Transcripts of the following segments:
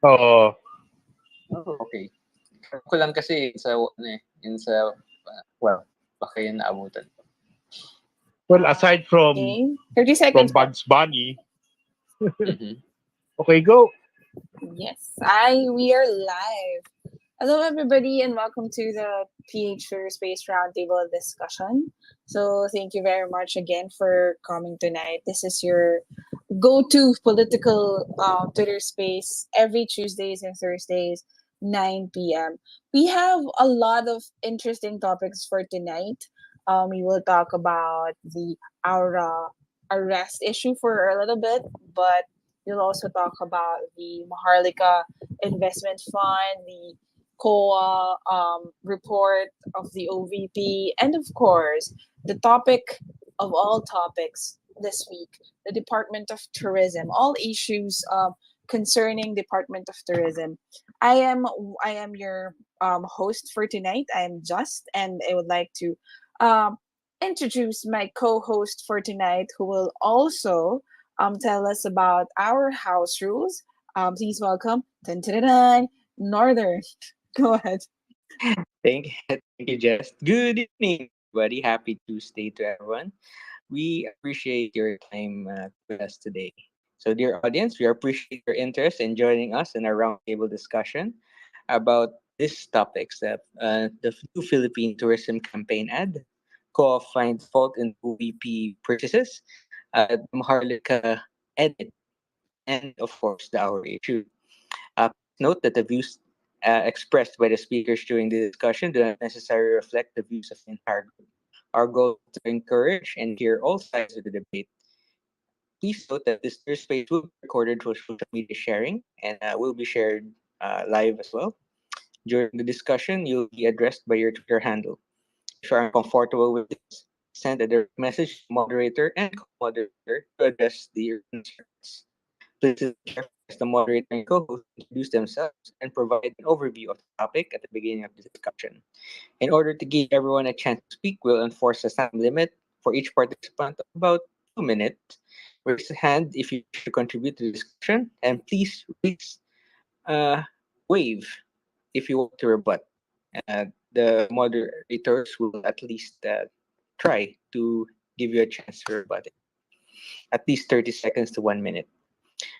Oo. Oh, okay. Ko lang kasi well, baka yun naabutan. Well, aside from Okay. 30 seconds po. Bugs Bunny, Mhm. okay, go. Yes, we are live. Hello, everybody, and welcome to the PH Space Roundtable Discussion. So, thank you very much again for coming tonight. This is your go-to political Twitter space every Tuesdays and Thursdays, 9 p.m. We have a lot of interesting topics for tonight. We will talk about the Awra arrest issue for a little bit, but we'll also talk about the Maharlika Investment Fund, the COA report of the OVP, and of course, the topic of all topics this week, the Department of Tourism, all issues concerning Department of Tourism. I am I am your host for tonight. I am Just, and I would like to um, introduce my co-host for tonight, who will also tell us about our house rules. Please welcome dun, dun, dun, dun, Northern. Go ahead. Thank you, Jess. Good evening, everybody. Happy Tuesday to everyone. We appreciate your time with us today. So, dear audience, we appreciate your interest in joining us in our roundtable discussion about these topics that the new Philippine tourism campaign ad, co finds fault in OVP purchases, the Maharlika edit, and of course the hour issue. Note that the views expressed by the speakers during the discussion do not necessarily reflect the views of the entire group. Our goal is to encourage and hear all sides of the debate. Please note that this Twitter space will be recorded for social media sharing and will be shared live as well. During the discussion, you'll be addressed by your Twitter handle. If you are uncomfortable with this, send a direct message to moderator and co-moderator to address the concerns. Please listen carefully as the moderator and co-host introduce themselves and provide an overview of the topic at the beginning of the discussion. In order to give everyone a chance to speak, we'll enforce a time limit for each participant of about 2 minutes. Raise a hand if you wish to contribute to the discussion, and please raise uh, wave if you want to rebut. The moderators will at least try to give you a chance to rebut it. At least 30 seconds to 1 minute.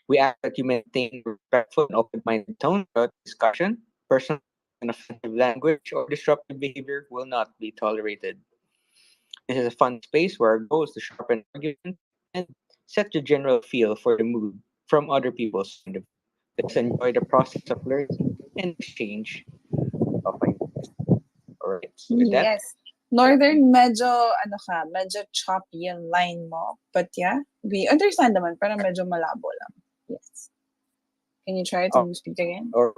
We ask that you maintain a respectful and open-minded tone throughout the discussion. Personal and offensive language or disruptive behavior will not be tolerated. This is a fun space where our goal is to sharpen argument and set the general feel for the mood from other people's point of view. Let's enjoy the process of learning and exchange of ideas. Alright, so with that, Yes. Northern, medyo choppy yung line mo. But yeah, we understand naman, pero medyo malabo lang. Yes. Can you try oh, to speak again? or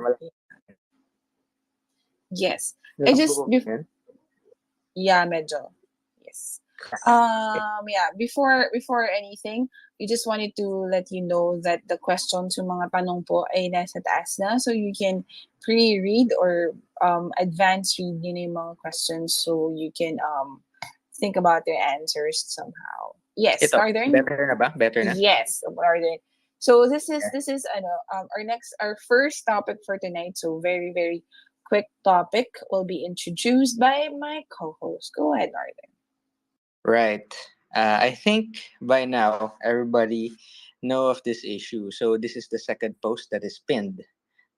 Yes. I just, malabo yan? yeah, medyo. Yes. Yeah, before anything, we just wanted to let you know that the questions yung mga tanong po ay nasa taas na, so you can pre-read or advance read yun yung mga questions, so you can think about their answers somehow. Yes, Ito, Northern. better na ba? Better na? Yes, Northern. So this is our first topic for tonight. So very very quick topic will be introduced by my co-host. Go ahead, Northern. Right. I think by now everybody know of this issue. So this is the second post that is pinned.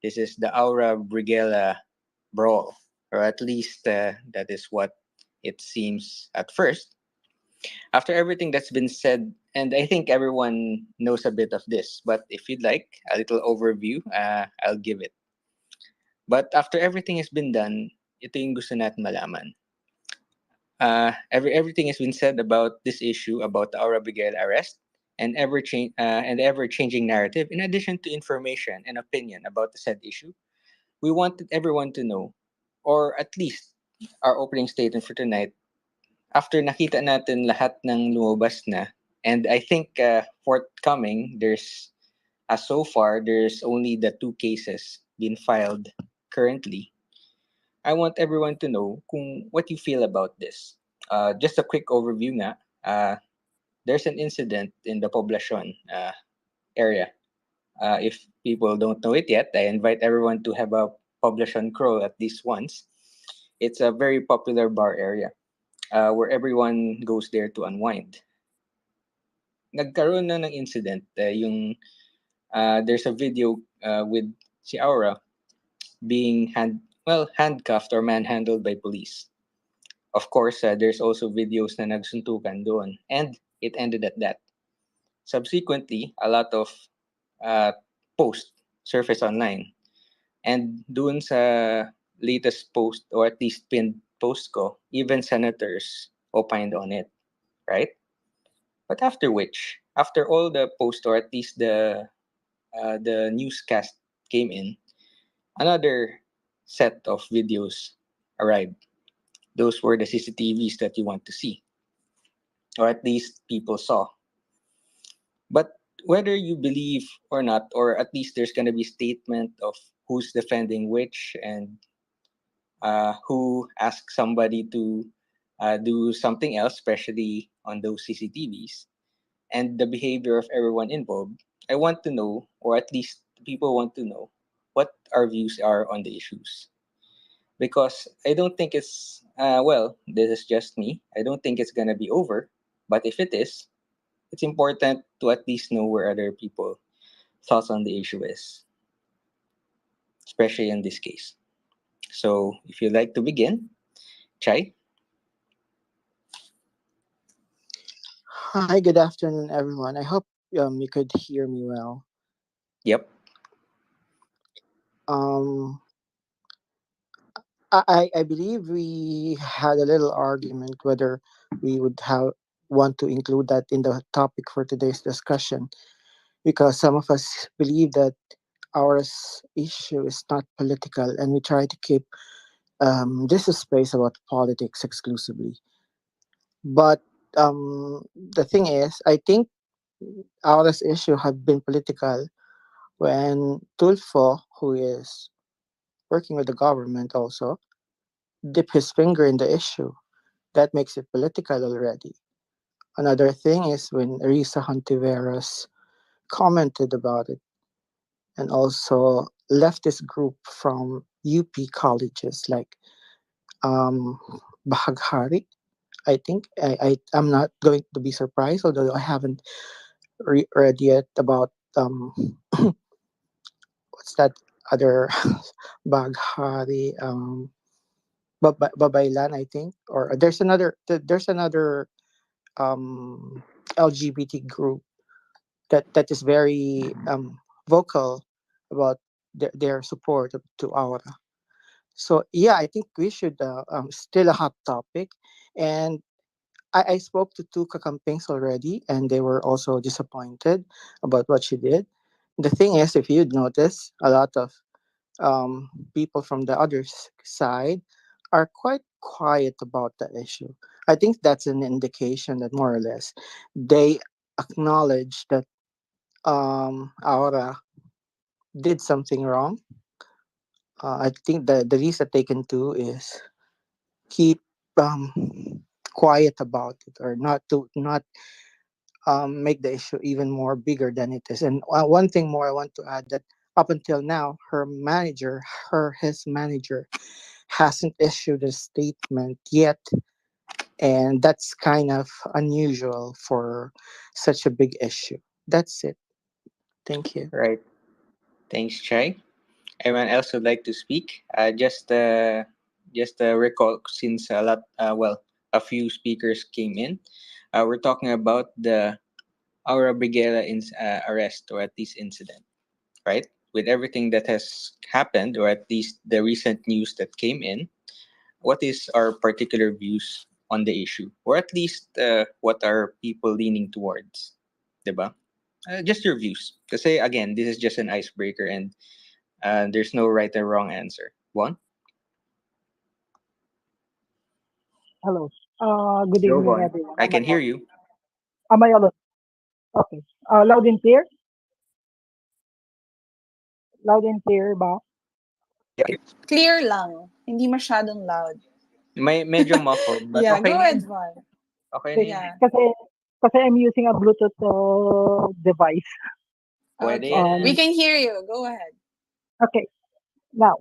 This is the Aura Briguela brawl, or at least that is what it seems at first. After everything that's been said, and I think everyone knows a bit of this, but if you'd like a little overview, I'll give it. But after everything has been done, ito yung gusto natin malaman. Everything has been said about this issue about the Aura Miguel arrest and ever changing narrative. In addition to information and opinion about the said issue, we wanted everyone to know, or at least our opening statement for tonight. After nakita natin lahat ng lumabas na, and I think forthcoming, so far there's only the two cases being filed currently. I want everyone to know what you feel about this. Just a quick overview nga. There's an incident in the Poblacion area. If people don't know it yet, I invite everyone to have a publish on Crow at least once. It's a very popular bar area where everyone goes there to unwind. Nagkaroon na ng incident, there's a video with si Aura being handcuffed or manhandled by police. Of course, there's also videos na nagsuntukan doon, and it ended at that. Subsequently, a lot of uh, posts surfaced online, and doon sa latest post or at least pinned post ko, even senators opined on it, right? But after all the posts or at least the newscast came in, another set of videos arrived. Those were the CCTVs that you want to see, or at least people saw. But whether you believe or not, or at least there's gonna be statement of who's defending which and who asked somebody to do something else, especially on those CCTVs, and the behavior of everyone involved, I want to know, or at least people want to know, what our views are on the issues. Because I don't think this is just me. I don't think it's gonna be over. But if it is, it's important to at least know where other people thoughts on the issue is, especially in this case. So if you'd like to begin, Chai. Hi, good afternoon, everyone. I hope you could hear me well. Yep. Um, I believe we had a little argument whether we would have want to include that in the topic for today's discussion because some of us believe that our issue is not political and we try to keep this a space about politics exclusively. But the thing is, I think our issue have been political when Tulfo, who is working with the government also, dip his finger in the issue. That makes it political already. Another thing is when Risa Hontiveros commented about it and also leftist group from UP colleges like um, Bahaghari. I think I'm not going to be surprised, although I haven't read yet about what's that other Baghari Babaylan, I think, or there's another um, LGBT group that is very vocal about their support to Aura. So yeah, I think we should still a hot topic, and I spoke to two kakampings already, and they were also disappointed about what she did. The thing is, if you'd notice, a lot of people from the other side are quite quiet about the issue. I think that's an indication that more or less they acknowledge that Aura did something wrong. I think the least that they can do is keep um, quiet about it or not make the issue even more bigger than it is. And one thing more I want to add that up until now, his manager hasn't issued a statement yet, and that's kind of unusual for such a big issue. That's it. Thank you. Right. Thanks, Chai. Anyone else would like to speak? Just recall since a few speakers came in. We're talking about the Aura Briguela arrest or at least incident, right? With everything that has happened, or at least the recent news that came in, what is our particular views on the issue, or at least what are people leaning towards, diba? Just your views. Kasi again, this is just an icebreaker, and there's no right or wrong answer. One, Hello. Good go evening, on. everyone. I can hear you. Am I audible? Okay. Loud and clear? Loud and clear ba? Yeah. Clear lang. Hindi masyadong loud. May medyo muffled, but Yeah, okay go na ahead, yun. Von. Okay na Okay. yun. Yeah. Kasi I'm using a Bluetooth device. Pwede Okay. yan. We can hear you. Go ahead. Okay. Now,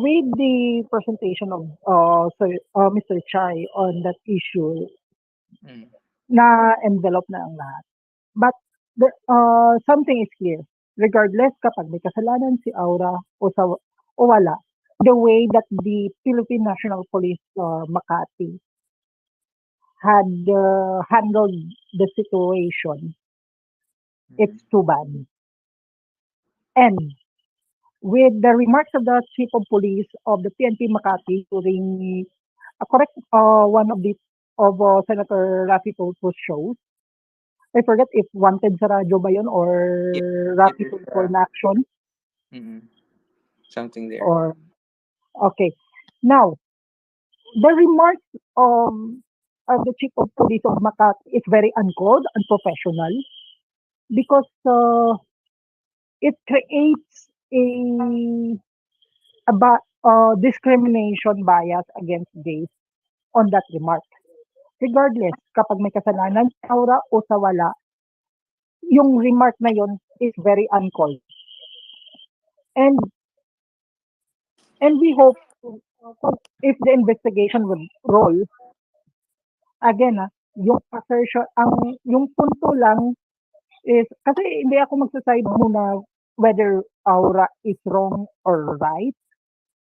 with the presentation of Mr. Chai on that issue, Mm. na envelope na ang lahat. But something is clear. Regardless kapag may kasalanan si Aura o wala, the way that the Philippine National Police Makati had handled the situation, it's too bad. And with the remarks of the Chief of Police of the PNP Makati during correct one of Senator Rafi Tulfo's shows, I forget if Wanted sa Radyo ba yun or Rafi Tulfo in Action Something there. or okay. Now, the remarks of the Chief of Police of Makati is very uncalled, unprofessional because it creates discrimination bias against gays on that remark. Regardless, kapag may kasalanan sa Aura o sa wala, yung remark na yon is very uncalled. And we hope if the investigation would roll, again, yung assertion, yung punto lang is, kasi hindi ako magsaside muna whether Aura is wrong or right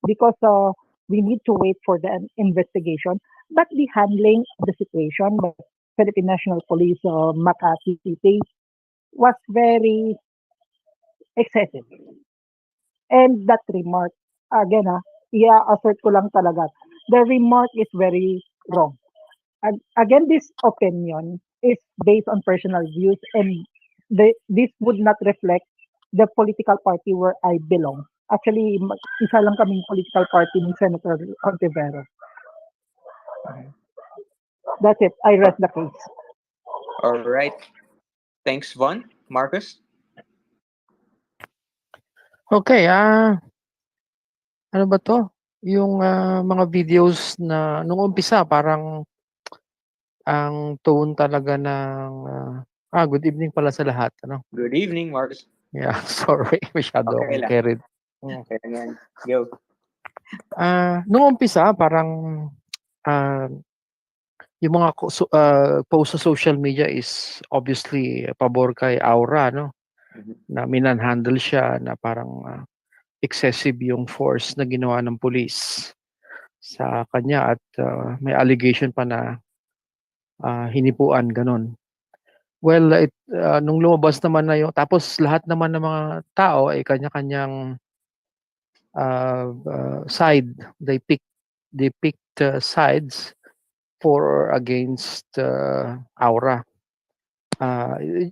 because we need to wait for the investigation. But the handling of the situation by Philippine National Police Makati City was very excessive. And that remark, again, i-assert ko lang talaga, the remark is very wrong. Again, this opinion is based on personal views and this would not reflect the political party where I belong. Actually, isa lang kaming political party ni Senator Ontiveros. That's it. I rest the case. All right. Thanks, Von. Marcus? Okay, ano ba to? Yung mga videos na nung umpisa parang ang tone talaga ng good evening pala sa lahat, ano? Good evening, Marcus. Yeah, sorry, masyado Okay akong lang. carried. Okay, yan. Go. Nung umpisa parang yung mga post sa social media is obviously pabor kay Awra, no? Na minanhandle siya na parang excessive yung force na ginawa ng police sa kanya at may allegation pa na hinipuan, ganun. Well, nung lumabas naman na yung, tapos lahat naman ng mga tao ay kanya-kanyang side. They picked sides for or against Awra.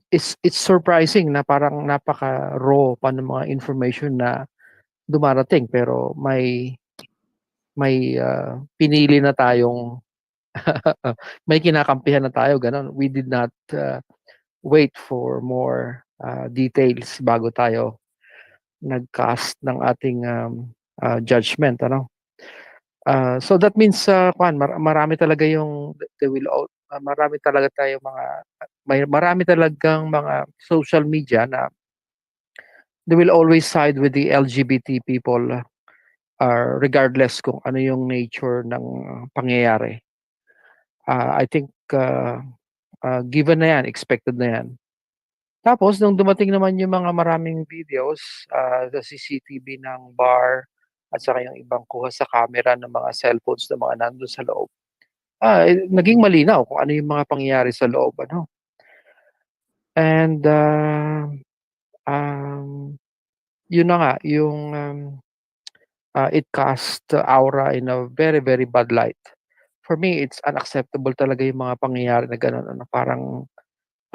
It's surprising na parang napaka-raw pa ng mga information na dumarating pero may pinili na tayong may kinakampihan na tayo, ganun. We did not wait for more details bago tayo nag-cast ng ating judgment, ano. So that means marami talaga yung marami talaga tayo marami talagang mga social media na they will always side with the LGBT people regardless kung ano yung nature ng pangyayari. I think given na yan, expected na yan. Tapos nung dumating naman yung mga maraming videos sa CCTV ng bar at saka yung ibang kuha sa camera ng mga cellphones ng mga nandun sa loob, naging malinaw kung ano yung mga pangyayari sa loob, ano. And yun na nga, yung it cast Awra in a very, very bad light. For me, it's unacceptable talaga yung mga pangyayari na gano'n, ano, parang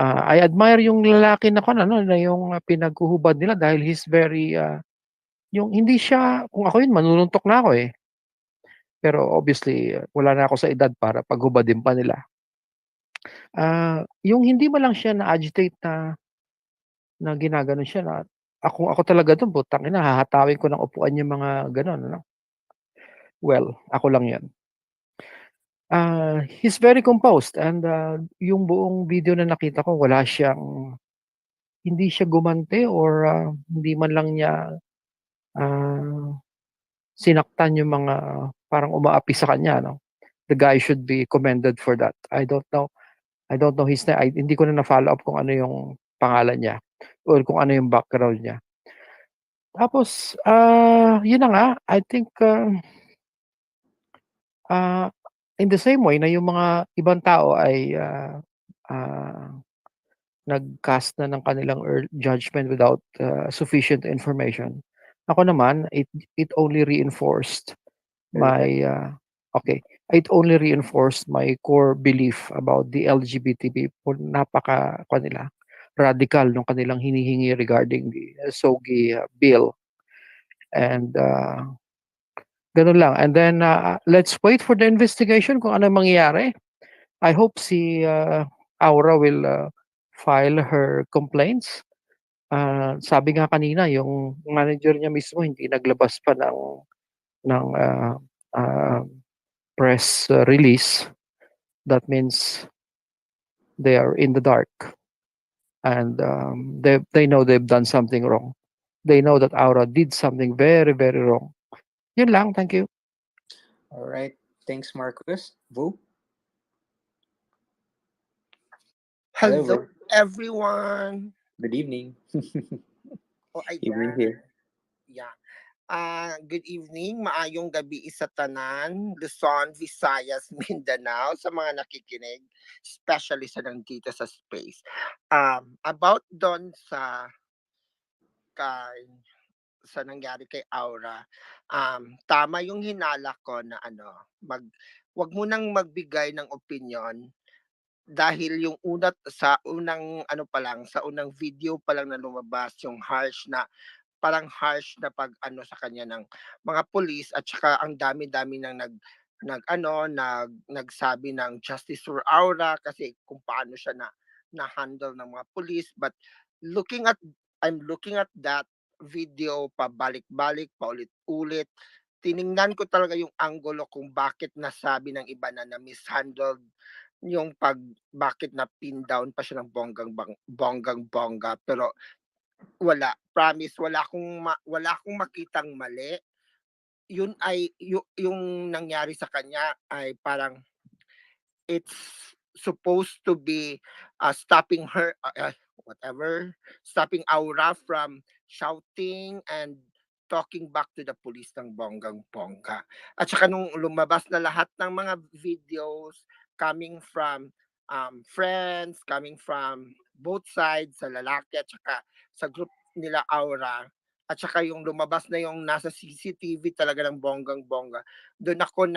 I admire yung lalaki na na yung pinaghuhubad nila dahil he's very yung hindi siya, kung ako yun manununtok na ako eh. Pero obviously wala na ako sa edad para paghubadin pa nila. Yung hindi man lang siya na-agitate na ginaganon siya na ako talaga doon, putang ina, hahatawin ko ng upuan yung mga ganon, ano. Well, ako lang yan. He's very composed and yung buong video na nakita ko wala siyang hindi siya gumante or hindi man lang niya ah, sinaktan yung mga parang umaapi sa kanya, no? The guy should be commended for that. I don't know his name. Hindi ko na na-follow up kung ano yung pangalan niya or kung ano yung background niya. Tapos, yun na nga, I think in the same way na yung mga ibang tao ay ah, nag-cast na ng kanilang judgment without sufficient information. Ako naman, it only reinforced my okay, it only reinforced my core belief about the LGBT people. Napaka kanila radical nung kanilang hinihingi regarding the SOGI bill and ganun lang. And then let's wait for the investigation kung ano mangyayari. I hope si Aura will file her complaints. Sabi nga kanina yung manager niya mismo hindi naglabas pa ng press release. That means they are in the dark and they know they've done something wrong. They know that Aura did something very, very wrong. Yun lang. Thank you. All right. Thanks, Marcus. Vu? Hello, Hello, Vu. everyone. Good evening. O Evening ayan, here. yeah. Good evening, maayong gabi sa tanan, Luzon, Visayas, Mindanao, sa mga nakikinig, especially sa nandito sa space. About doon kay, sa nangyari kay Aura, tama yung hinala ko na wag mo nang magbigay ng opinion dahil yung sa unang sa unang video pa lang na lumabas yung harsh na pag sa kanya ng mga pulis at saka ang dami-dami nang nagsabi ng justice for Aura kasi kung paano siya na-handle ng mga pulis, but looking at I'm looking at that video pabalik-balik, paulit-ulit. Tiningnan ko talaga yung angulo kung bakit nasabi ng iba na mishandled yung bakit na pin down pa siya ng bonggang-bongga, pero promise wala akong makitang mali. Yun ay yung nangyari sa kanya ay parang it's supposed to be stopping her stopping Aura from shouting and talking back to the police ng bonggang-bongga. At saka nung lumabas na lahat ng mga videos coming from friends, coming from both sides, sa lalaki at saka sa group nila Aura, at saka yung lumabas na yung nasa CCTV talaga ng bonggang-bongga, doon ako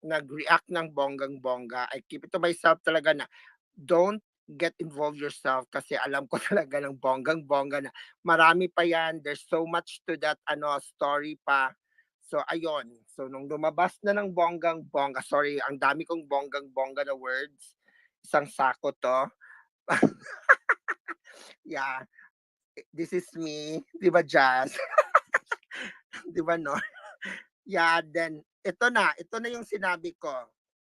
nag-react ng bonggang-bongga. I keep it to myself talaga na don't get involved yourself kasi alam ko talaga ng bonggang-bongga na marami pa yan. There's so much to that story pa. So ayun. So nung lumabas na ng bonggang-bongga, sorry, ang dami kong bonggang-bongga na words. Isang sako to. Yeah. This is me. Di ba, Jazz? Di ba, no? Yeah, then ito na yung sinabi ko.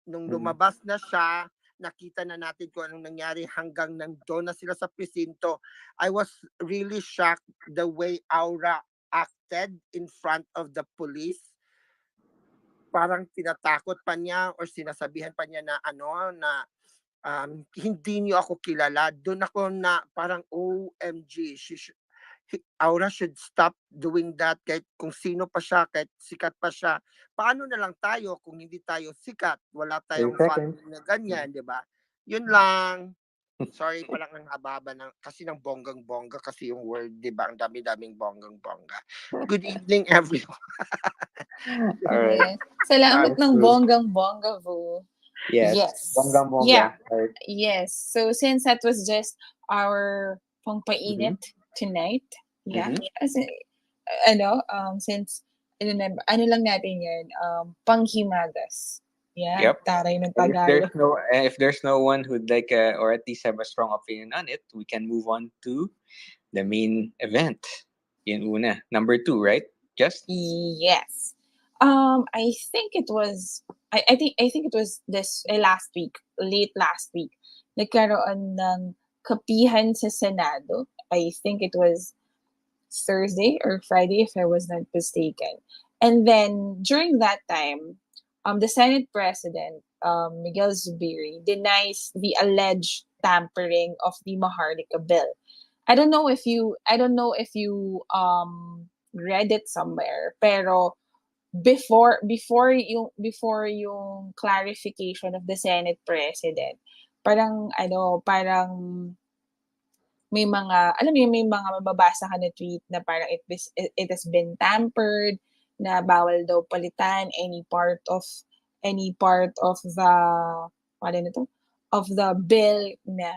Nung lumabas na siya, nakita na natin kung anong nangyari hanggang nandoon na sila sa presinto. I was really shocked the way Aura acted in front of the police. Parang tinatakot pa niya or sinasabihan pa niya na hindi niyo ako kilala. Doon ako na parang OMG, Aura should stop doing that kahit kung sino pa siya, kahit sikat pa siya. Paano na lang tayo kung hindi tayo sikat? Wala tayong following na ganyan, di ba? Yun lang. Sorry pa lang ang haba kasi ng bonggang-bongga kasi yung word, di ba? Ang dami-daming bonggang-bongga. Good evening, everyone. All right. Yes. Salamat ng Vu. bonggang-bongga, Vu. Yes. Yes. Bonggang-bongga. Yeah. Right. Yes. So since that was just our pangpainit tonight, yeah. As since ano lang natin yan, panghimagas. Yeah. Yep. Taray ng And Tagalog. if there's no one who'd like or at least have a strong opinion on it, we can move on to the main event. Yun una. Number 2, right? Just Yes. I think it was I think it was this last week, late last week, nagkaroon ng kapihan sa Senado. I think it was Thursday or Friday, if I was not mistaken. And then during that time, the Senate President, Miguel Zubiri, denies the alleged tampering of the Maharlika bill. I don't know if you read it somewhere, pero before yung clarification of the Senate President, parang may mga, alam mo yun, may mga mababasa ka na tweet na parang it has been tampered, na bawal daw palitan any part of the, ano nito, of the bill na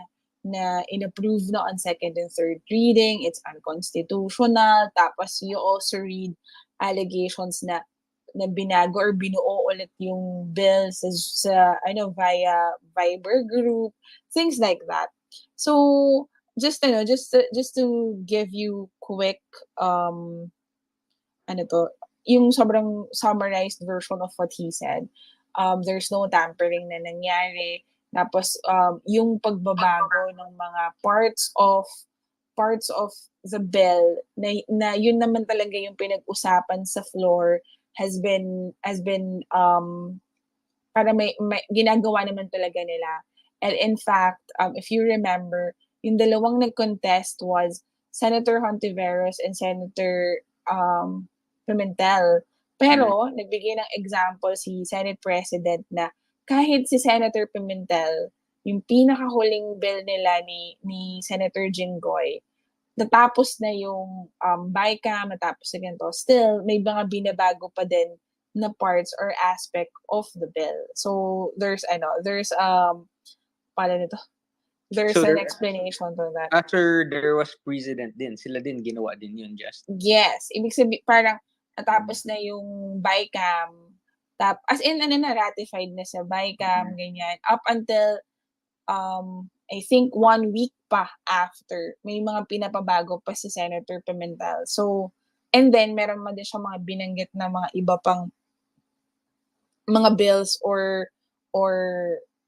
inapprove na on second and third reading, it's unconstitutional. Tapos you also read allegations na binago or binuo ulit yung bill sa via Viber group, things like that. So just to give you quick yung sobrang summarized version of what he said. There's no tampering na nangyari. Tapos yung pagbabago ng mga parts of the bill na yun naman talaga yung pinag-usapan sa floor has been para may ginagawa naman talaga nila. And in fact, if you remember, yung dalawang nag-contest was Senator Hontiveros and Senator Pimentel. Pero nagbigay ng example si Senate President na kahit si Senator Pimentel, yung pinakahuling bill nila ni Senator Jinggoy, natapos na yung BICAM, natapos na ganito, still may mga binabago pa din na parts or aspect of the bill. So there's paano nito? There's So an there- explanation to that. After there was president din, sila din ginawa din yun, just. Yes, ibig sabihin parang natapos na yung BICAM, as in ratified na sa BICAM, ganyan, up until I think 1 week pa after, may mga pinapabago pa si Senator Pimentel. So, and then meron man din siya mga binanggit na mga iba pang mga bills or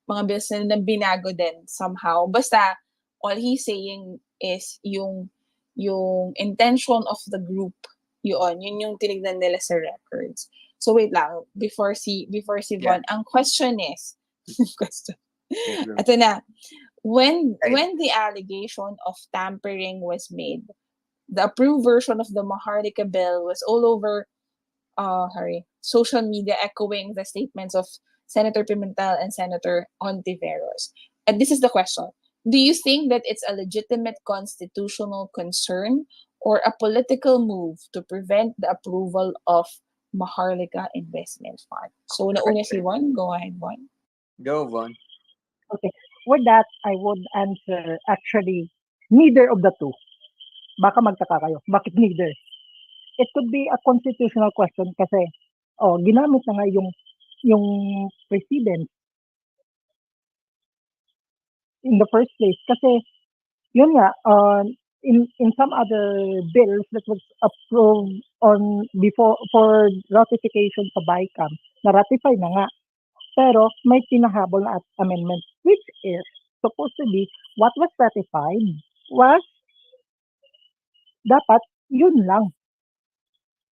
mga bills na binago din somehow. Basta, all he's saying is yung intention of the group, yun yung tinignan nila sa records. So wait lang, before si Von, ang question is, ito na, when the allegation of tampering was made, the approved version of the Maharlika bill was all over social media, echoing the statements of Senator Pimentel and Senator Ontiveros. And this is the question. Do you think that it's a legitimate constitutional concern or a political move to prevent the approval of Maharlika Investment Fund? So, nauna si Von. Go ahead, Von. Go, Von. Okay. With that, I would answer actually neither of the two. Baka magtaka kayo. Bakit neither? It could be a constitutional question kasi ginamit na nga yung president in the first place kasi yun nga in some other bills that was approved on before for ratification sa BICAM, na-ratify na nga. Pero may pinahabol na amendment which is supposed to be what was ratified was dapat yun lang.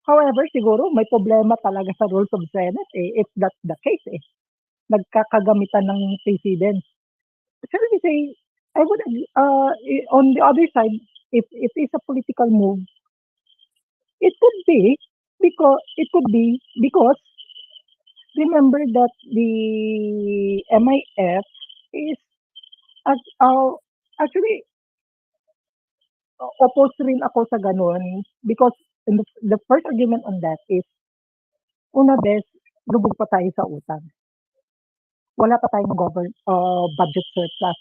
However, siguro may problema talaga sa rules of Senate if that's the case nagkakagamitan ng president. Shall we say, I would on the other side, if it is a political move, it could be because remember that the MIF is actually opposed rin ako sa ganun because the first argument on that is una lubog pa tayo sa utang. Wala pa tayong budget surplus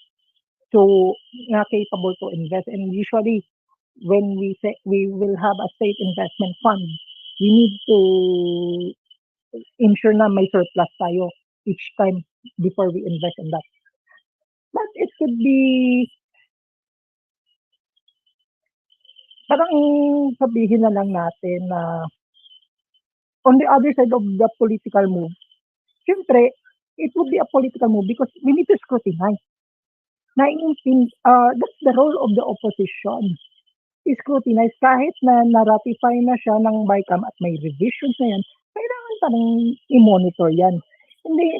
so na capable to invest, and usually when we say we will have a state investment fund, we need to ensure na may surplus tayo each time before we invest in that. But it could be parang sabihin na lang natin na on the other side of the political move, syempre, it would be a political move because we need to scrutinize. That's the role of the opposition. Scrutinize kahit na na-ratify na siya ng BICAM at may revisions na yan, kailangan pa rin i-monitor yan. Hindi,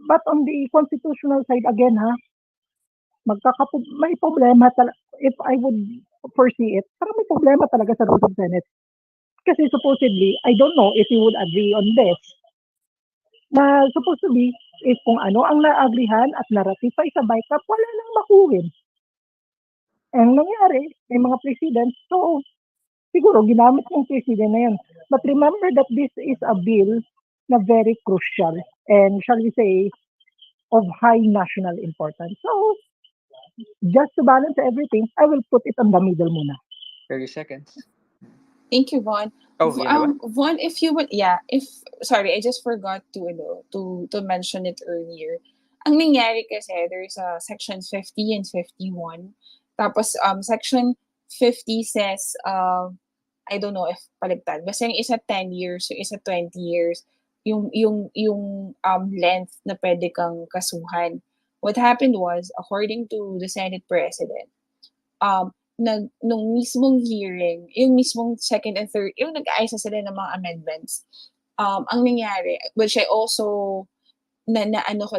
but on the constitutional side, again ha, may problema if I would foresee it, parang may problema talaga sa rules of Senate. Kasi supposedly, I don't know if you would agree on this, na supposedly, if kung ano ang naagrihan at na-ratify sa BICAP, wala nang makuhin. Ang nangyari, may mga president, so siguro ginamit ng president na yan. But remember that this is a bill na very crucial and shall we say, of high national importance. So, just to balance everything, I will put it on the middle muna. 30 seconds. Thank you, Von. Oh, yun na ba? Von, if you would, sorry, I just forgot to mention it earlier. Ang nangyari kasi, there's a section 50 and 51. Tapos, section 50 says, I don't know if paligtad. Basta yung isa 10 years, yung isa 20 years, yung length na pwede kang kasuhan. What happened was, according to the Senate President, nung mismong hearing, yung mismong second and third, yung nag-aayos na sila ng mga amendments, ang nangyari, which I also, na-witness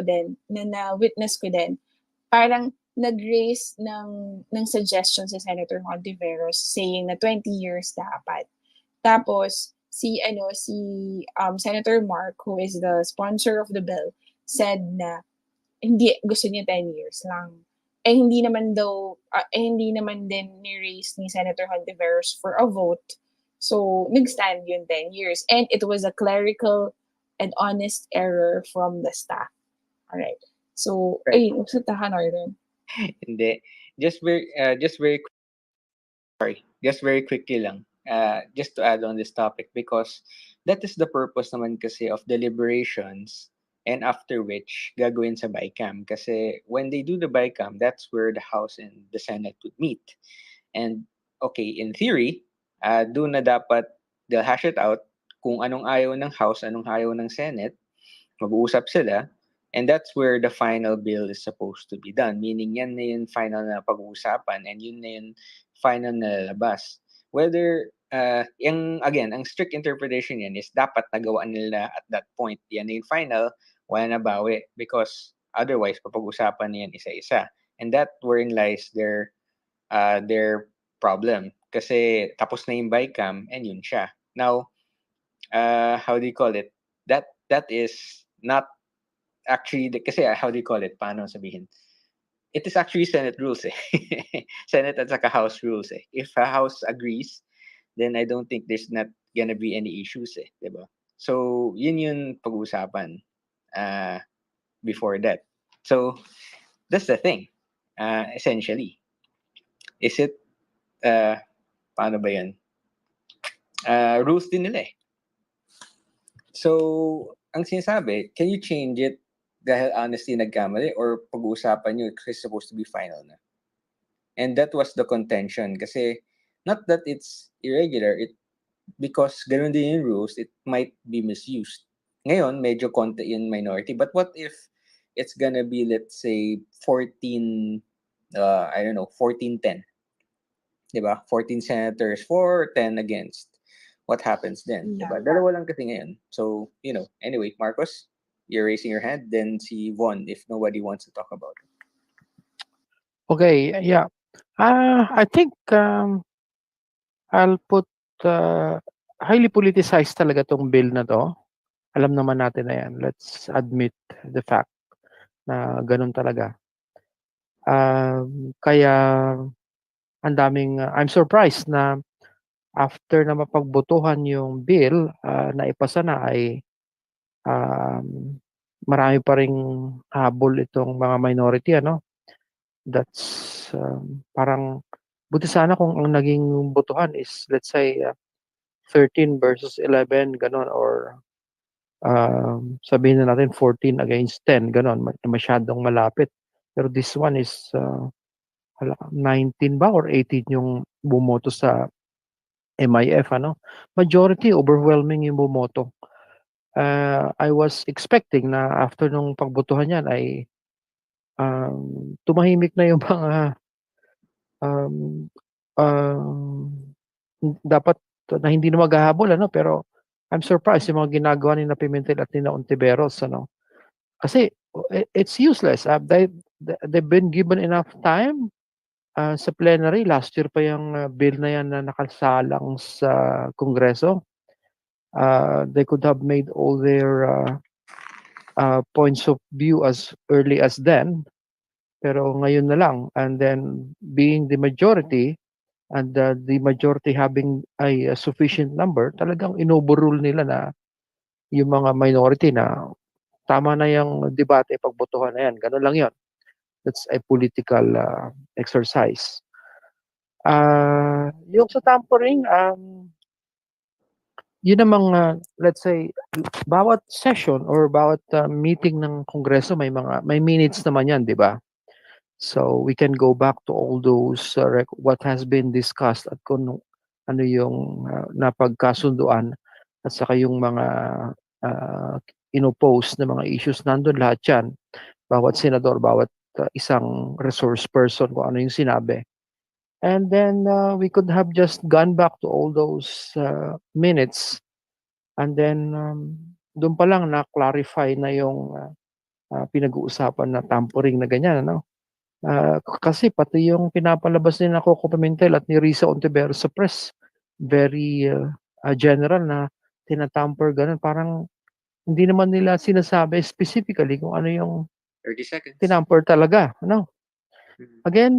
ko din, parang nag-raise ng suggestion si Senator Hontiveros saying na 20 years dapat. Tapos, Senator Mark, who is the sponsor of the bill, said na hindi, gusto niya 10 years lang. Hindi naman din ni-raise ni Senator Hontiveros for a vote. So, nag-stand yung 10 years. And it was a clerical and honest error from the staff. Alright. So, Right. Sa tahan order. Hindi. Just very quickly lang. Just to add on this topic, because that is the purpose naman kasi of deliberations, and after which gagawin sa BICAM. Kasi when they do the BICAM, that's where the House and the Senate would meet. And okay, in theory, doon na dapat they'll hash it out kung anong ayaw ng House, anong ayaw ng Senate, mag-uusap sila, and that's where the final bill is supposed to be done. Meaning yan na yung final na pag-uusapan and yun na yung final na lalabas. Whether, again, ang strict interpretation yan is dapat nagawa nila at that point. Yan na yung final, wala na bawi. Because otherwise, papag-usapan na yan isa-isa. And that wherein lies their problem. Kasi tapos na yung BICAM and yun siya. Now, how do you call it? That is not actually, kasi how do you call it? Paano sabihin? It is actually Senate rules eh. Senate at saka House rules eh. If a House agrees, then I don't think there's not gonna be any issues eh. Diba? So, yun yung pag-uusapan before that. So, that's the thing. Essentially. Is it, paano ba yan? Rules din nila eh. So, ang sinasabi, can you change it dahil honestly nagkamali or pag-uusapan nyo kasi supposed to be final na? And that was the contention kasi not that it's irregular, because ganun din yung rules, it might be misused. Ngayon, medyo konti yung minority, but what if it's gonna be, let's say, 14, 14-10? Diba? 14 senators for, 10 against. What happens then? Yeah. Diba? Dalawa lang kasi ngayon. So, anyway, Marcos, you're raising your hand. Then si Von, if nobody wants to talk about it. Okay, yeah. I think I'll put highly politicized talaga tong bill na to. Alam naman natin na yan. Let's admit the fact na ganun talaga. Kaya ang daming I'm surprised na after na mapagbotohan yung bill na ipasa na ay marami pa ring habol itong mga minority that's parang buti sana kung ang naging botohan is let's say 13 versus 11 ganon, or sabihin na natin 14 against 10 ganon, masyadong malapit. Pero this one is 19 ba or 18 yung bumoto sa MIF, majority overwhelming yung bumoto. I was expecting na after nung pagbotohan yan ay tumahimik na yung mga um, um, dapat na hindi na maghahabol ano, pero I'm surprised yung mga ginagawa ni na Pimentel at ni na Ontiveros ano. Kasi it's useless. They've been given enough time sa plenary. Last year pa yung bill na yan na nakasalang sa Kongreso. They could have made all their points of view as early as then. Pero ngayon na lang. And then being the majority, and the majority having a sufficient number, talagang inoverrule nila na yung mga minority na tama na yung debate, pagbotohan na yan. Ganun lang yon. That's a political exercise. Yung sa tampering, yun namang, let's say, bawat session or bawat meeting ng Kongreso may minutes naman yan, di ba? So we can go back to all those what has been discussed at kung ano yung napagkasunduan at saka yung mga inopose na mga issues nandun lahat yan. Bawat senador, bawat isang resource person kung ano yung sinabi. And then we could have just gone back to all those minutes and then doon pa lang na-clarify na yung pinag-uusapan na tampering na ganyan, ano? Kasi pati yung pinapalabas ni na Coco Pimentel at ni Risa Ontiveros sa press, very general na tinatamper ganun. Parang hindi naman nila sinasabi specifically kung ano yung 30 seconds. tinamper talaga. Ano? Mhm. Again,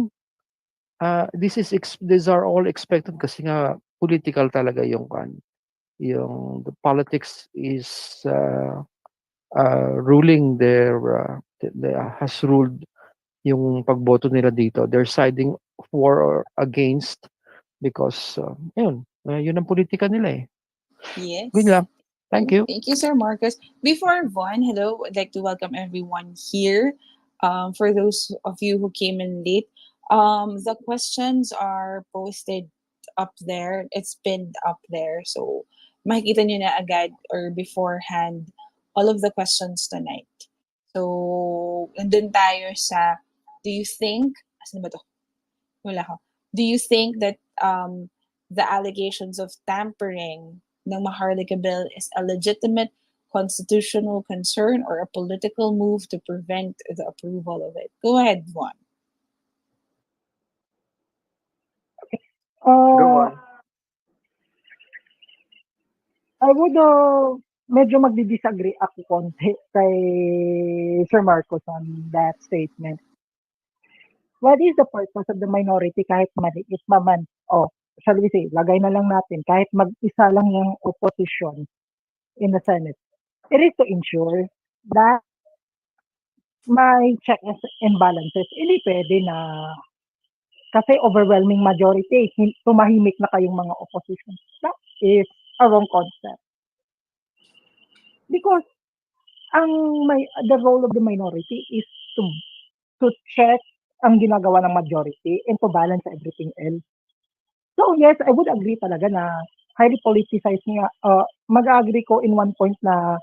these are all expected kasi nga political talaga yung the politics is ruling has ruled yung pagboto nila dito. They're siding for or against because yun ang politika nila eh. Yes. Yun lang. Thank you. Thank you, Sir Marcos. Before Von, hello, I'd like to welcome everyone here. For those of you who came in late, the questions are posted up there. It's pinned up there. So, makikita nyo na agad or beforehand all of the questions tonight. So, nandun tayo sa, do you think, asan ba to? Wala ko. Do you think that the allegations of tampering ng Maharlika bill is a legitimate constitutional concern or a political move to prevent the approval of it? Go ahead, Juan. Go on. I would medyo magdi-disagree ako konti kay Sir Marcos on that statement. What is the purpose of the minority kahit maliit naman? Shall we say, lagay na lang natin, kahit mag-isa lang yung opposition in the Senate. It is to ensure that may checks and balances. Hindi pwede na kasi overwhelming majority, tumahimik na kayong mga opposition. That is a wrong concept. Because the role of the minority is to check ang ginagawa ng majority and to balance everything else. So yes, I would agree talaga na highly politicized nga. Mag-agree ko in one point na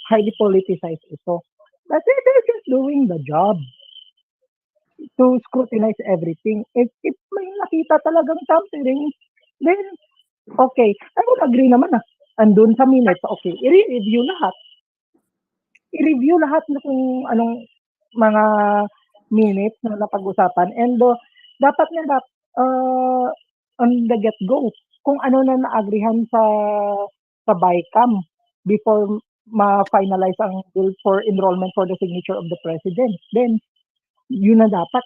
highly politicized ito. But they're just doing the job to scrutinize everything. If may nakita talagang tampering, then okay. I would agree naman na andun sa minutes, okay. I-review lahat. I-review lahat na kung anong mga minutes na napag-usapan. And dapat nga on the get-go, kung ano na naagrihan sa BICAM before ma-finalize ang bill for enrollment for the signature of the president. Then, yun na dapat.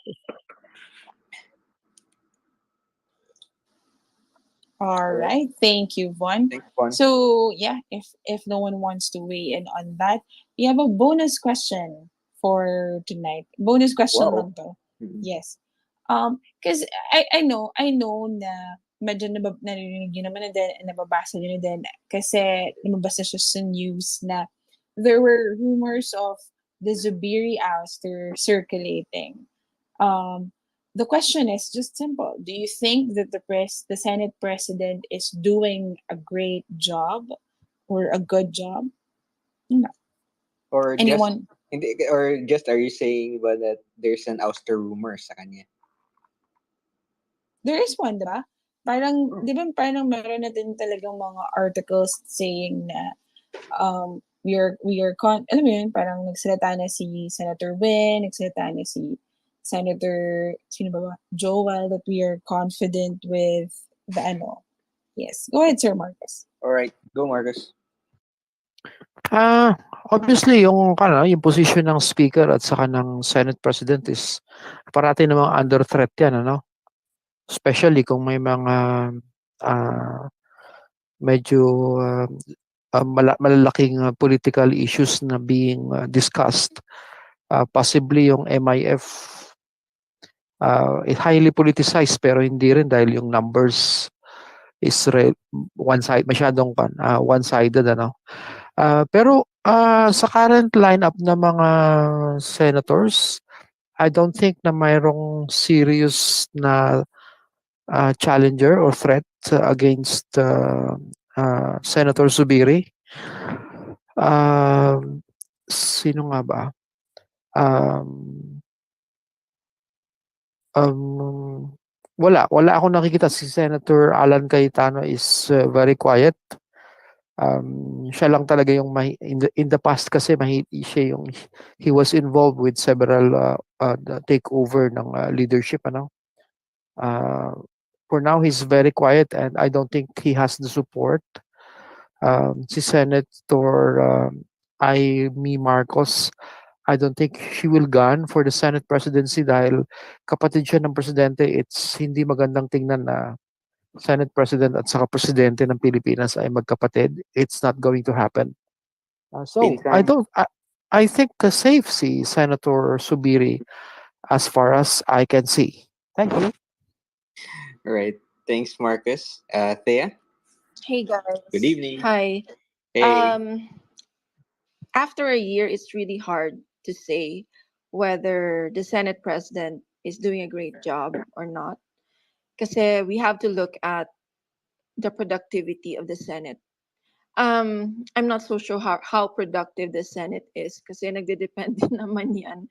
All right. Thank you, Von. Thanks, Juan. So yeah, if no one wants to weigh in on that, we have a bonus question for tonight. Bonus question Wow. lang to. Mhm. Yes. Because I know na medyo narinig nyo naman na din, nababasa nyo na din kasi lumabas na siya sa news na there were rumors of the Zubiri ouster circulating. The question is just simple. Do you think that the Senate president is doing a great job or a good job? Yun nga. Or just Anyone? are you saying ba that there's an ouster rumor sa kanya? There is one, diba? Parang, di ba parang meron na din talagang mga articles saying na we are alam mo yun, parang nagsalita na si Senator Win, nagsalita na si Senator, sino ba? Joel, that we are confident with the ano. Yes. Go ahead, Sir Marcus. All right, go Marcus. Obviously yung position ng speaker at saka ng Senate President is parati namang under threat yan, ano? Especially kung may mga medyo malalaking political issues na being discussed. Possibly yung MIF highly politicized pero hindi rin dahil yung numbers is masyadong one-sided, ano. Pero sa current lineup ng mga senators, I don't think na mayroong serious na challenger or threat against Senator Zubiri. Sino nga ba? Wala ako nakikita. Si Senator Alan Cayetano is very quiet. Siya lang talaga yung in the past kasi he was involved with several takeover ng leadership, ano. For now he's very quiet and I don't think he has the support. Si Senator Amy Marcos, I don't think she will run for the Senate presidency dahil kapatid siya ng presidente. It's hindi magandang tingnan na Senate President at saka Presidente ng Pilipinas ay magkapatid. It's not going to happen. I think safe si Senator Zubiri as far as I can see. Thank you. All right. Thanks, Marcus. Thea? Hey guys. Good evening. Hi. Hey. After a year, it's really hard to say whether the Senate President is doing a great job or not. Kasi we have to look at the productivity of the Senate. I'm not so sure how productive the Senate is kasi nagde-depend din naman yan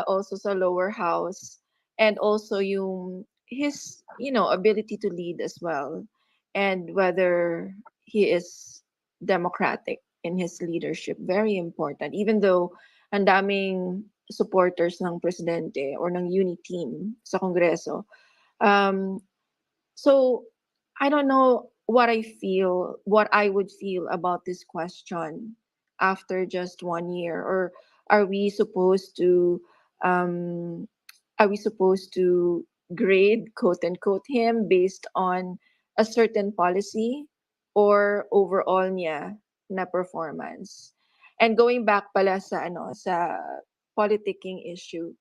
also sa lower house and also his ability to lead as well and whether he is democratic in his leadership. Very important, even though ang daming supporters ng presidente or ng unity team sa Kongreso. So I don't know what I would feel about this question after just 1 year, or are we supposed to um, grade quote unquote him based on a certain policy or overall niya na performance? And going back pala sa politicking issue,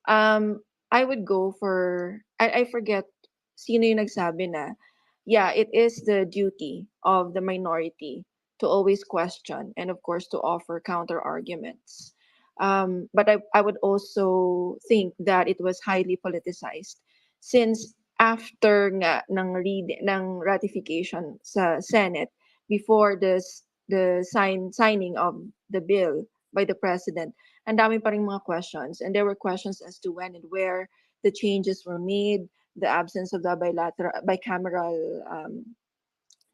I would go for I forget sino yung nagsabi na yeah, it is the duty of the minority to always question and of course to offer counter arguments. But I would also think that it was highly politicized since after nga ng ratification sa Senate before the signing of the bill by the president, and dami pa ring mga questions, and there were questions as to when and where the changes were made, the absence of the bicameral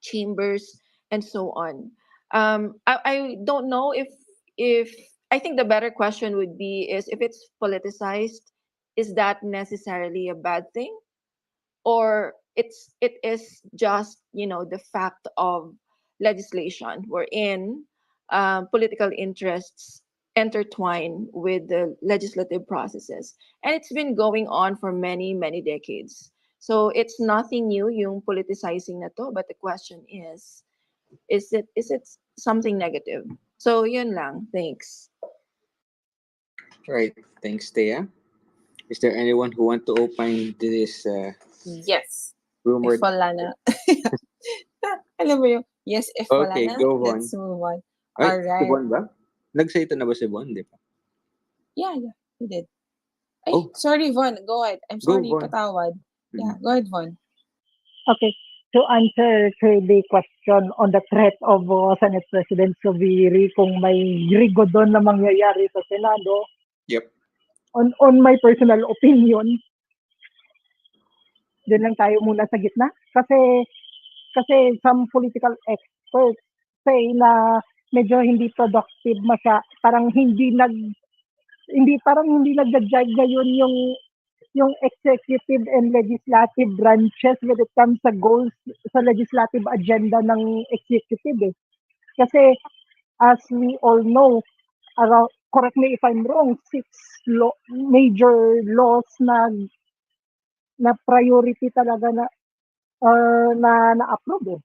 chambers, and so on. I don't know if I think the better question would be is if it's politicized, is that necessarily a bad thing, or it is just the fact of legislation wherein political interests intertwine with the legislative processes, and it's been going on for many decades. So it's nothing new yung politicizing na to, but the question is it something negative? So yun lang. Thanks. All right. Thanks, Thea. Is there anyone who want to opine this Yes. rumored? If wala na. Alam mo yung, yes, if wala Okay, na, go on. let's move on. Ay, Alright. si Bon ba? Nagsalita na ba si Bon, di ba? Yeah, we did. Ay, Oh. sorry, Von. Go ahead. I'm Go, sorry, Von. patawad. Yeah, go ahead, Von. Okay. to answer to the question on the threat of Senate President Zubiri kung may rigodon na mangyayari sa Senado, Yep. on my personal opinion, doon lang tayo muna sa gitna. Kasi some political experts say na medyo hindi productive parang hindi nagja-jive ngayon yung executive and legislative branches when it comes sa goals sa legislative agenda ng executive eh. Kasi as we all know, correct me if I'm wrong, 6 major laws na priority talaga na na-approve eh.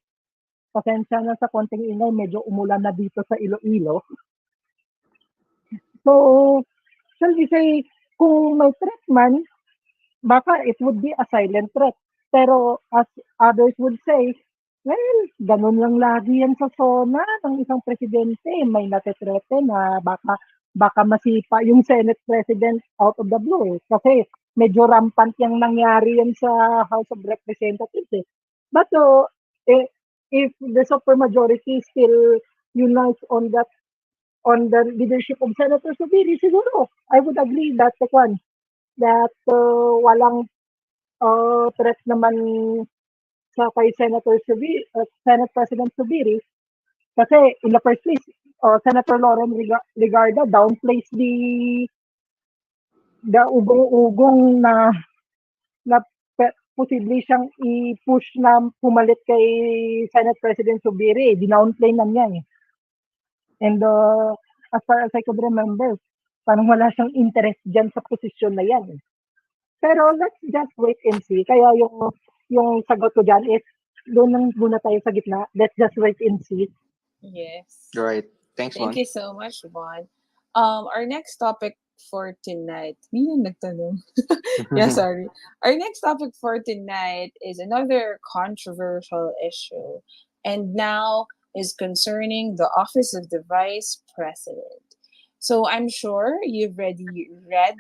Pasensya na sa konting ingay, medyo umulan na dito sa Iloilo. So, shall we say, kung may threat man, baka it would be a silent threat. Pero as others would say, well, ganun lang lagi yan sa zona ng isang presidente. May natitrete na baka masipa yung Senate President out of the blue eh. Kasi medyo rampant yung nangyari yan sa House of Representatives eh. But if the supermajority still unites on the leadership of Senator Zubiri, siguro I would agree that walang threat naman sa kay Senate President Zubiri kasi in the first place, Senator Lauren Legarda downplays the ugong-ugong na posible siyang i-push na pumalit kay Senate President Zubiri. Dinownplay na niya eh. And as far as I could remember, parang wala siyang interest dyan sa posisyon na yan. Pero let's just wait and see. Kaya yung sagot ko dyan is, doon lang muna tayo sa gitna. Let's just wait and see. Yes. Right. Thanks, Thank Juan. you so much, Juan. Our next topic for tonight. May nagtanong. Yeah, sorry. Our next topic for tonight is another controversial issue, and now is concerning the office of the Vice President. So I'm sure you've already read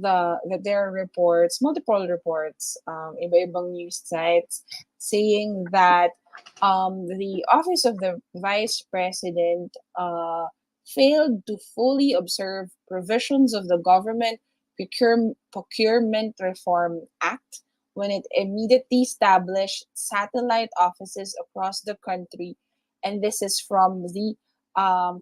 that there are reports, multiple reports, iba-ibang news sites saying that the office of the Vice President failed to fully observe provisions of the Government Procurement Reform Act when it immediately established satellite offices across the country. And this is from the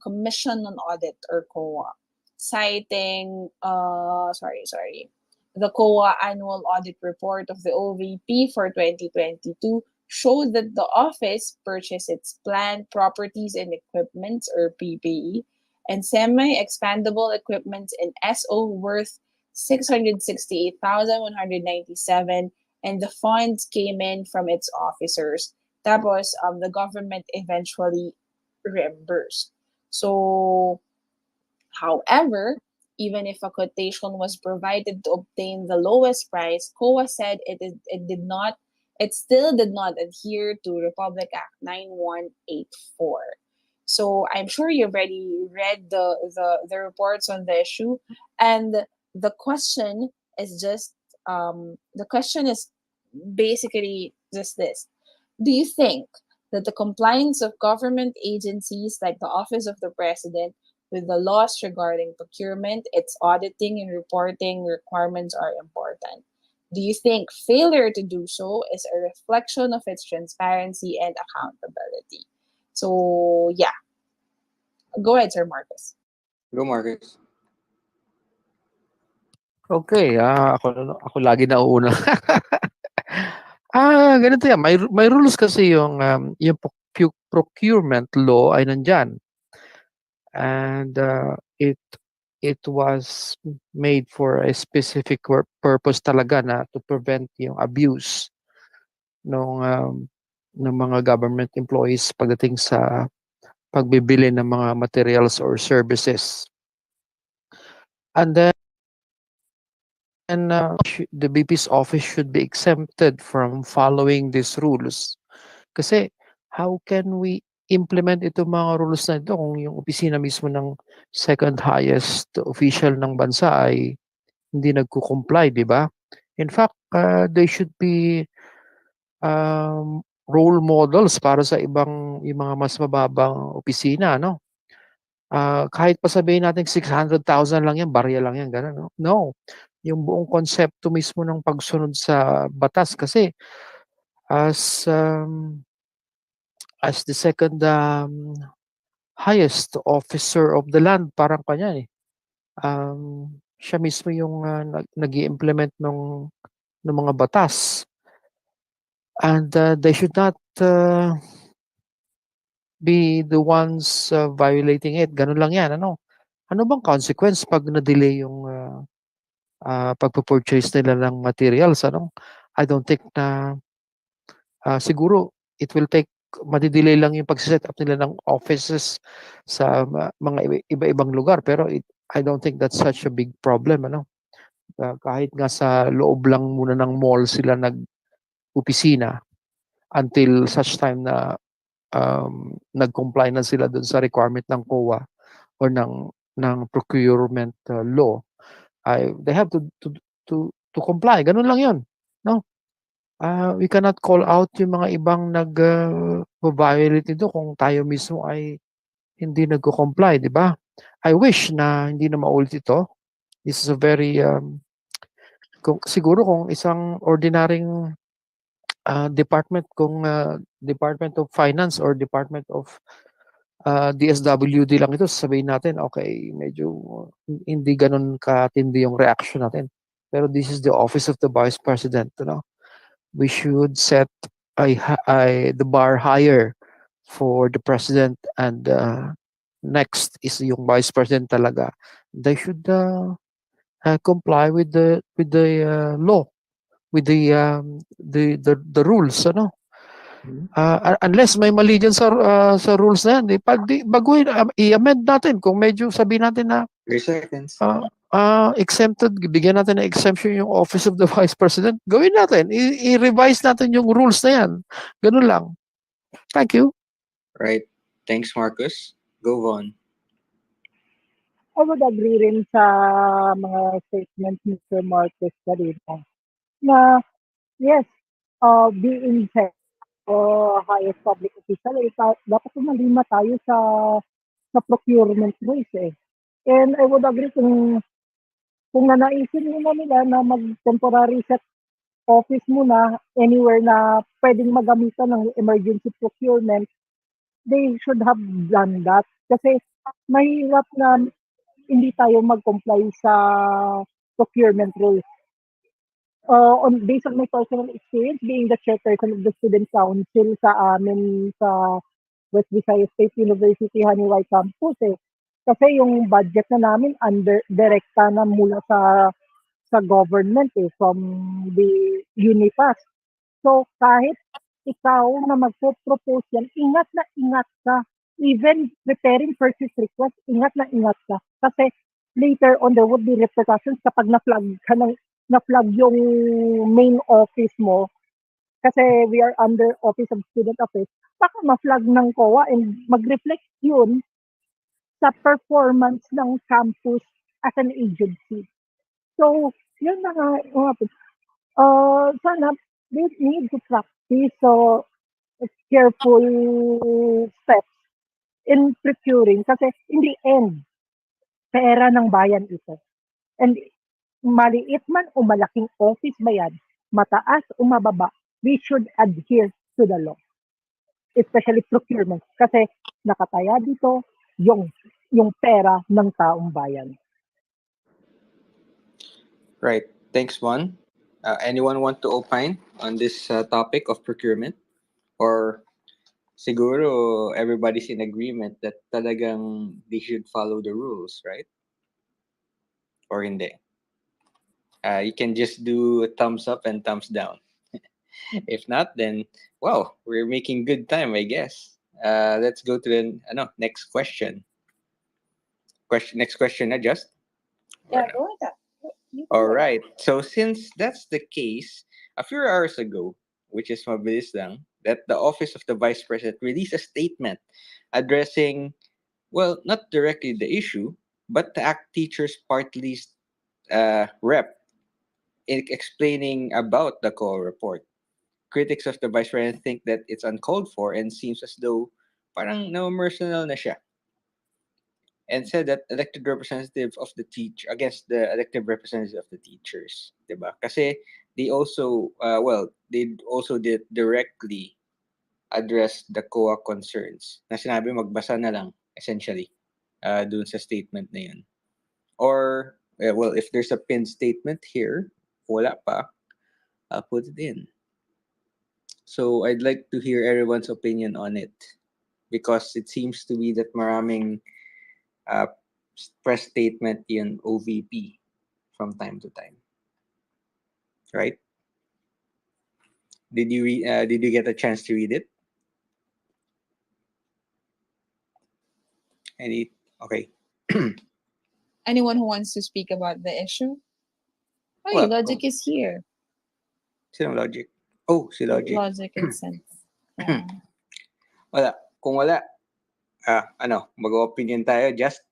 Commission on Audit, or COA, citing, the COA Annual Audit Report of the OVP for 2022 showed that the office purchased its plant, properties, and equipment, or PPE, and semi-expandable equipment in SO worth 668,197, and the funds came in from its officers. Tapos, the government eventually reimbursed. So, however, even if a quotation was provided to obtain the lowest price, COA said it still did not adhere to Republic Act 9184. So I'm sure you've already read the reports on the issue, and the question is basically just this: do you think that the compliance of government agencies like the Office of the President with the laws regarding procurement, its auditing and reporting requirements are important? Do you think failure to do so is a reflection of its transparency and accountability? So, yeah. Go ahead, Sir Marcus. Go, Marcus. Okay, ako lagi nauuna. Ganito yan. May rules kasi yung procurement law ay nandyan. And it was made for a specific purpose talaga na to prevent yung abuse ng mga government employees pagdating sa pagbibili ng mga materials or services. And then the BP's office should be exempted from following these rules. Kasi how can we implement itong mga rules na ito kung yung opisina mismo ng second highest official ng bansa ay hindi nagko-comply, di ba? In fact, they should be role models para sa yung mga mas mababang opisina, no? Kahit pa sabihin natin 600,000 lang yan, barya lang yan, gano'n, no? No. Yung buong konsepto mismo ng pagsunod sa batas kasi as as the second highest officer of the land, parang kanya eh. Siya mismo yung nag-i-implement ng mga batas. And they should not be the ones violating it. Ganun lang yan. Ano bang consequence pag na-delay yung pagpo-purchase nila ng materials? I don't think na siguro it will take madidelay lang yung pag-set up nila ng offices sa mga iba-ibang lugar, pero I don't think that's such a big problem. Kahit nga sa loob lang muna ng mall sila nag-opisina until such time na nag-comply na sila dun sa requirement ng COA or ng procurement law. They have to comply. Ganun lang 'yon, no? We cannot call out yung mga ibang nag-violate nito kung tayo mismo ay hindi nagko-comply, di ba? I wish na hindi na maulit ito. This is a very siguro kung isang ordinaryong department, kung Department of Finance or Department of DSWD lang ito, sasabihin natin, okay, medyo hindi ganun katindi yung reaction natin. Pero this is the Office of the Vice President, we should set the bar higher for the president, and next is yung vice president talaga. They should comply with the law, with the rules, unless may mali dyan sa rules na yan, baguhin, i-amend natin kung medyo sabihin natin na 3 seconds. exempted, bigyan natin ng exemption yung Office of the Vice President, gawin natin, i-revise natin yung rules na yan. Ganun lang. Thank you. Right. Thanks, Marcus. Go on. I would agree rin sa mga statements ni Mr. Marcus kanina na yes, being head o highest public official, dapat umalima tayo sa procurement rules eh. And I would agree kung nanaisin muna nila na mag-temporary set office muna anywhere na pwedeng magamitan ng emergency procurement, they should have done that. Kasi mahirap na hindi tayo mag-comply sa procurement rules. Based on my personal experience, being the chairperson of the student council sa amin sa West Visayas State University Haniway Campus eh. Kasi yung budget na namin direkta na mula sa government eh, from the Unipass. So kahit ikaw na magpo-propose yan, ingat na ingat ka. Even preparing purchase request, ingat na ingat ka. Kasi later on there would be repercussions kapag na-flag yung main office mo. Kasi we are under Office of Student Affairs. Baka ma-flag ng COA and mag-reflect yun sa performance ng campus as an agency. So, yun na nga. Sana they need to practice careful steps in procuring kasi in the end, pera ng bayan ito. And maliit man o malaking office ba yan, mataas o mababa, we should adhere to the law. Especially procurement. Kasi nakataya dito yung pera ng taong bayan. Right. Thanks, Juan. Anyone want to opine on this topic of procurement? Or siguro everybody's in agreement that talagang they should follow the rules, right? Or hindi? You can just do a thumbs up and thumbs down. If not, then, wow, we're making good time, I guess. Let's go to the next question. Next question, Just? Yeah, go with that. All right. So since that's the case, a few hours ago, which is mabilis lang, that the Office of the Vice President released a statement addressing, well, not directly the issue, but the ACT Teachers Part List rep explaining about the COA report. critics of the vice president think that it's uncalled for and seems as though parang no-personal na siya. And said that elected representative of the teach against the elected representative of the teachers, diba? Kasi they also they also did directly address the COA concerns. Na sinabi magbasa na lang essentially dun sa statement na yun. Or if there's a pinned statement here, wala pa, I'll put it in. So I'd like to hear everyone's opinion on it because it seems to be that maraming press statement in OVP from time to time. Right? Did you get a chance to read it? Okay. Anyone who wants to speak about the issue? Oh, Well, Logic is here. Sino Logic? Oh, si Logic. Logic and Sense. Yeah. Wala. Kung wala, mag-opinion tayo, just.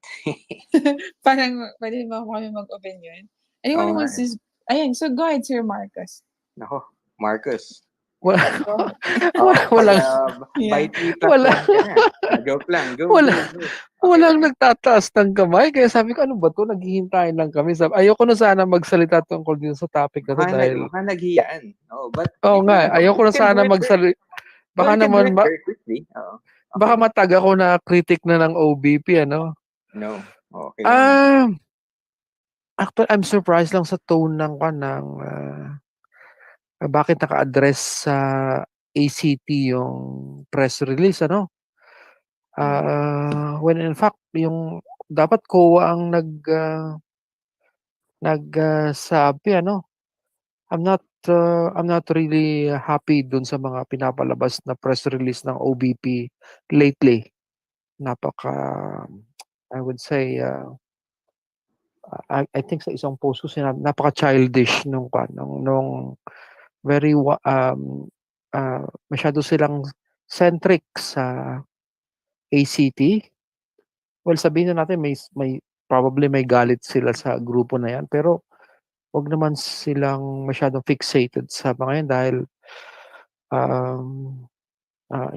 Parang, pwede ba kami mag-opinion? Anyone who wants to... Ayan, so go ahead, Sir Marcus. Nako, Marcus. Walang Bite me wala. Joke lang. Go. Walang nagtataas ng kamay. Kaya sabi ko, ano ba to? Naghihintay lang kami. Ayoko na sana magsalita tungkol din sa topic na to dahil... Baka naghiyaan. Oo nga, ayoko na sana magsalita. Baka naman, baka matag ako na critic na ng OVP, ano? No. Okay. Actually, I'm surprised lang sa tone ng bakit naka-address sa ACT yung press release, ano? When in fact, yung dapat COA ang nagsabi, ano? I'm not really happy dun sa mga pinapalabas na press release ng OVP lately. I would say, I think sa isang post ko sinabi, napaka-childish nung very masyado silang centric sa ACT. Well, sabihin na natin may probably may galit sila sa grupo na yan, pero wag naman silang masyadong fixated sa mga yan dahil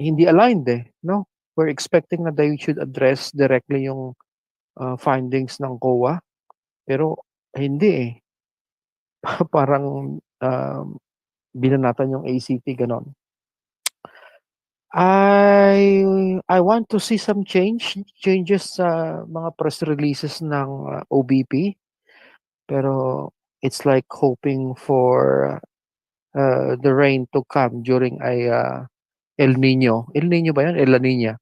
hindi aligned no? We're expecting na they should address directly yung findings ng COA, pero hindi parang binanatan yung ACT ganon. I want to see some changes sa mga press releases ng OVP, pero it's like hoping for the rain to come during El Nino. El Nino ba yun? El La Nina.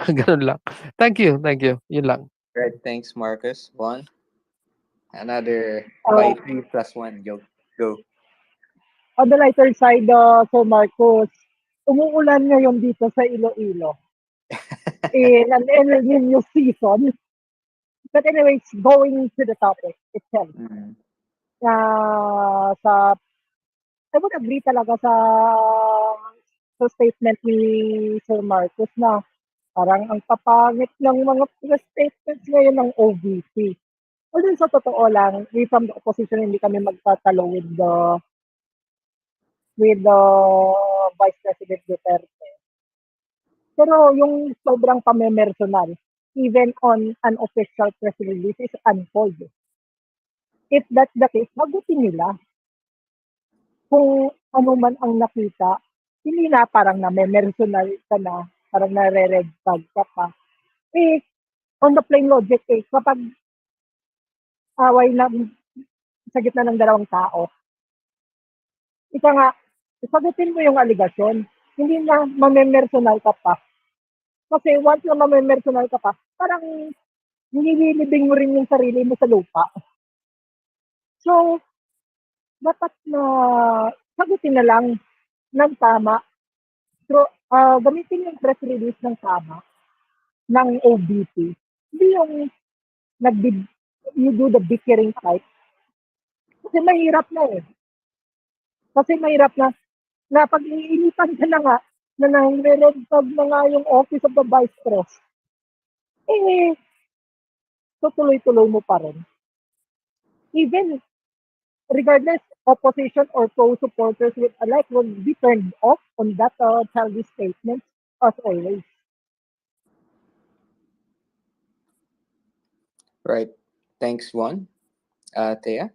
Ganun lang. Thank you. Yun lang. Right, thanks, Marcus. One. Another by 3+1. Go. On the lighter side, Sir Marcos, umuulan ngayon dito sa Iloilo. In an El Nino season. But anyways, going to the topic itself. I would agree talaga sa statement ni Sir Marcos na parang ang papangit ng mga press statements ngayon ng OVP. Although sa totoo lang, we from the opposition hindi kami magtatalo with the Vice President Duterte. Pero yung sobrang pamemersonal, even on an official press release, is uncalled. If that's the case, magutin nila. Kung ano man ang nakita, hindi na parang namemersonal ka na, parang nare-red flag ka pa. On the plain logic, kapag away na sa gitna ng dalawang tao, ika nga, sagutin mo yung aligasyon, hindi na mamemersonal ka pa. Kasi once na mamemersonal ka pa, parang nililibing mo rin yung sarili mo sa lupa. So, dapat na sagutin na lang ng tama. So, gamitin yung press release ng tama ng OVP. Hindi yung you do the bickering type. Kasi mahirap na na pag-iinitan ka na nga na nang-red flag na nga yung office of the vice pres. Tutuloy-tuloy mo pa rin. Even regardless, opposition or pro-supporters would alike will be turned off on that childish statement as always. Right. Thanks, Juan. Thea,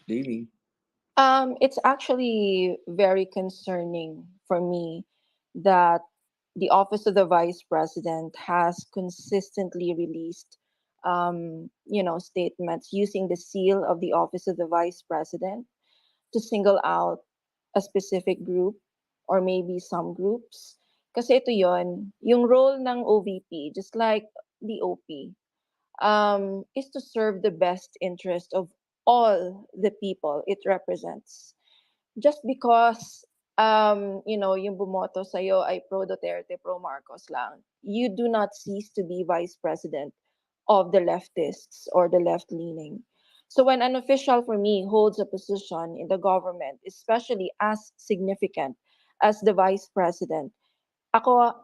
Lily. It's actually very concerning for me that the Office of the Vice President has consistently released, statements using the seal of the Office of the Vice President to single out a specific group or maybe some groups. Kasi ito yon, yung role ng OVP, just like the OP, is to serve the best interest of all the people it represents. Just because yung bumoto sa'yo ay pro Duterte, pro Marcos lang, you do not cease to be vice president of the leftists or the left leaning. So when an official for me holds a position in the government, especially as significant as the vice president,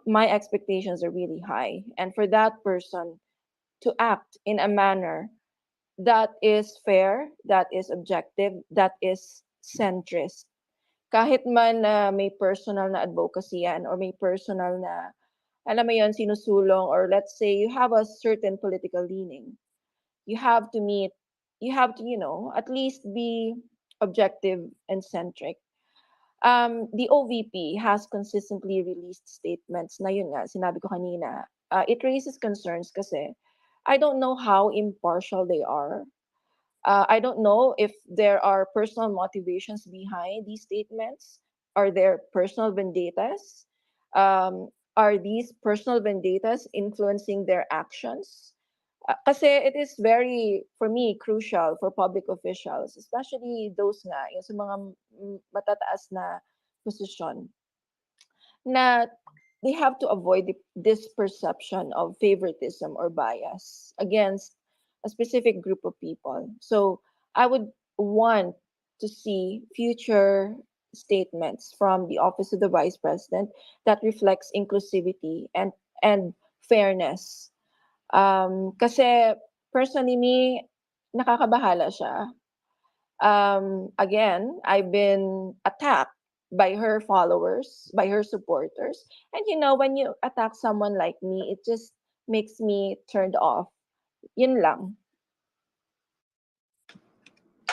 my expectations are really high. And for that person to act in a manner that is fair, that is objective, that is centrist. Kahit man na may personal na advocacy yan or may personal na, alam mo yun, sinusulong, or let's say you have a certain political leaning, you have to meet, you have to, at least be objective and centric. The OVP has consistently released statements na yun nga, sinabi ko kanina, it raises concerns kasi I don't know how impartial they are. I don't know if there are personal motivations behind these statements. Are there personal vendettas? Are these personal vendettas influencing their actions? Kasi it is very, for me, crucial for public officials, especially those nga, yung sa mga matataas na posisyon, na they have to avoid this perception of favoritism or bias against a specific group of people. So I would want to see future statements from the Office of the Vice President that reflects inclusivity and fairness. Kasi personally me, nakakabahala siya. Again, I've been attacked by her followers, by her supporters. And when you attack someone like me, it just makes me turned off. Yun lang.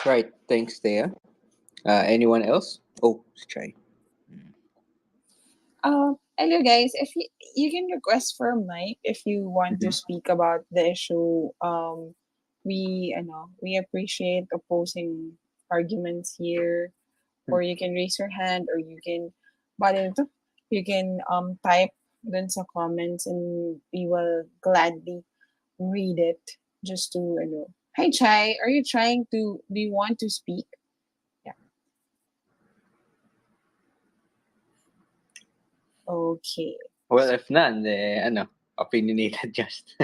Right. Thanks, Thea. Anyone else? Oh, let's try. Hello guys. If you can request for a mic if you want to speak about the issue. We appreciate opposing arguments here, or you can raise your hand, or you can, button ito, you can type dun sa comments, and we will gladly read it. Just to Hi Chai, are you trying to? Do you want to speak? Yeah. Okay. Well, if none, opinionated just.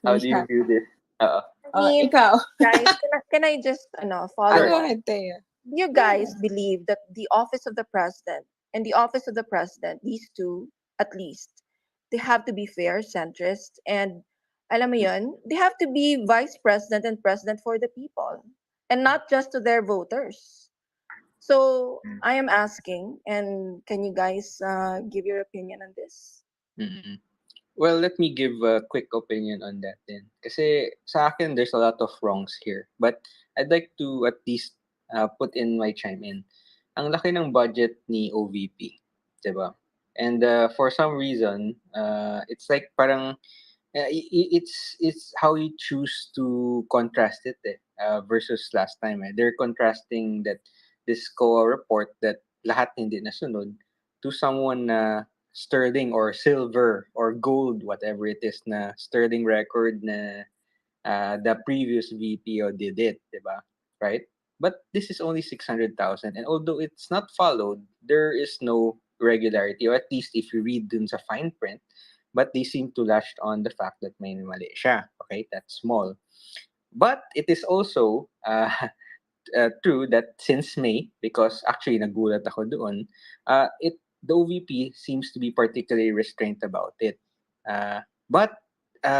How do you Yeah. view this? Ikaw. Guys, can I just follow Go up? ahead, Thea. You guys believe that the Office of the President and the Office of the President, these two, at least, they have to be fair, centrist, and alam mo yun, they have to be Vice President and President for the people, and not just to their voters. So I am asking, and can you guys give your opinion on this? Mm-mm. Well, let me give a quick opinion on that then. Kasi sa akin, there's a lot of wrongs here. But I'd like to at least put in my chime in. Ang laki ng budget ni OVP, 'di ba? And for some reason, it's like parang it's how you choose to contrast it versus last time. They're contrasting that this COA report that lahat hindi nasunod to someone na sterling or silver or gold, whatever it is, na sterling record na the previous VPO did it, diba? Right? But this is only 600,000, and although it's not followed, there is no regularity, or at least if you read dun sa fine print, but they seem to latch on the fact that may mali siya. Okay, that's small. But it is also true that since May, because actually nagulat ako doon, the OVP seems to be particularly restrained about it. But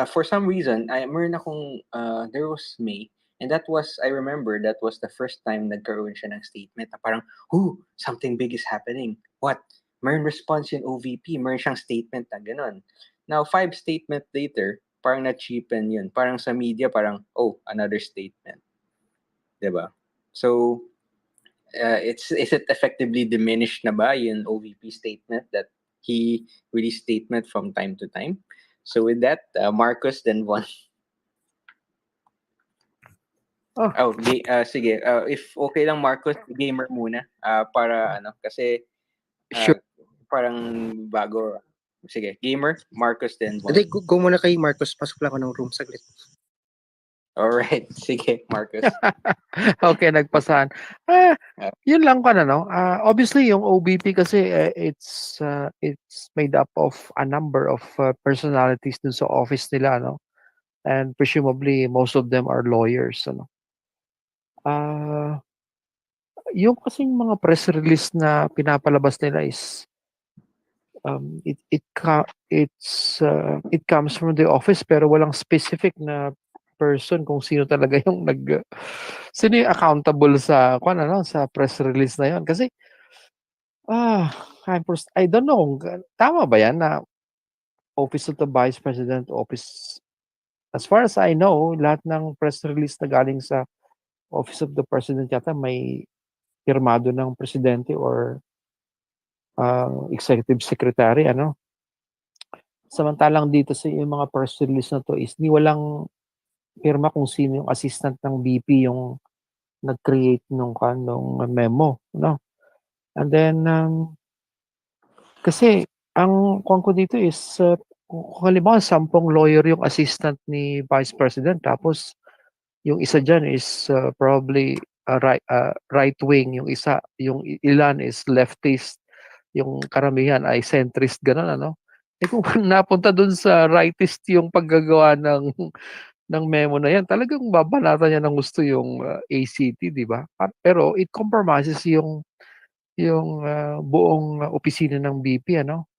for some reason, meron akong, there was May, And I remember, that was the first time nagkaroon siya ng statement na parang, something big is happening. What? Mayroon response yung OVP, mayroon siyang statement na ganun. Now, 5 statement later, parang na-cheapen yun. Parang sa media, parang, another statement. Diba? So, is it effectively diminished na ba yung OVP statement that he released statement from time to time? So with that, Marcos, then Von. Sige. If okay lang, Marcos, gamer muna. Para kasi Sure. parang bago. Sige, gamer, Marcos, then Von. Hindi, go muna kay Marcos. Pasok lang ako ng room saglit. Alright, sige, Marcos. Okay, nagpasahan. Yun lang ka no. Obviously, yung OBP kasi it's made up of a number of personalities dun sa office nila, no. And presumably most of them are lawyers, ano. Yung kasing mga press release na pinapalabas nila is it comes from the office pero walang specific na person kung sino talaga yung sino yung accountable sa sa press release na yon kasi I don't know tama ba yan na Office of the Vice President Office, as far as I know, lahat ng press release na galing sa Office of the President yata may pirmado ng presidente or executive secretary, ano. Samantalang dito sa yung mga press release na to is walang pirma kung sino yung assistant ng VP yung nag-create nung memo, no. And then kasi ang ko dito is kung halimbawa 10 lawyer yung assistant ni Vice President tapos yung isa diyan is probably right wing, yung ilan is leftist, yung karamihan ay centrist ganun, ano. Kung napunta dun sa rightist yung paggagawa ng memo na yan, talagang babanatan niya ng gusto yung ACT, di ba? Pero it compromises yung buong opisina ng BP, ano,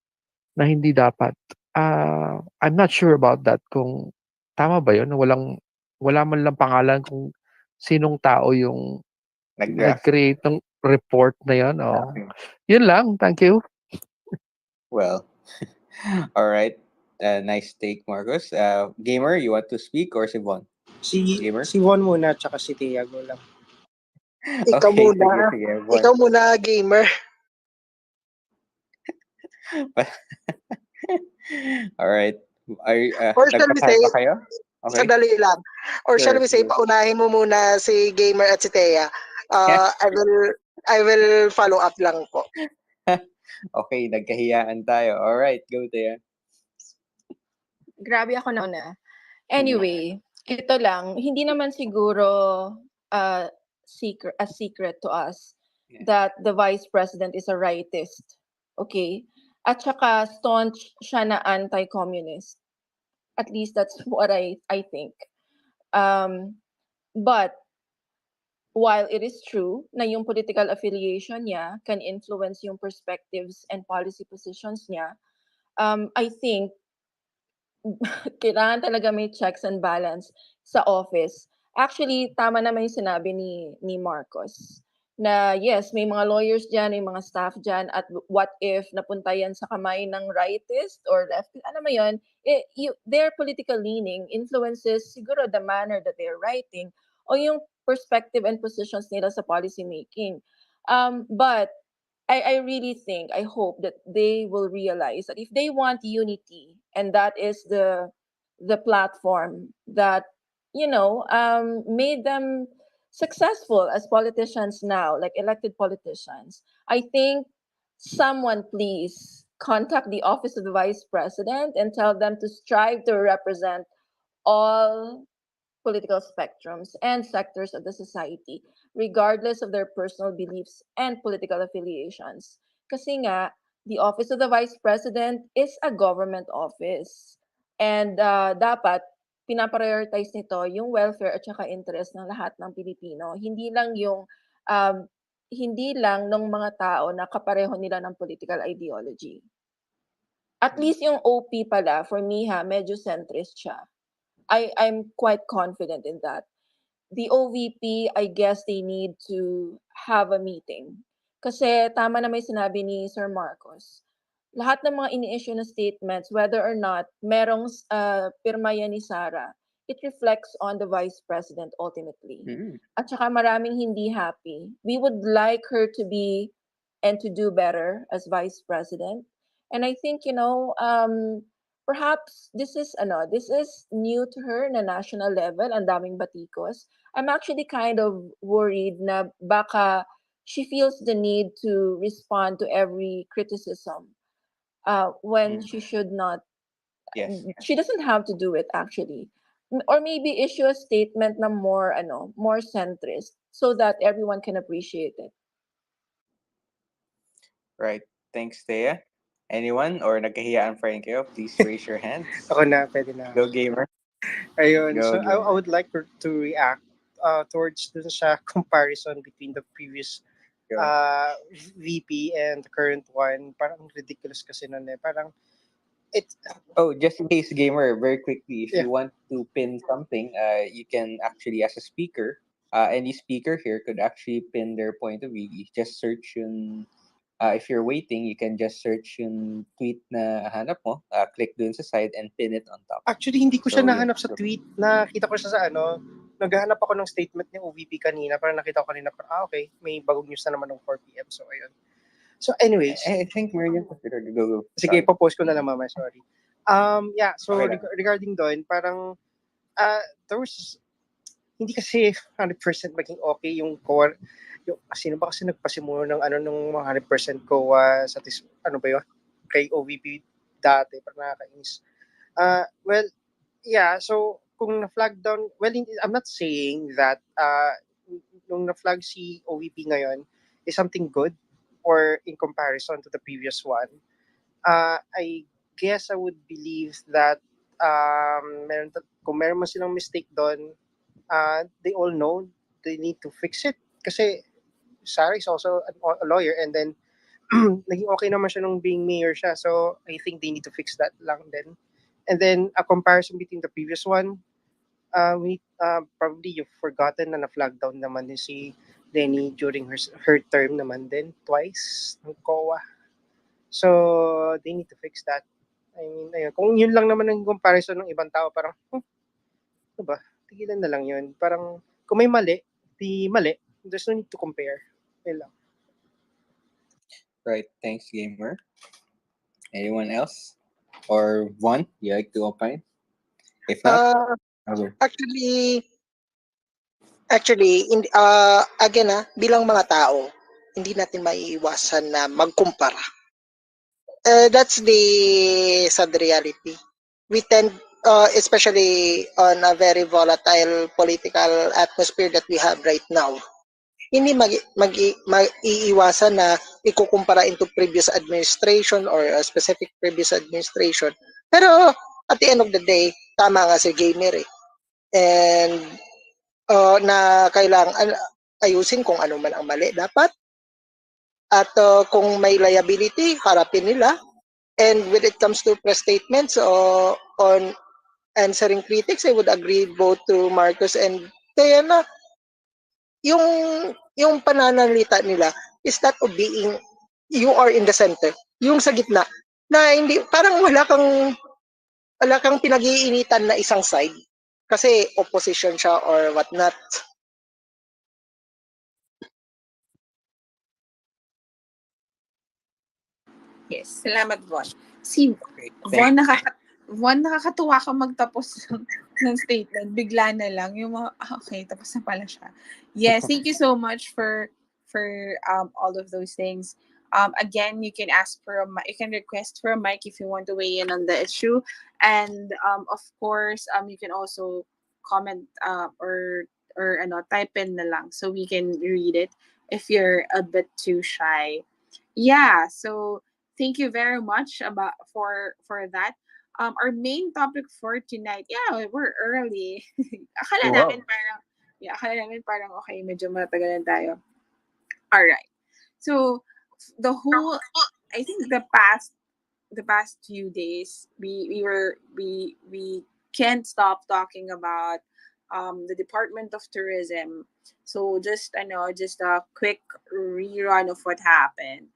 na hindi dapat. I'm not sure about that kung tama ba yun, wala man lang pangalan kung sinong tao yung nag-create ng report na yun. Yun lang, thank you. Well, all right. Nice take, Marcos. Gamer, you want to speak or si Von? Gamer? Si Von muna, tsaka si Tiago lang. Ikaw muna. Sige, Ikaw muna, gamer. All right. Or shall we say, kayo? Okay. sadali lang. Or Sure, shall we say, sure. paunahin mo muna si gamer at si Thea. I will follow up lang po. Okay, nagkahiyaan tayo. All right, go there. Grabe ako na una. Anyway, ito lang, hindi naman siguro secret to us that the Vice President is a rightist. Okay? At saka staunch siya na anti-communist. At least that's what I think. But while it is true na yung political affiliation niya can influence yung perspectives and policy positions niya, I think kailangan talaga may checks and balance sa office. Actually, tama naman yung sinabi ni Marcos na yes, may mga lawyers dyan, may mga staff dyan, at what if napunta yan sa kamay ng rightist or leftist, alam mo yun, their political leaning influences siguro the manner that they're writing o yung perspective and positions nila sa policy making. But I really think, I hope that they will realize that if they want unity, and that is the platform that made them successful as politicians now, like elected politicians, I think someone please contact the office of the Vice President and tell them to strive to represent all political spectrums and sectors of the society, regardless of their personal beliefs and political affiliations. Kasi nga, the Office of the Vice President is a government office. And dapat, pinaprioritize nito yung welfare at saka interest ng lahat ng Pilipino. Hindi lang ng mga tao na kapareho nila ng political ideology. At least yung OP pala, for me medyo centrist siya. I'm quite confident in that. the OVP, I guess they need to have a meeting. Kasi tama na may sinabi ni Sir Marcos. Lahat ng mga ini-issue na statements, whether or not merong pirma yan ni Sara, it reflects on the Vice President ultimately. At saka maraming hindi happy. We would like her to be and to do better as Vice President. And I think, perhaps this is new to her na national level, ang daming batikos. I'm actually kind of worried na baka she feels the need to respond to every criticism when she should not. Yes. She doesn't have to do it actually. Or maybe issue a statement na more centrist so that everyone can appreciate it. Right. Thanks, Thea. Anyone or nagkahiyaan pa rin kayo, please raise your hands. Ako na, pwede na. Go, gamer. Ayun, Go, so I gamer. would like to react towards dun sa comparison between the previous Go. VP and the current one. Parang ridiculous kasi nun eh. Parang, it's, Oh, just in case, gamer, very quickly, if Yeah. you want to pin something, you can actually, as a speaker, any speaker here could actually pin their point of view. You just search yung, if you're waiting, you can just search yung tweet na hanap mo, click dun sa side and pin it on top. actually, hindi ko siya So, nahanap yeah. sa tweet. Nakita ko siya sa naghahanap ako ng statement ng OVP kanina. Parang nakita ko kanina, okay, may bagong news na naman ng 4 p.m. So, ayun. So, anyways. I think Marian considered go. Sige, ipopost ko na lang mamaya, sorry. Yeah, so Okay lang. regarding doon, parang there was hindi kasi 100% maging okay yung COA. Yung sino ba kasi nagpasimulo ng nung 100% COA sa kay OVP dati, parang nakakainis. Well, yeah, so kung na-flag down, well, I'm not saying that nung na-flag si OVP ngayon is something good or in comparison to the previous one. I guess I would believe that kung meron man silang mistake doon, they all know they need to fix it. Kasi Sarah is also a lawyer and then naging okay naman siya nung being mayor siya. So I think they need to fix that lang then. And then a comparison between the previous one, probably you've forgotten na na-flag down naman din si Lenny during her term naman din, twice, ng COA. So, they need to fix that. I mean, ayun, kung yun lang naman ang comparison ng ibang tao, parang, ano ba, tigilan na lang yun. Parang, kung may mali, di mali, there's no need to compare. Yun lang. Right, thanks, gamer. Anyone else? Or one, you like to opine? If not, okay. Actually, again bilang mga tao, hindi natin maiiwasan na magkumpara. That's the sad reality. We tend, especially on a very volatile political atmosphere that we have right now, hindi maiiwasan na ikukumpara into previous administration or a specific previous administration. Pero at the end of the day, tama nga si Gamer eh. And na kailangan ayusin kung ano man ang mali dapat. At kung may liability, harapin nila. And when it comes to press statements on answering critics, I would agree both to Marcos and Thea na yung pananalita nila is that of being, you are in the center, yung sa gitna, na hindi, parang wala kang pinag-iinitan na isang side kasi opposition siya or whatnot. Yes, salamat, Von. Si Thank- Von, nakakatuwa ka magtapos ng statement. Bigla na lang. Yung mga, okay, tapos na pala siya. Yes, thank you so much for all of those things. Again, you can you can request for a mic if you want to weigh in on the issue. And of course, you can also comment or type in na lang so we can read it if you're a bit too shy. Yeah, so thank you very much for that. Our main topic for tonight, yeah, we're early. Akala namin parang okay, medyo matagalan tayo. All right. So the whole, I think the past few days, we can't stop talking about the Department of Tourism. So just I know, just a quick rerun of what happened.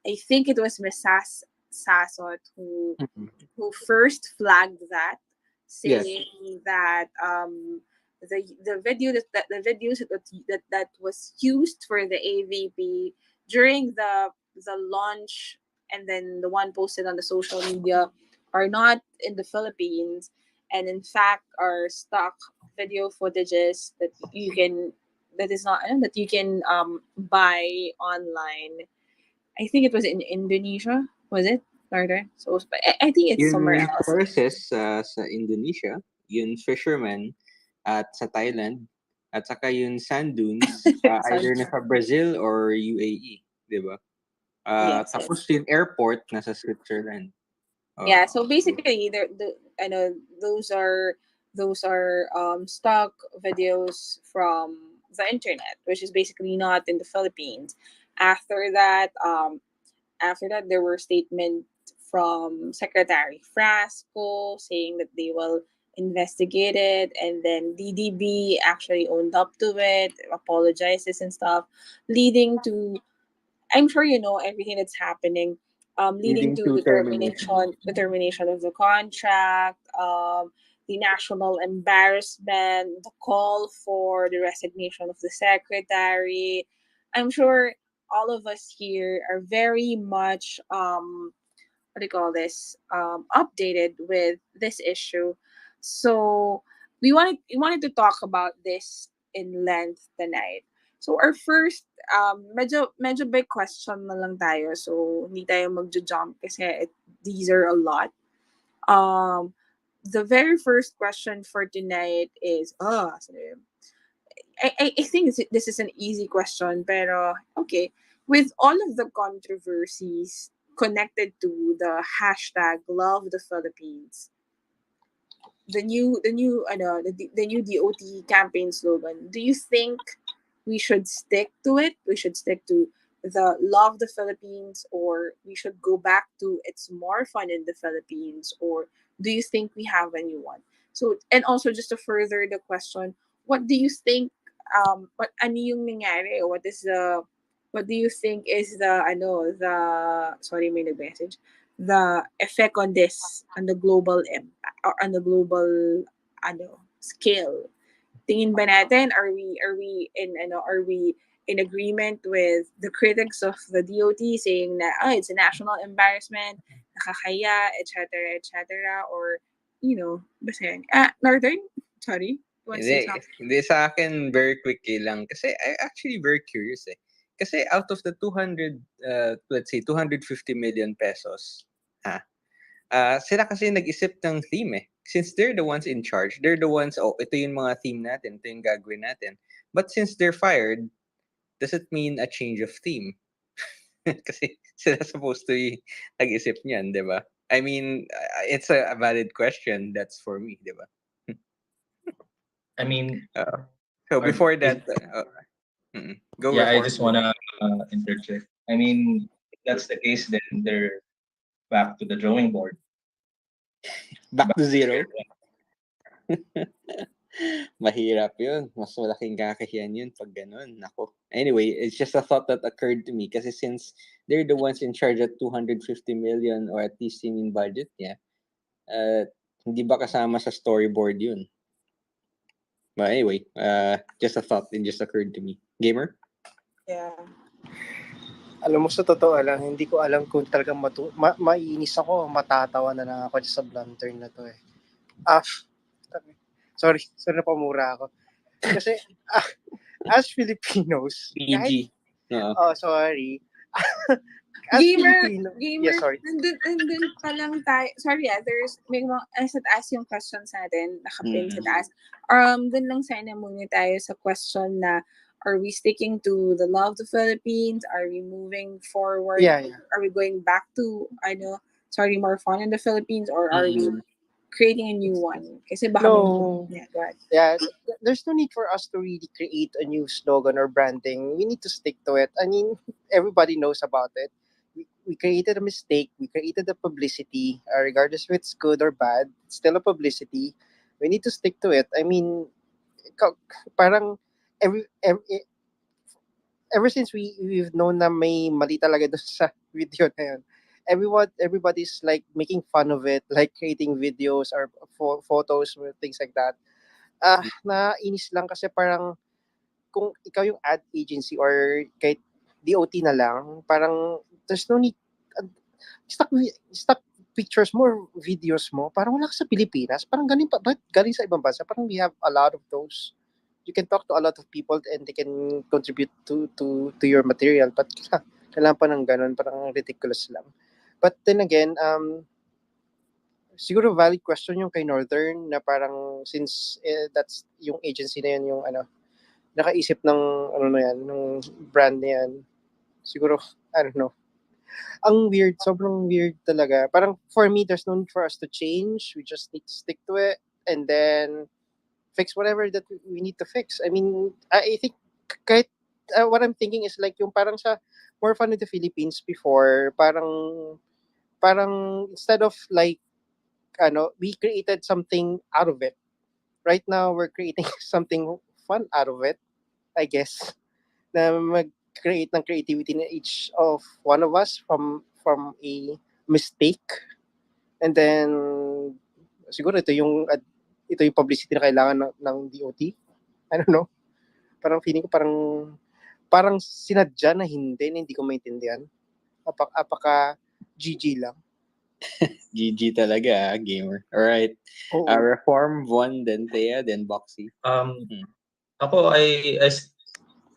I think it was Miss Sasot Mhm. who first flagged that, Yes. saying that the video that the videos that was used for the AVP during the launch, and then the one posted on the social media, are not in the Philippines, and in fact are stock video footages that you can that is not that you can buy online. I think it was in Indonesia. Was it? Further? So but I think it's somewhere Yung else. sources sa Indonesia, yung fishermen at sa Thailand, at saka yung sand dunes, either Sorry. nasa Brazil or UAE, di ba? Yes, Tapos yes. yung airport nasa Switzerland. Yeah, so So, basically I know those are stock videos from the internet, which is basically not in the Philippines. After that, there were statements from Secretary Frasco saying that they will investigate it, and then DDB actually owned up to it, apologizes and stuff, leading to, I'm sure you know everything that's happening, leading leading to to the termination. termination of the contract, the national embarrassment, the call for the resignation of the secretary. I'm sure all of us here are very much what do you call this, updated with this issue. So we wanted to talk about this in length tonight. So our first, medyo big question na lang tayo. So hindi tayo magjo-jump kasi these are a lot. Um, the very first question for tonight is, sorry. I think this is an easy question, pero okay. With all of the controversies connected to the hashtag Love the Philippines, the new DOT campaign slogan, do you think we should stick to it? We should stick to the Love the Philippines, or we should go back to It's More Fun in the Philippines, or do you think we have a new one? So, and also just to further the question, what do you think, what ano yung nangyari, or what do you think is the sorry, may nag-message, the effect on this, on the global impact, or on the global scale? Tingin ba natin, are we in agreement with the critics of the DOT saying na it's a national embarrassment, nakakaya, etc., etc., or basta yun. Northern, sorry, you want to say Hindi, something? hindi sa akin very quickly lang. Kasi I actually very curious eh. Kasi out of the 200, let's say 250 million pesos, ha, sila kasi nag-isip ng theme eh. Since they're the ones in charge, they're the ones, ito yung mga theme natin, ito yung gagawin natin. But since they're fired, does it mean a change of theme? Kasi sila supposed to yung nag-isip niyan, di ba? I mean, it's a valid question. That's for me, di ba? I mean, Uh, so are, before is, that, go yeah, I reform. just wanna interject. I mean, if that's the case, then they're back to the drawing board. Back Back to to square zero. one. Mahirap yun. Mas malaking kakahiyan yun pag ganun. Nako. Anyway, it's just a thought that occurred to me kasi since they're the ones in charge at 250 million or at least in budget, yeah. Hindi ba kasama sa storyboard yun? But anyway, just a thought. It just occurred to me. Gamer? Yeah. Alam mo, sa totoo lang, hindi ko alam kung talagang maiinis ako, matatawa na lang ako sa blunder na to eh. Sorry na pamura ako. Kasi, as Filipinos, kahit, PG. sorry. As Filipino, Gamer, sorry. nandun pa lang tayo. Sorry there's, may mga, as at as yung questions natin, nakapin sa taas. Dun lang sana muna tayo sa question na, are we sticking to the Love the Philippines? Are we moving forward? Yeah. Are we going back to, More Fun in the Philippines? Or are we creating a new one? Kasi baka No. yeah, go ahead. Yeah, there's no need for us to really create a new slogan or branding. We need to stick to it. I mean, everybody knows about it. We created a mistake. We created a publicity. Regardless if it's good or bad, it's still a publicity. We need to stick to it. I mean, parang ever since we've known na may mali talaga doon sa video na yun, everybody's like making fun of it, like creating videos or photos or things like that. Nainis lang kasi parang kung ikaw yung ad agency or kahit DOT na lang, parang there's no need, stock pictures mo or videos mo, parang wala ka sa Pilipinas, parang galing pa, but galing sa ibang bansa, parang we have a lot of those. You can talk to a lot of people and they can contribute to your material, but kailangan pa ng ganun, parang ridiculous lang. But then again, siguro valid question yung kay Northern na parang since that's yung agency na yun yung nakaisip ng na yan, ng brand na yan. Siguro, I don't know. Ang weird, sobrang weird talaga. Parang for me, there's no need for us to change. We just need to stick to it and then fix whatever that we need to fix. I mean, I think kahit what I'm thinking is like yung parang sa More Fun in the Philippines before, parang instead of like we created something out of it. Right now we're creating something fun out of it, I guess. Na mag-create ng creativity na each of one of us from a mistake. And then siguro ito yung publicity na kailangan ng DOT. I don't know. Parang feeling ko parang sinadya na hindi ko maintindihan. Apaka GG lang. GG talaga, gamer. Alright. Oo. Reform 1, then Thea, then Boxy. Ako, I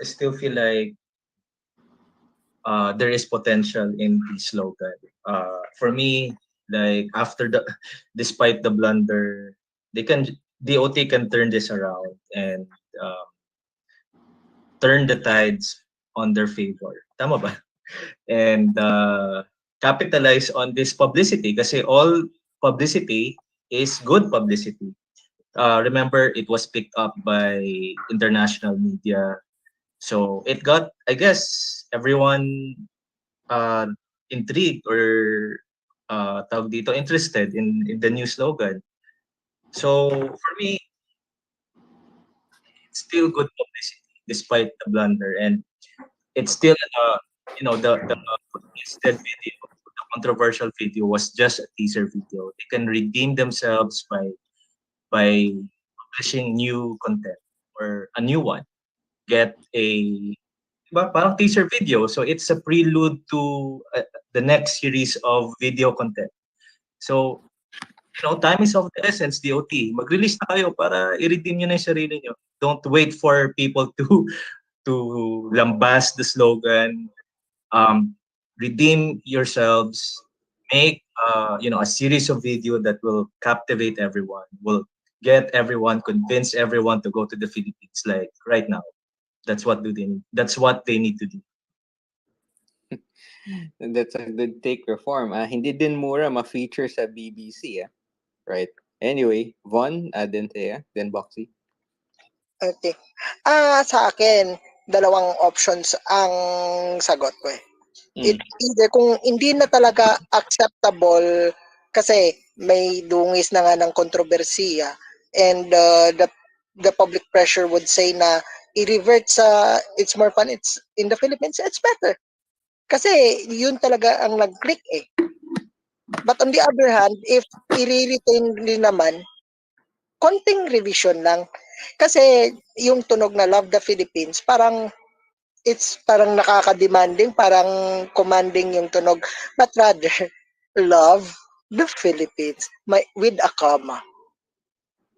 still feel like there is potential in the slogan. For me, like despite the blunder, DOT can turn this around and turn the tides on their favor. Tama ba? And capitalize on this publicity kasi all publicity is good publicity. Remember, it was picked up by international media. So it got, I guess, everyone intrigued or tawag dito, interested in the new slogan. So for me, it's still good publicity despite the blunder, and it's still the listed video, the controversial video was just a teaser video. They can redeem themselves by publishing new content or a new one. Get a parang teaser video, so it's a prelude to the next series of video content. So time is of the essence, DOT. Mag-release na kayo para i-redeem nyo na yung sarili nyo. Don't wait for people to lambast the slogan. Redeem yourselves. Make a series of video that will captivate everyone, will get everyone, convince everyone to go to the Philippines like right now. That's what they need to do. That's a good take, Reform. Hindi din mura ma-feature sa BBC. Right. Anyway, Von, then Thea, then Boxy. Okay. Sa akin, dalawang options ang sagot ko eh. Either kung hindi na talaga acceptable kasi may dungis na nga ng kontrobersiya and the public pressure would say na i-revert sa It's More Fun it's in the Philippines, it's better. Kasi yun talaga ang nag-click eh. But on the other hand, if i-retain din naman, konting revision lang. Kasi yung tunog na Love the Philippines, it's parang nakaka-demanding, parang commanding yung tunog. But rather, Love the Philippines with a comma.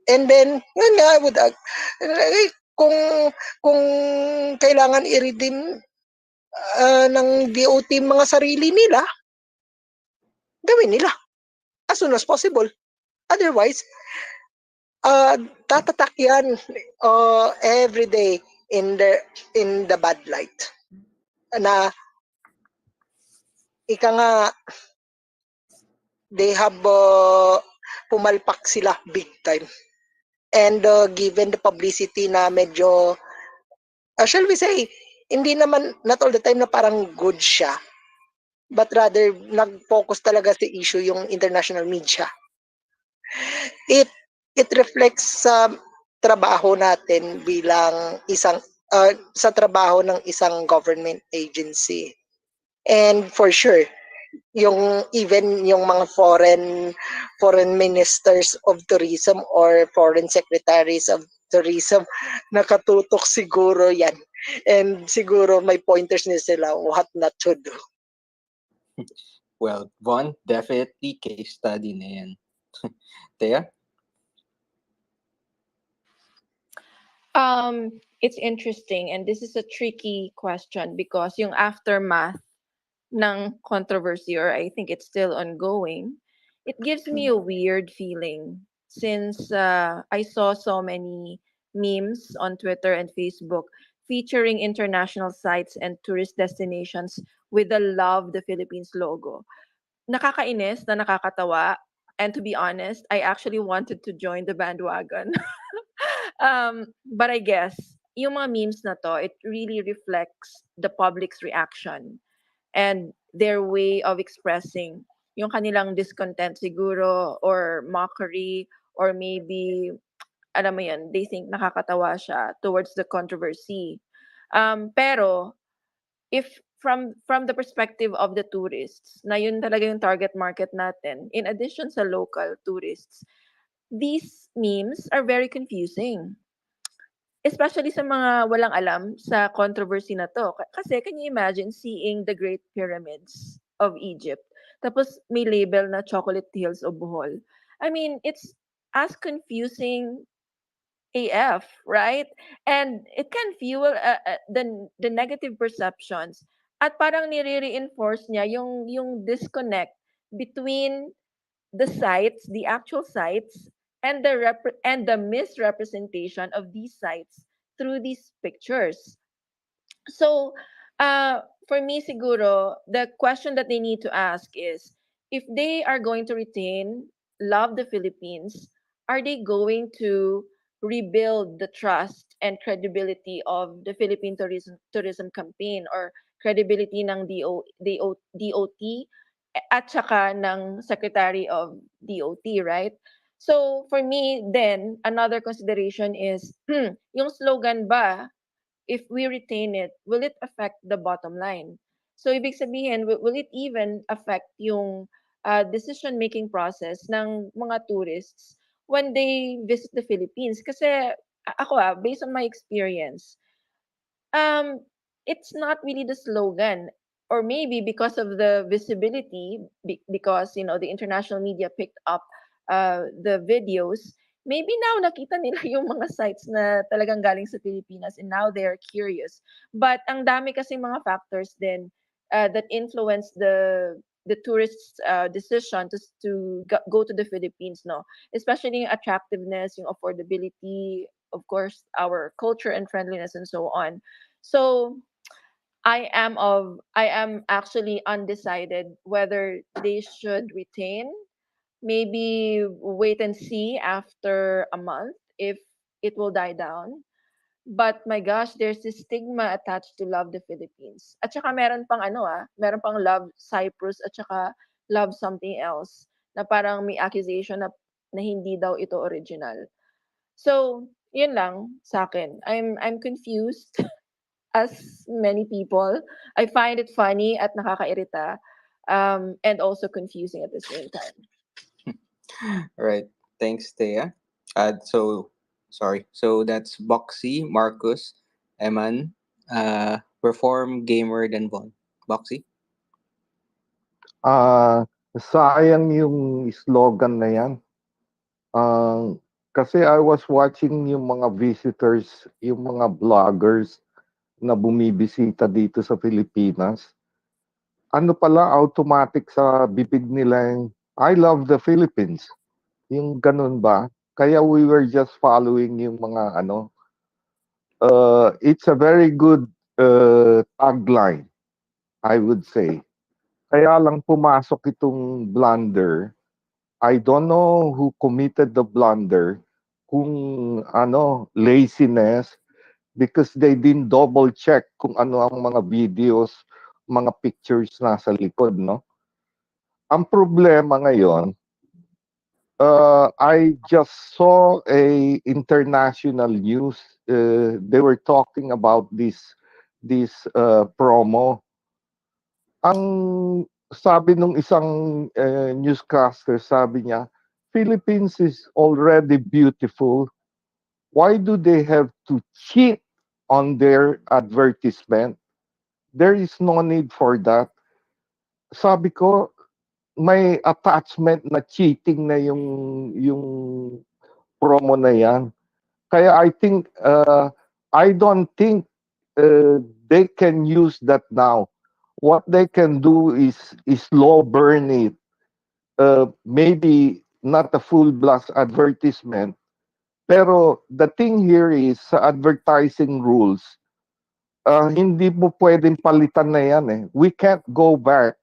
And then, yun nga, kung kailangan i-redeem ng DOT mga sarili nila, gawin nila as soon as possible. Otherwise, tatatak yan every day in the bad light. Na ika nga, they have pumalpak sila big time. And given the publicity na medyo, shall we say, hindi naman, not all the time na parang good siya. But rather, nag-focus talaga sa issue yung international media. It reflects trabaho natin bilang sa trabaho ng isang government agency. And for sure, even yung mga foreign ministers of tourism or foreign secretaries of tourism, nakatutok siguro yan. And siguro may pointers na sila what not to do. Well, Von, definitely case study na yan. Thea? It's interesting, and this is a tricky question because yung aftermath ng controversy, or I think it's still ongoing, it gives me a weird feeling since I saw so many memes on Twitter and Facebook featuring international sites and tourist destinations with the Love the Philippines logo. Nakakainis na nakakatawa. And to be honest, I actually wanted to join the bandwagon. But I guess, yung mga memes na to, it really reflects the public's reaction and their way of expressing yung kanilang discontent siguro or mockery or maybe alam mo yun, they think nakakatawa siya towards the controversy. Pero if from the perspective of the tourists, na yun talaga yung target market natin, in addition sa local tourists, these memes are very confusing. Especially sa mga walang alam sa controversy na to. Kasi can you imagine seeing the Great Pyramids of Egypt, tapos may label na Chocolate Hills of Bohol? I mean, it's as confusing AF, right? And it can fuel the negative perceptions. At parang nire-reinforce niya yung disconnect between the sites, the actual sites, and the misrepresentation of these sites through these pictures. So, for me, siguro, the question that they need to ask is if they are going to retain Love the Philippines, are they going to rebuild the trust and credibility of the Philippine tourism campaign or credibility ng DOT at saka ng Secretary of DOT, right? So, for me, then, another consideration is, yung slogan ba, if we retain it, will it affect the bottom line? So, ibig sabihin, will it even affect yung decision-making process ng mga tourists when they visit the Philippines? Kasi, ako based on my experience, um, it's not really the slogan, or maybe because of the visibility, because the international media picked up the videos. Maybe now nakita nila yung mga sites na talagang galing sa Pilipinas and now they are curious. But ang dami kasi mga factors din that influence the tourists' decision to go to the Philippines, no? Especially yung attractiveness, yung affordability, of course, our culture and friendliness and so on. So I am actually undecided whether they should retain, maybe wait and see after a month if it will die down. But my gosh, there's this stigma attached to Love the Philippines. At saka meron pang Love Cyprus at saka Love something else na parang may accusation na hindi daw ito original. So, yun lang sa akin. I'm confused as many people. I find it funny at nakakairita, and also confusing at the same time. All right. Thanks, Thea. So that's Boxy, Marcus, Eman, Perform, Gamer, then Von. Boxy? Sayang yung slogan na yan. Kasi I was watching yung mga visitors, yung mga vloggers na bumibisita dito sa Pilipinas. Ano pala, automatic sa bibig nila yung, I love the Philippines. Yung ganun ba? Kaya we were just following yung mga it's a very good tagline, I would say. Kaya lang pumasok itong blunder. I don't know who committed the blunder, kung laziness, because they didn't double check kung ano ang mga videos, mga pictures nasa likod, no? Ang problema ngayon, I just saw a international news. They were talking about this promo. Ang sabi nung isang newscaster, sabi niya, Philippines is already beautiful. Why do they have to cheat on their advertisement? There is no need for that. Sabi ko, may attachment na cheating na yung promo na yan. Kaya I don't think they can use that now. What they can do is slow burn it. Maybe not a full blast advertisement. Pero the thing here is sa advertising rules, hindi mo pwedeng palitan na yan eh. We can't go back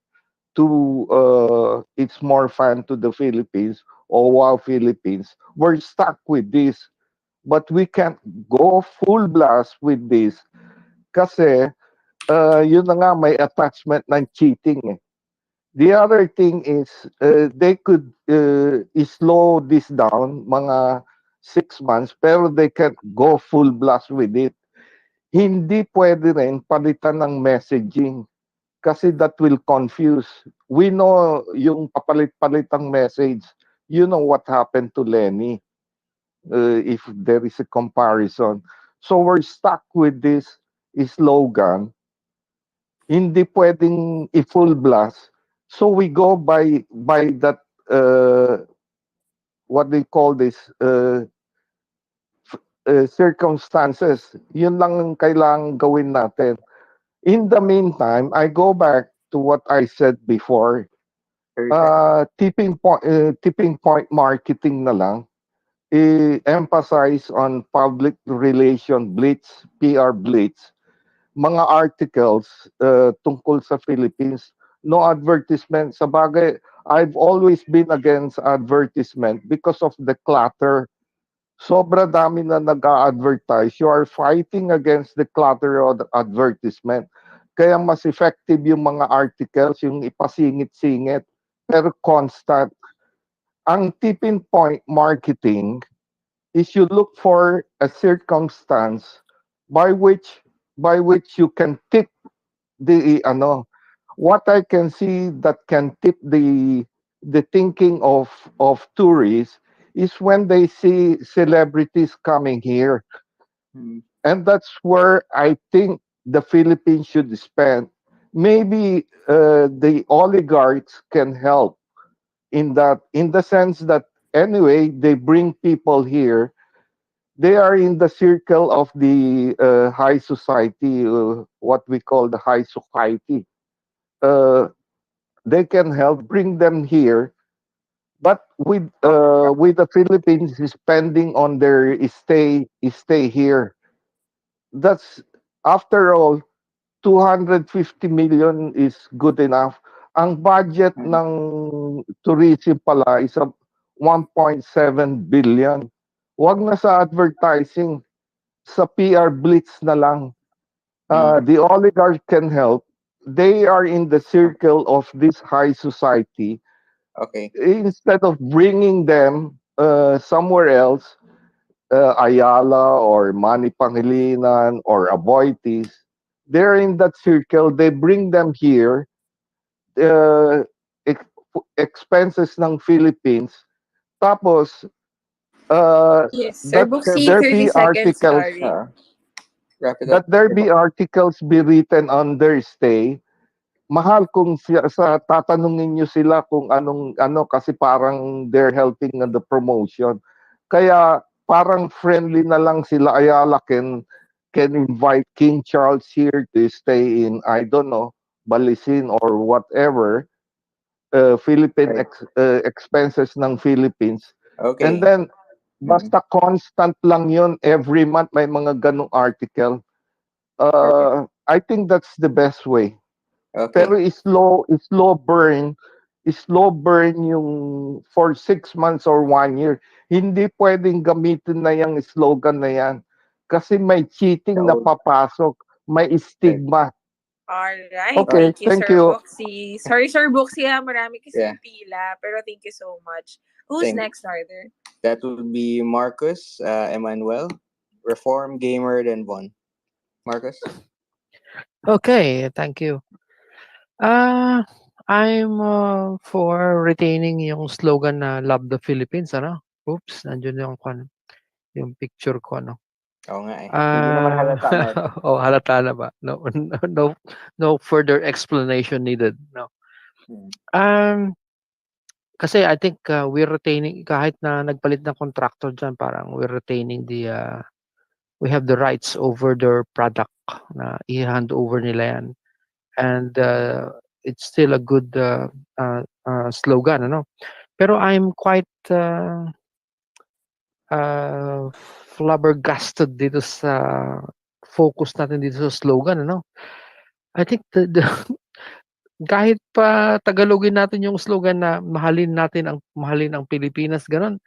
to It's More Fun to the Philippines or Wow Philippines. We're stuck with this. But we can't go full blast with this kasi yun na nga may attachment ng cheating eh. The other thing is they could slow this down mga 6 months pero they can't go full blast with it. Hindi pwede rin palitan ng messaging kasi that will confuse. We know yung papalit-palitang message. You know what happened to Lenny if there is a comparison. So we're stuck with this slogan. Hindi pwedeng i-full blast. So we go by that what they call this circumstances. Yun lang ang kailangang gawin natin. In the meantime, I go back to what I said before. Tipping point marketing na lang. Emphasize on public relation blitz, PR blitz, mga articles tungkol sa Philippines. No advertisement. Sa bagay, I've always been against advertisement because of the clutter. Sobra dami na nag-a-advertise. You are fighting against the clutter of the advertisement. Kaya mas effective yung mga articles, yung ipasingit-singit, pero constant. Ang tipping point marketing is you look for a circumstance by which you can tip the what I can see that can tip the thinking of tourists is when they see celebrities coming here. And that's where I think the Philippines should spend. Maybe the oligarchs can help in the sense that anyway they bring people here. They are in the circle of the high society, what we call the high society. Uh, they can help bring them here, but with the Philippines spending on their stay here. That's after all 250 million is good enough. Ang budget ng tourism pala is 1.7 billion. Wag na sa advertising, sa PR blitz na lang. The oligarchs can help. They are in the circle of this high society. Okay. Instead of bringing them somewhere else, Ayala or Manny Pangilinan or Aboitiz, they're in that circle. They bring them here. Uh, ex- Expenses ng Philippines. Tapos, Yes, Sir that Buxi, there 30 be seconds, articles sorry. Wrap it that up. there be articles be written on their stay. Mahal kung sa tatanungin nyo sila kung anong ano kasi parang they're helping on the promotion. Kaya parang friendly na lang sila. Ayala can invite King Charles here to stay in, I don't know, Balisin or whatever, Philippine expenses ng Philippines. And Okay. then, basta constant lang yun, every month may mga ganong article. I think that's the best way. Okay. Pero slow burn yung for 6 months or 1 year. Hindi pwedeng gamitin na yung slogan na yan. Kasi may cheating na papasok, may stigma. Alright, Okay, thank you, thank Sir you. Buxi. Sorry, Sir Buxi, marami kasi Yeah. yung pila, pero thank you so much. Who's Thank next, Arthur? That would be Marcus, Emmanuel, Reform Gamer, then Von. Marcus. Okay, thank you. Ah, I'm for retaining yung slogan na Love the Philippines, ano? Oops, nandiyan yung picture ko, ano? Oo nga eh. Hindi naman halata, Mark. Oh, halata na ba? No, no, no further explanation needed. No. Hmm. Kasi I think we're retaining kahit na nagpalit ng contractor dyan, parang we're retaining we have the rights over their product na i-hand over nila yan. And it's still a good slogan, ano? Pero I'm quite flabbergasted dito sa focus natin dito sa slogan, ano? I think kahit pa Tagalogin natin yung slogan na mahalin ang Pilipinas, ganun,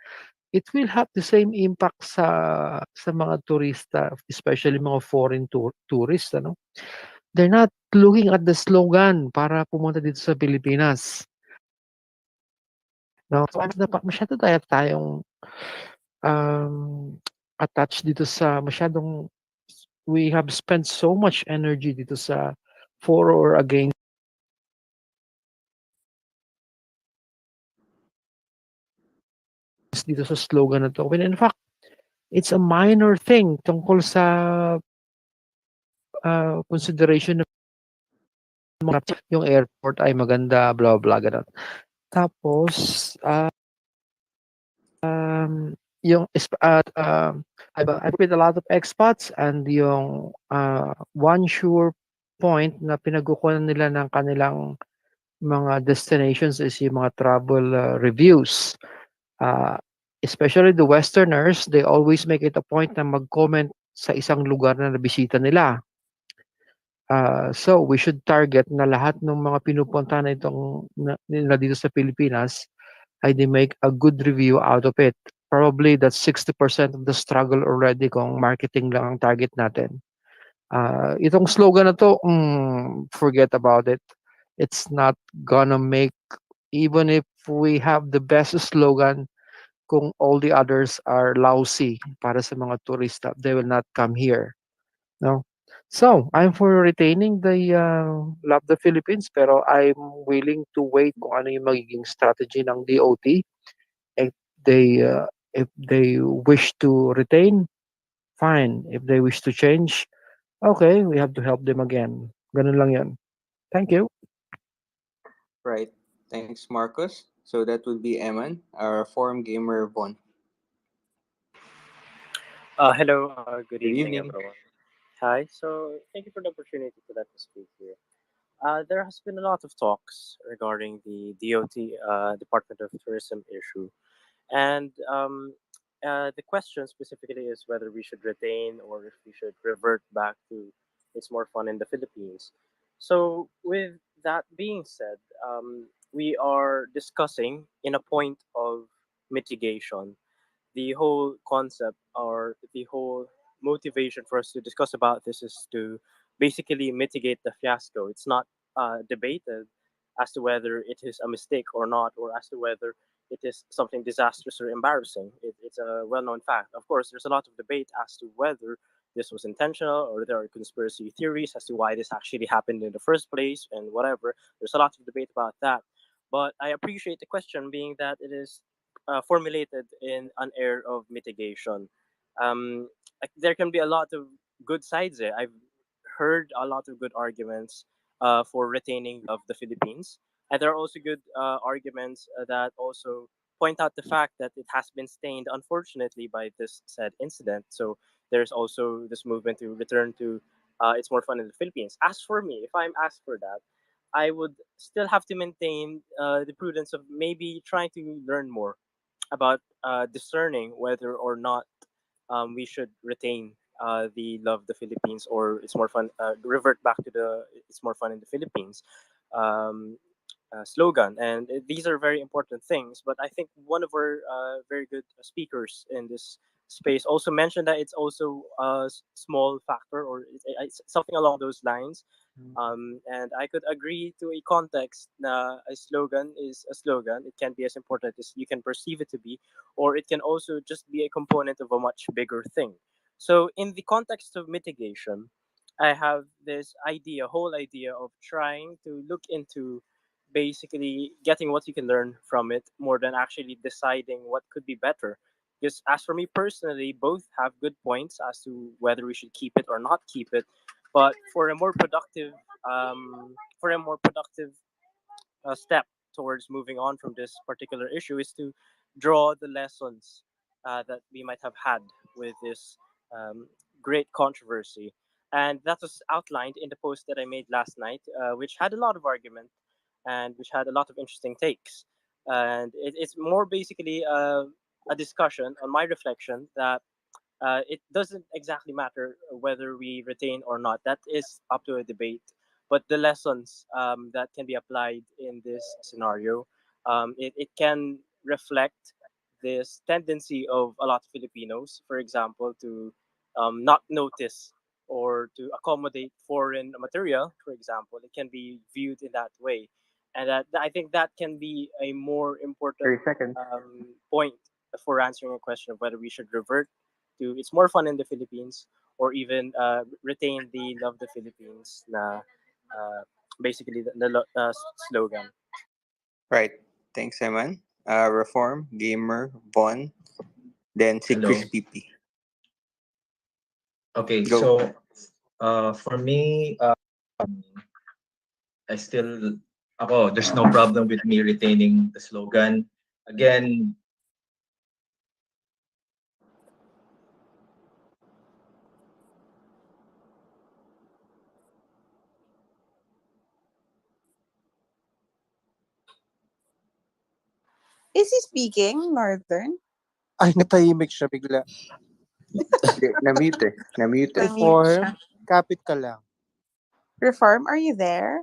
it will have the same impact sa mga turista, especially mga foreign tourists, ano? They're not looking at the slogan para pumunta dito sa Pilipinas. No, so masyado tayong attached dito sa we have spent so much energy dito sa for or against dito sa slogan na to. When in fact, it's a minor thing tungkol sa consideration ng yung airport ay maganda, blah blah ganun. Tapos I've met a lot of expats, and yung one sure point na pinagkukunan nila ng kanilang mga destinations is yung mga travel reviews. Especially the Westerners, they always make it a point na mag-comment sa isang lugar na nabisita nila. So we should target na lahat ng mga pinupunta na nila dito sa Pilipinas ay they make a good review out of it. Probably that's 60% of the struggle already kung marketing lang ang target natin. Itong slogan na to, forget about it. It's not gonna make, even if we have the best slogan, kung all the others are lousy para sa mga turista, they will not come here. No? So, I'm for retaining the Love the Philippines, pero I'm willing to wait kung ano yung magiging strategy ng DOT. If they wish to retain, fine. If they wish to change, okay, we have to help them again. Ganun lang yan. Thank you. Right. Thanks, Marcus. So that would be Eman, our Forum Gamer, Von. Hello, good Good evening, evening. everyone. Hi, so thank you for the opportunity to let me speak here. There has been a lot of talks regarding the DOT, Department of Tourism issue, and the question specifically is whether we should retain or if we should revert back to it's more fun in the Philippines. So, with that being said, we are discussing in a point of mitigation. The whole concept or the whole motivation for us to discuss about this is to basically mitigate the fiasco. It's not debated as to whether it is a mistake or not, or as to whether it is something disastrous or embarrassing. It's a well known fact. Of course, there's a lot of debate as to whether this was intentional or there are conspiracy theories as to why this actually happened in the first place and whatever. There's a lot of debate about that. But I appreciate the question being that it is formulated in an air of mitigation. There can be a lot of good sides there. I've heard a lot of good arguments for retaining of the Philippines, and there are also good arguments that also point out the fact that it has been stained, unfortunately, by this said incident. So there's also this movement to return to it's more fun in the Philippines. As for me, if I'm asked for that, I would still have to maintain the prudence of maybe trying to learn more about discerning whether or not we should retain the love the Philippines or it's more fun revert back to the it's more fun in the Philippines um, slogan. And these are very important things. But I think one of our very good speakers in this space also mentioned that it's also a small factor, or it's something along those lines. And I could agree to a context na a slogan is a slogan. It can be as important as you can perceive it to be, or it can also just be a component of a much bigger thing. So, in the context of mitigation, I have this idea, whole idea of trying to look into basically getting what you can learn from it more than actually deciding what could be better. Because as for me personally, both have good points as to whether we should keep it or not keep it. But for a more productive step towards moving on from this particular issue is to draw the lessons that we might have had with this um, great controversy. And that was outlined in the post that I made last night, which had a lot of argument and which had a lot of interesting takes. And it's more basically a discussion on my reflection that it doesn't exactly matter whether we retain or not. That is up to a debate. But the lessons that can be applied in this scenario, it can reflect this tendency of a lot of Filipinos, for example, to not notice or to accommodate foreign material, for example. It can be viewed in that way. And I think that can be a more important 30 seconds. point for answering a question of whether we should revert to it's more fun in the Philippines or even retain the love the Philippines na basically the slogan. Right. Thanks, Eman. Reform, Gamer, Bon, then si Hello. Chris PP. Okay, Go. so for me, I still there's no problem with me retaining the slogan. Again, Is he speaking, Northern? Ay, natahimik siya bigla. Na-mute eh. Na-mute eh. Na-mute Reform, siya. kapit ka lang. Reform, are you there?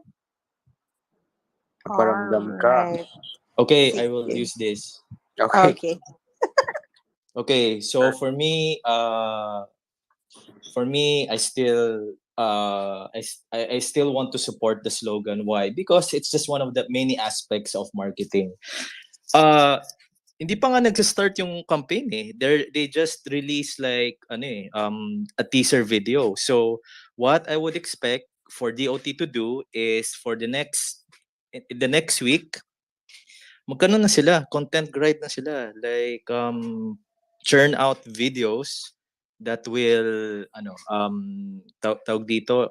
Paramdam ka. Alright. Okay, I will Sige. use this. Okay. Okay. Okay, so for me, I still want to support the slogan. Why? Because it's just one of the many aspects of marketing. Uh Hindi pa nga nag-start yung campaign eh. They just released like a teaser video. So what I would expect for DOT to do is for the next week magkano na sila, content grind na sila, like churn out videos that will tawag dito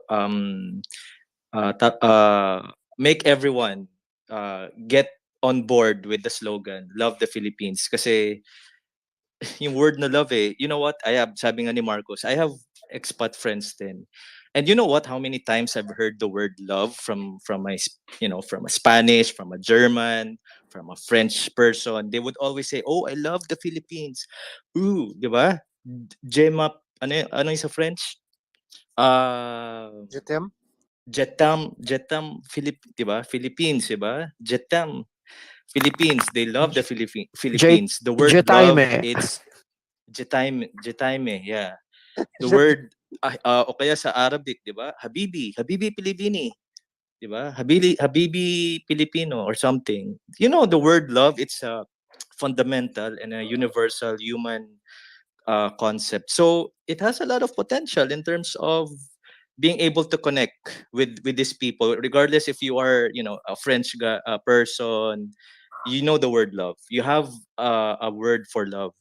make everyone get on board with the slogan love the Philippines kasi yung word na love eh. You know what? Sabi nga ni Marcos, I have expat friends then. And you know what? How many times I've heard the word love from from a Spanish, from a German, from a French person. They would always say, "Oh, I love the Philippines." Ooh, di ba? Jema, ano yung sa French? Jetem? Jetam, di ba? Philippines, di ba? Jetam. Philippines, they love the Philippines. The word love, Jetaime. it's Jetaime, yeah. The word o kaya sa Arabic, 'di ba? Habibi Pilipini, 'di ba? Habibi Filipino or something. You know, the word love, it's a fundamental and a universal human concept. So it has a lot of potential in terms of being able to connect with these people, regardless if you are a French person, you know the word love. You have a word for love.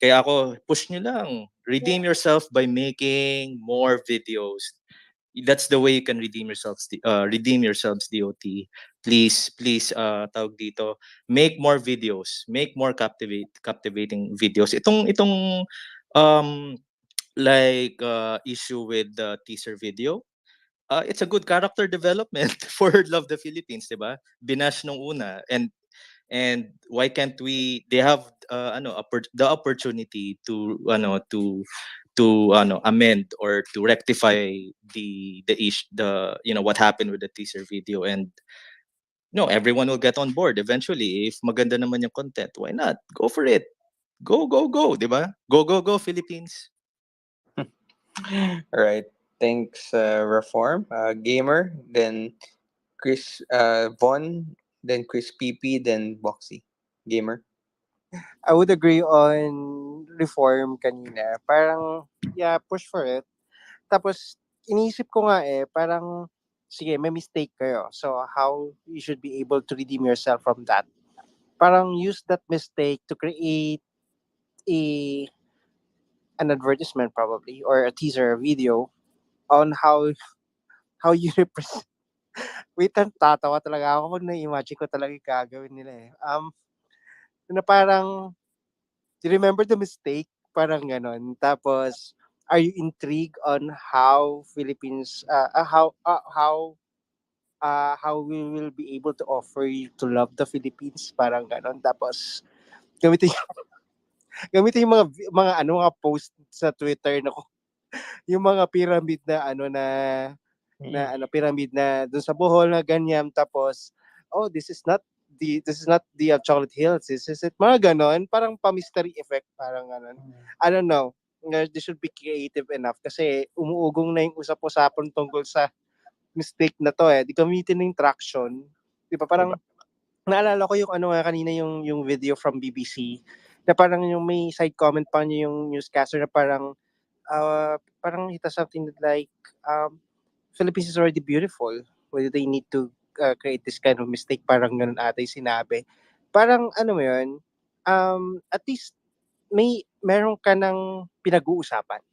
Kaya ako, push nyo lang. Redeem yourself by making more videos. That's the way you can redeem yourselves, DOT. Please, tawag dito, make more videos, make more captivating videos. Itong um like issue with the teaser video, it's a good character development for Love the Philippines, 'di ba? Binash nung una, and why can't we, they have the opportunity to amend or to rectify the issue, what happened with the teaser video, and everyone will get on board eventually if maganda naman yung content. Why not go for it? Go, go, go, di ba? Go, go, go, Philippines. All right. Thanks, Reform. Gamer, then Chris Von, then Chris PP, then Boxy. Gamer. I would agree on reform kanina. Parang, yeah, push for it. Tapos, iniisip ko nga parang, sige, may mistake kayo. So, how you should be able to redeem yourself from that? Parang use that mistake to create a an advertisement probably or a teaser video on how you represent. Wait, tatawa talaga ako kung na-imagine ko talaga yung gagawin nila na parang, do you remember the mistake? Parang ganon. Tapos, are you intrigued on how Philippines, how we will be able to offer you to love the Philippines? Parang ganon. Tapos, gamitin gamitin yung mga post sa Twitter na yung mga pyramid na pyramid na doon sa Bohol na ganyan, tapos this is not the Chocolate Hills, this is it, mga ganon, parang pa-mystery effect, parang ganon. I don't know, they should be creative enough kasi umuugong na yung usap-usapan tungkol sa mistake na to di gamitin na yung traction, di ba? Parang naalala ko yung kanina yung video from BBC na parang yung may side comment pa niya yung newscaster na parang it has something like Philippines is already beautiful. Why do they need to create this kind of mistake? Parang ganun ata yung sinabi. Parang mo yun, at least meron ka ng pinag-uusapan.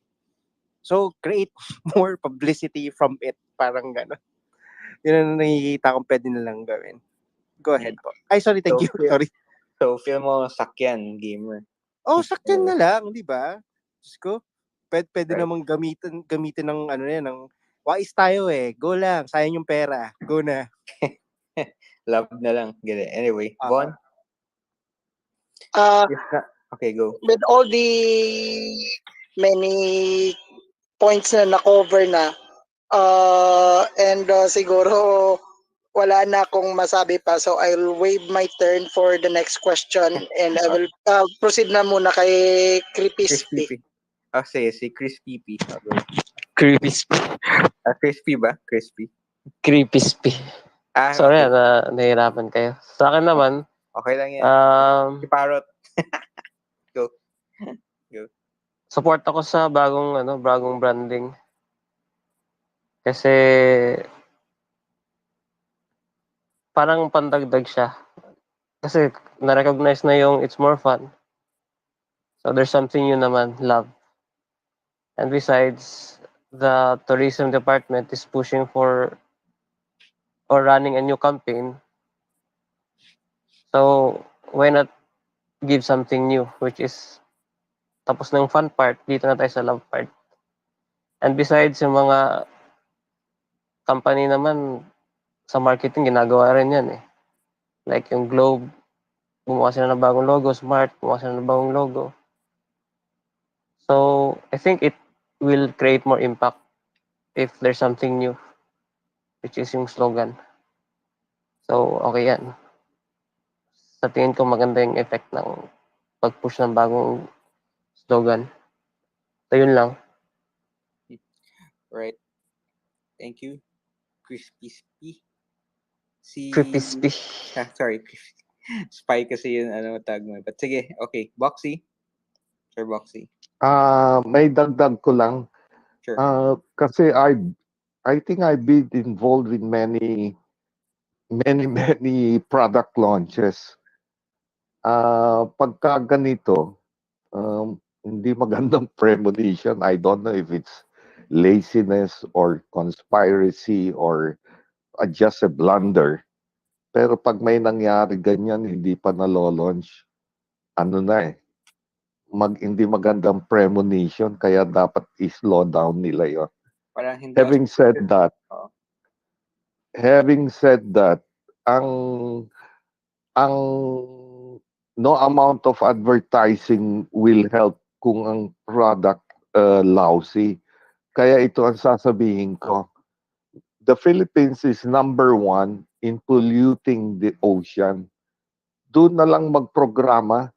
So, create more publicity from it. Parang ganun. Yun ang nakikita kong pwede nilang gawin. Go ahead po. Ay, sorry, thank you. Sorry. So, feel mo sakyan, gamer. Oh, sakyan na lang, di ba? Diyos ko, pwede Right. namang gamitin ng ng wais tayo Go lang, sayang yung pera. Go na. Love na lang. Get it. Anyway, Von? Okay, go. With all the many points na na-cover na, and siguro wala na akong masabi pa, so I'll waive my turn for the next question and I will proceed na muna kay Crispy. Sige, si Crispy P. Crispy. Crispy ba? Crispy. Crispy. Sorry okay. nahirapan kayo. Sa akin naman, okay lang yan. Si Parrot. Go. Support ako sa bagong branding. Kasi parang pandagdag siya. Kasi na-recognize na yung it's more fun. So there's something new naman, love. And besides, the tourism department is pushing for or running a new campaign. So why not give something new, which is tapos ng fun part, dito na tayo sa love part. And besides, yung mga company naman sa marketing, ginagawa rin yan Like yung Globe, gumawa sila ng bagong logo, Smart, gumawa sila ng bagong logo. So, I think it will create more impact if there's something new, which is yung slogan. So, okay yan. Sa tingin ko maganda yung effect ng pag-push ng bagong slogan. So, yun lang. Right. Thank you. Crispy. Crispy. Sorry. Spy kasi yun, tag mo. But sige, okay. Boxy. Sir Boxy. May dagdag ko lang. Sure. Kasi I think I've been involved in many product launches. Pagka ganito, hindi magandang premonition. I don't know if it's laziness or conspiracy or just a blunder. Pero pag may nangyari ganyan, hindi pa nalo-launch, hindi magandang premonition, kaya dapat i-slow down nila yon. Having said that, ang no amount of advertising will help kung ang product lousy. Kaya ito ang sasabihin ko. The Philippines is number 1 in polluting the ocean. Doon na lang magprograma.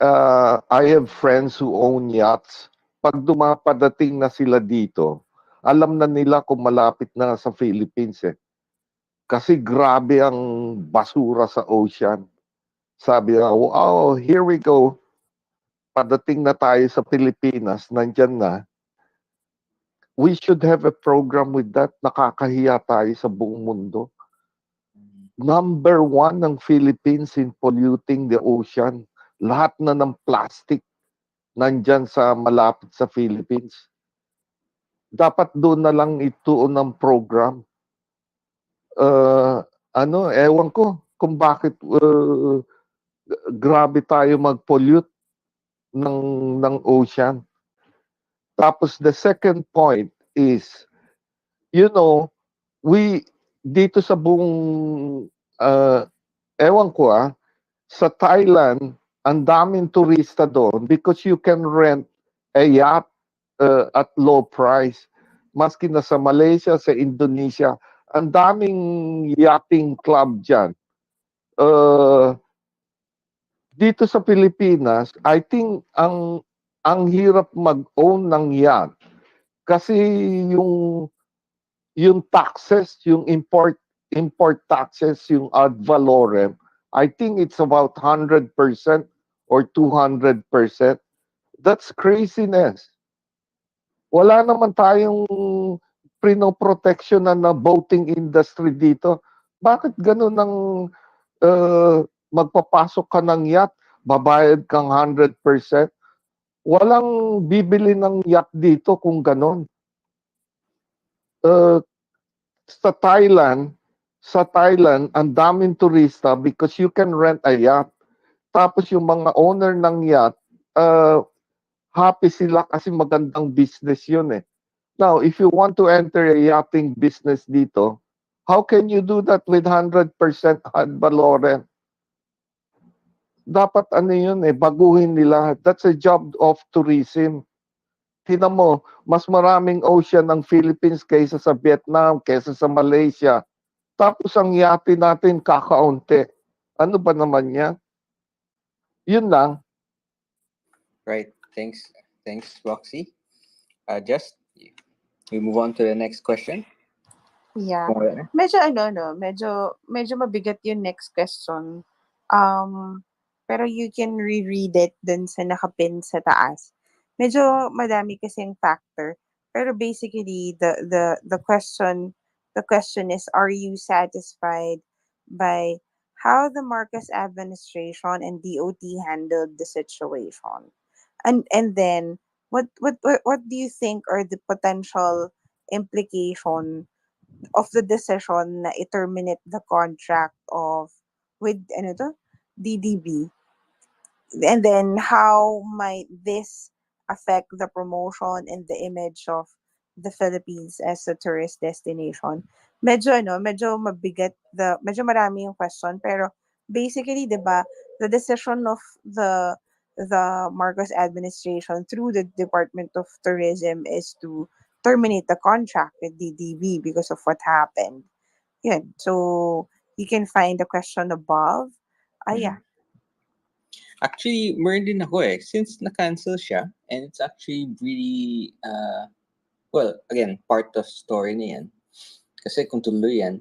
I have friends who own yachts. Pag dumapadating na sila dito, alam na nila kung malapit na sa Philippines eh. Kasi grabe ang basura sa ocean. Sabi na, oh, here we go. Padating na tayo sa Pilipinas, nandyan na. We should have a program with that. Nakakahiya tayo sa buong mundo. Number 1 ng Philippines in polluting the ocean. Lahat na ng plastic nandyan sa malapit sa Philippines. Dapat doon na lang ituon ng program. Ewan ko kung bakit grabe tayo mag-pollute ng ocean. Tapos the second point is, we dito sa buong ewan ko sa Thailand, ang daming turista doon because you can rent a yacht at low price. Maski na sa Malaysia, sa Indonesia, ang daming yachting club dyan. Dito sa Pilipinas, I think ang hirap mag-own ng yacht kasi yung taxes, yung import taxes, yung ad valorem, I think it's about 100% or 200%. That's craziness. Wala naman tayong pinoprotection na boating industry dito. Bakit ganun ang magpapasok ka ng yacht, babayad kang 100%? Walang bibili ng yacht dito kung ganun. Sa Thailand, ang daming turista because you can rent a yacht. Tapos yung mga owner ng yacht, happy sila kasi magandang business yun eh. Now, if you want to enter a yachting business dito, how can you do that with 100% ad valorem? Dapat yun baguhin nila. That's a job of tourism. Tingnan mo, mas maraming ocean ng Philippines kaysa sa Vietnam, kaysa sa Malaysia. Tapos ang yate natin kakaunti. Ano ba naman yan? Yun lang. Right. Thanks, Roxy. Just we move on to the next question. Yeah. Kung Medyo mabigat yung next question. Pero you can reread it dun sa nakapin sa taas. Medyo madami kasing factor. Pero basically the question is, are you satisfied by how the Marcos administration and DOT handled the situation? And then what do you think are the potential implication of the decision na i-terminate the contract with DDB? And then how might this affect the promotion and the image of the Philippines as a tourist destination? Medyo mabigat, medyo marami yung question, pero basically, 'di ba, the decision of the Marcos administration through the Department of Tourism is to terminate the contract with DDB because of what happened. Yun. So you can find the question above. Yeah. Actually, meron din ako since na-cancel siya, and it's actually really, well, again, part of story na yan. Kasi kung tuloy yan,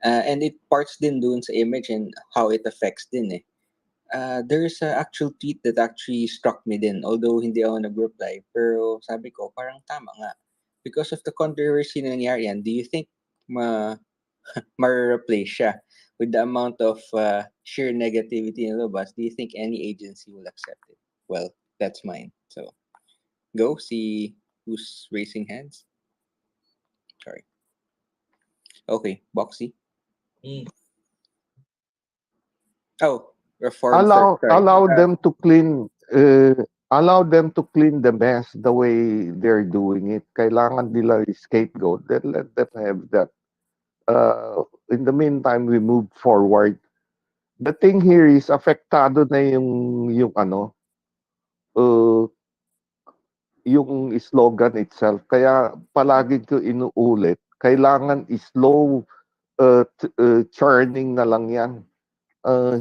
and it parts din dun sa image and how it affects din there's an actual tweet that actually struck me din, although hindi ako nag-reply, pero sabi ko, parang tama nga. Because of the controversy na nangyari yan, do you think ma-replace siya? With the amount of sheer negativity in Lobas, do you think any agency will accept it? Well, that's mine. So, go see who's raising hands. Sorry. Okay, Boxy. Oh, reform. Allow them to clean. Allow them to clean the mess the way they're doing it. Kailangan nila scapegoat. Then let them have that. In the meantime, we move forward. The thing here is apektado na yung slogan itself. Kaya palagi ko inuulit, kailangan slow churning na lang yan.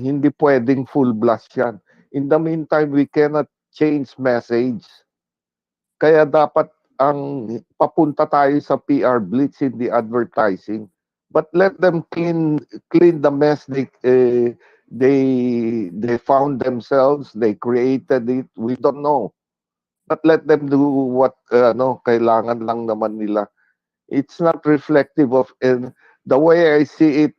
Hindi pwedeng full blast yan. In the meantime, we cannot change message. Kaya dapat ang papunta tayo sa PR blitz, hindi advertising. But let them clean the mess they found themselves, they created it. We don't know. But let them do what kailangan lang naman nila. It's not reflective of the way I see it.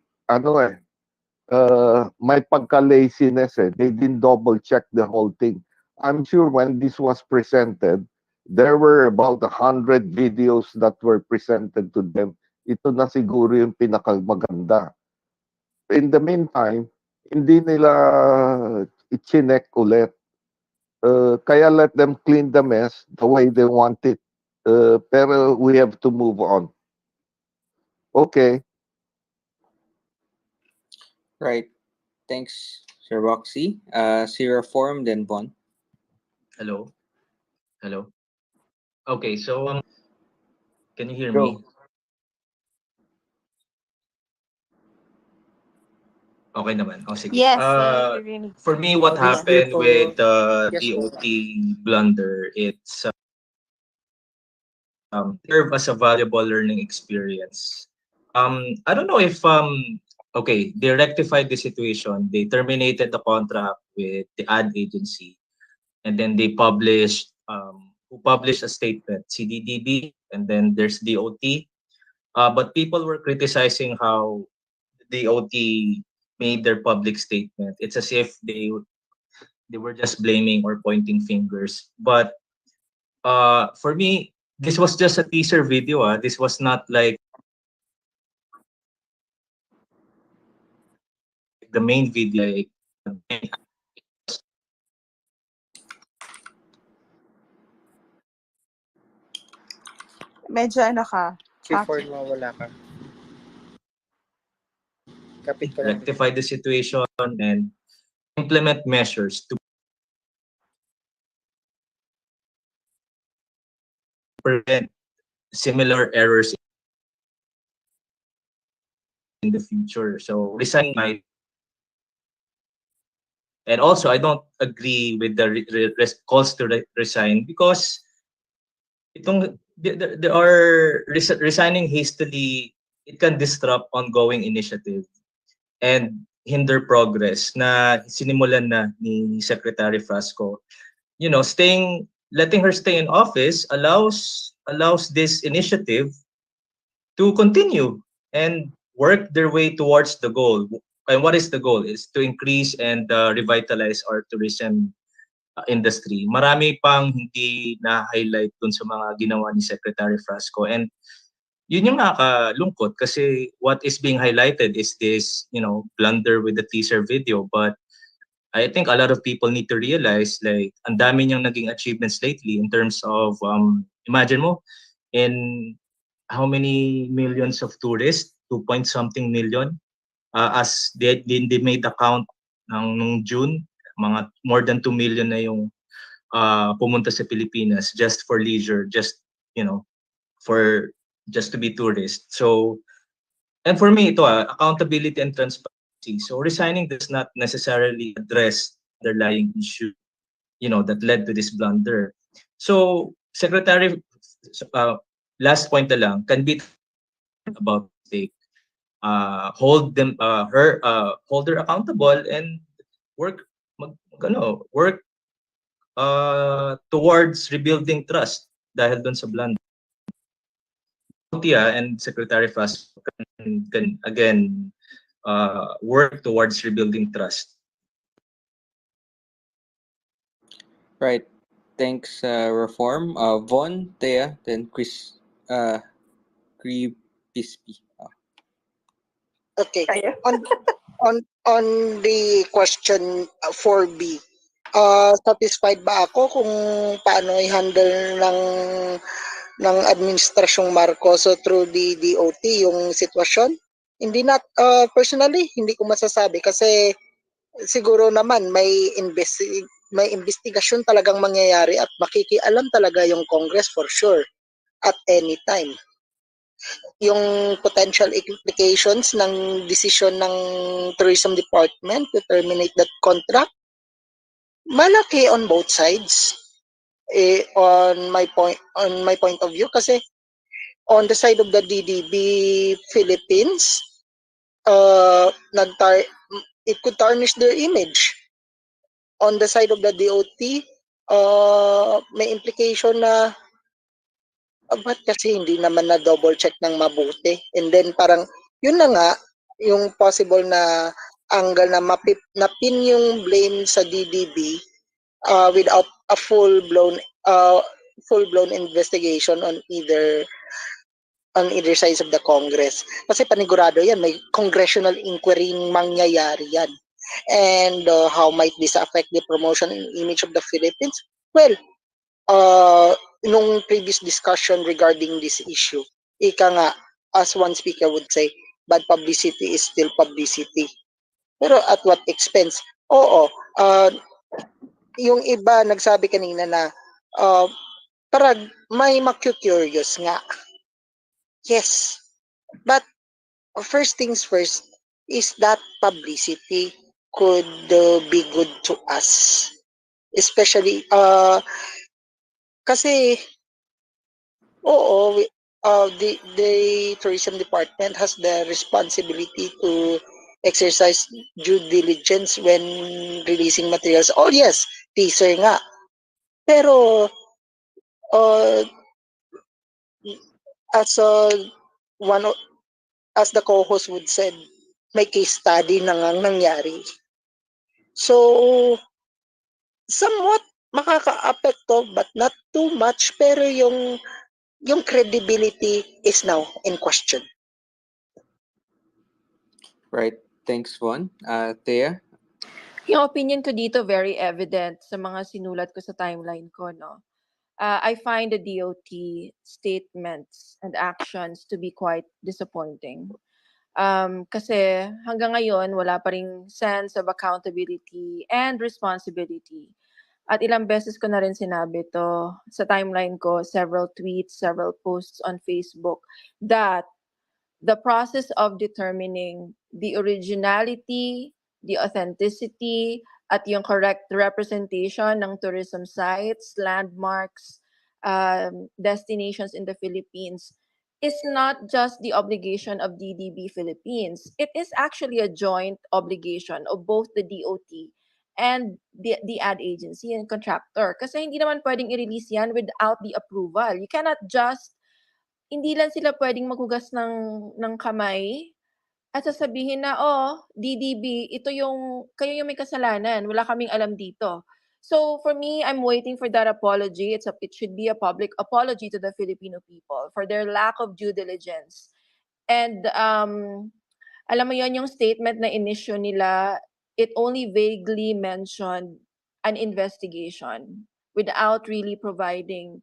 May pagka-laziness eh. They didn't double check the whole thing. I'm sure when this was presented, there were about 100 videos that were presented to them. Ito na siguro yung pinakamaganda. In the meantime, hindi nila i-chinek ulit. Kaya let them clean the mess the way they want it. Pero we have to move on. Okay. Right. Thanks, Sir Roxy. Sierra Form, then Bon. Hello. Hello. Okay, so can you hear Go. me? Okay naman. Oh, sige. Yes, you're really For me, what It's happened beautiful. with the Yes, DOT blunder, it's serve as a valuable learning experience. I don't know if okay, they rectified the situation. They terminated the contract with the ad agency, and then they published who published a statement, CDDB, and then there's DOT. But people were criticizing how DOT made their public statement. It's as if they were just blaming or pointing fingers. But for me, this was just a teaser video. This was not like the main video. Medyo ano ka, Before choppy. mawala ka. Kapit ko lang. Rectify the situation and implement measures to prevent similar errors in the future. So resign my and also I don't agree with the calls to resign because there are resigning hastily. It can disrupt ongoing initiative and hinder progress na sinimulan na ni Secretary Frasco. Letting her stay in office allows this initiative to continue and work their way towards the goal. And what is the goal? Is to increase and revitalize our tourism industry. Marami pang hindi na-highlight dun sa mga ginawa ni Secretary Frasco. And yun yung nakakalungkot kasi what is being highlighted is this, blunder with the teaser video. But I think a lot of people need to realize like ang dami niyang naging achievements lately in terms of imagine mo in how many millions of tourists, 2 point something million, as they made the count nung June, mga more than 2 million na yung pumunta sa Pilipinas just for leisure, just for just to be tourist. So, and for me ito accountability and transparency. So resigning does not necessarily address the underlying issue, that led to this blunder. So Secretary, last point na lang, can be about mistake. Hold her accountable and work work towards rebuilding trust dahil dun sa blunder. Tia and Secretary Fast can again work towards rebuilding trust. Right. Thanks, Reform. Von, Thea, then Chris, Crispy. Okay. On the question 4B, satisfied ba ako kung paano i-handle ng administrasyong Marcos through the DOT yung sitwasyon? Hindi personally, hindi ko masasabi kasi siguro naman may investigasyon talagang mangyayari at makikialam talaga yung Congress for sure at any time. Yung potential implications ng decision ng Tourism Department to terminate that contract, malaki on both sides. On my point of view, kasi on the side of the DDB Philippines, nagtar it could tarnish their image. On the side of the DOT, may implication na ba't kasi hindi naman na double check ng mabuti, and then parang yun na nga yung possible na angle na napin yung blame sa DDB without a full blown investigation on either sides of the Congress. Kasi panigurado yan, may congressional inquiry mangyayari yan. And how might this affect the promotion and image of the Philippines? Well, nung previous discussion regarding this issue, ika nga, as one speaker would say, bad publicity is still publicity. Pero at what expense? Oo, yung iba nagsabi kanina na parang may maku-curious nga. Yes. But first things first, is that publicity could be good to us. Especially, kasi, the tourism department has the responsibility to exercise due diligence when releasing materials. Oh yes, teaser nga. Pero, as one as the co-host would said, may case study na ngang nangyari. So, somewhat makaka-apekto but not too much, pero yung credibility is now in question. Right. Thanks, Von. Thea? Yung opinion ko dito very evident sa mga sinulat ko sa timeline ko, no? I find the DOT statements and actions to be quite disappointing. Kasi hanggang ngayon, wala pa ring sense of accountability and responsibility. At ilang beses ko na rin sinabi to sa timeline ko, several tweets, several posts on Facebook, that the process of determining the originality, the authenticity, at yung correct representation ng tourism sites, landmarks, destinations in the Philippines is not just the obligation of DDB Philippines. It is actually a joint obligation of both the DOT and the ad agency and contractor. Kasi hindi naman pwedeng i-release yan without the approval. You cannot just hindi lang sila pwedeng maghugas ng kamay at sasabihin na, "Oh, DDB, kayo yung may kasalanan, wala kaming alam dito." So for me, I'm waiting for that apology. It should be a public apology to the Filipino people for their lack of due diligence. And alam mo yon, yung statement na inisyo nila, it only vaguely mentioned an investigation without really providing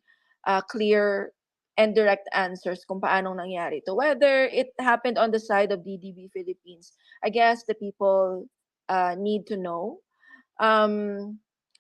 clear and direct answers kung paanong nangyari to. Whether it happened on the side of DDB Philippines, I guess the people need to know.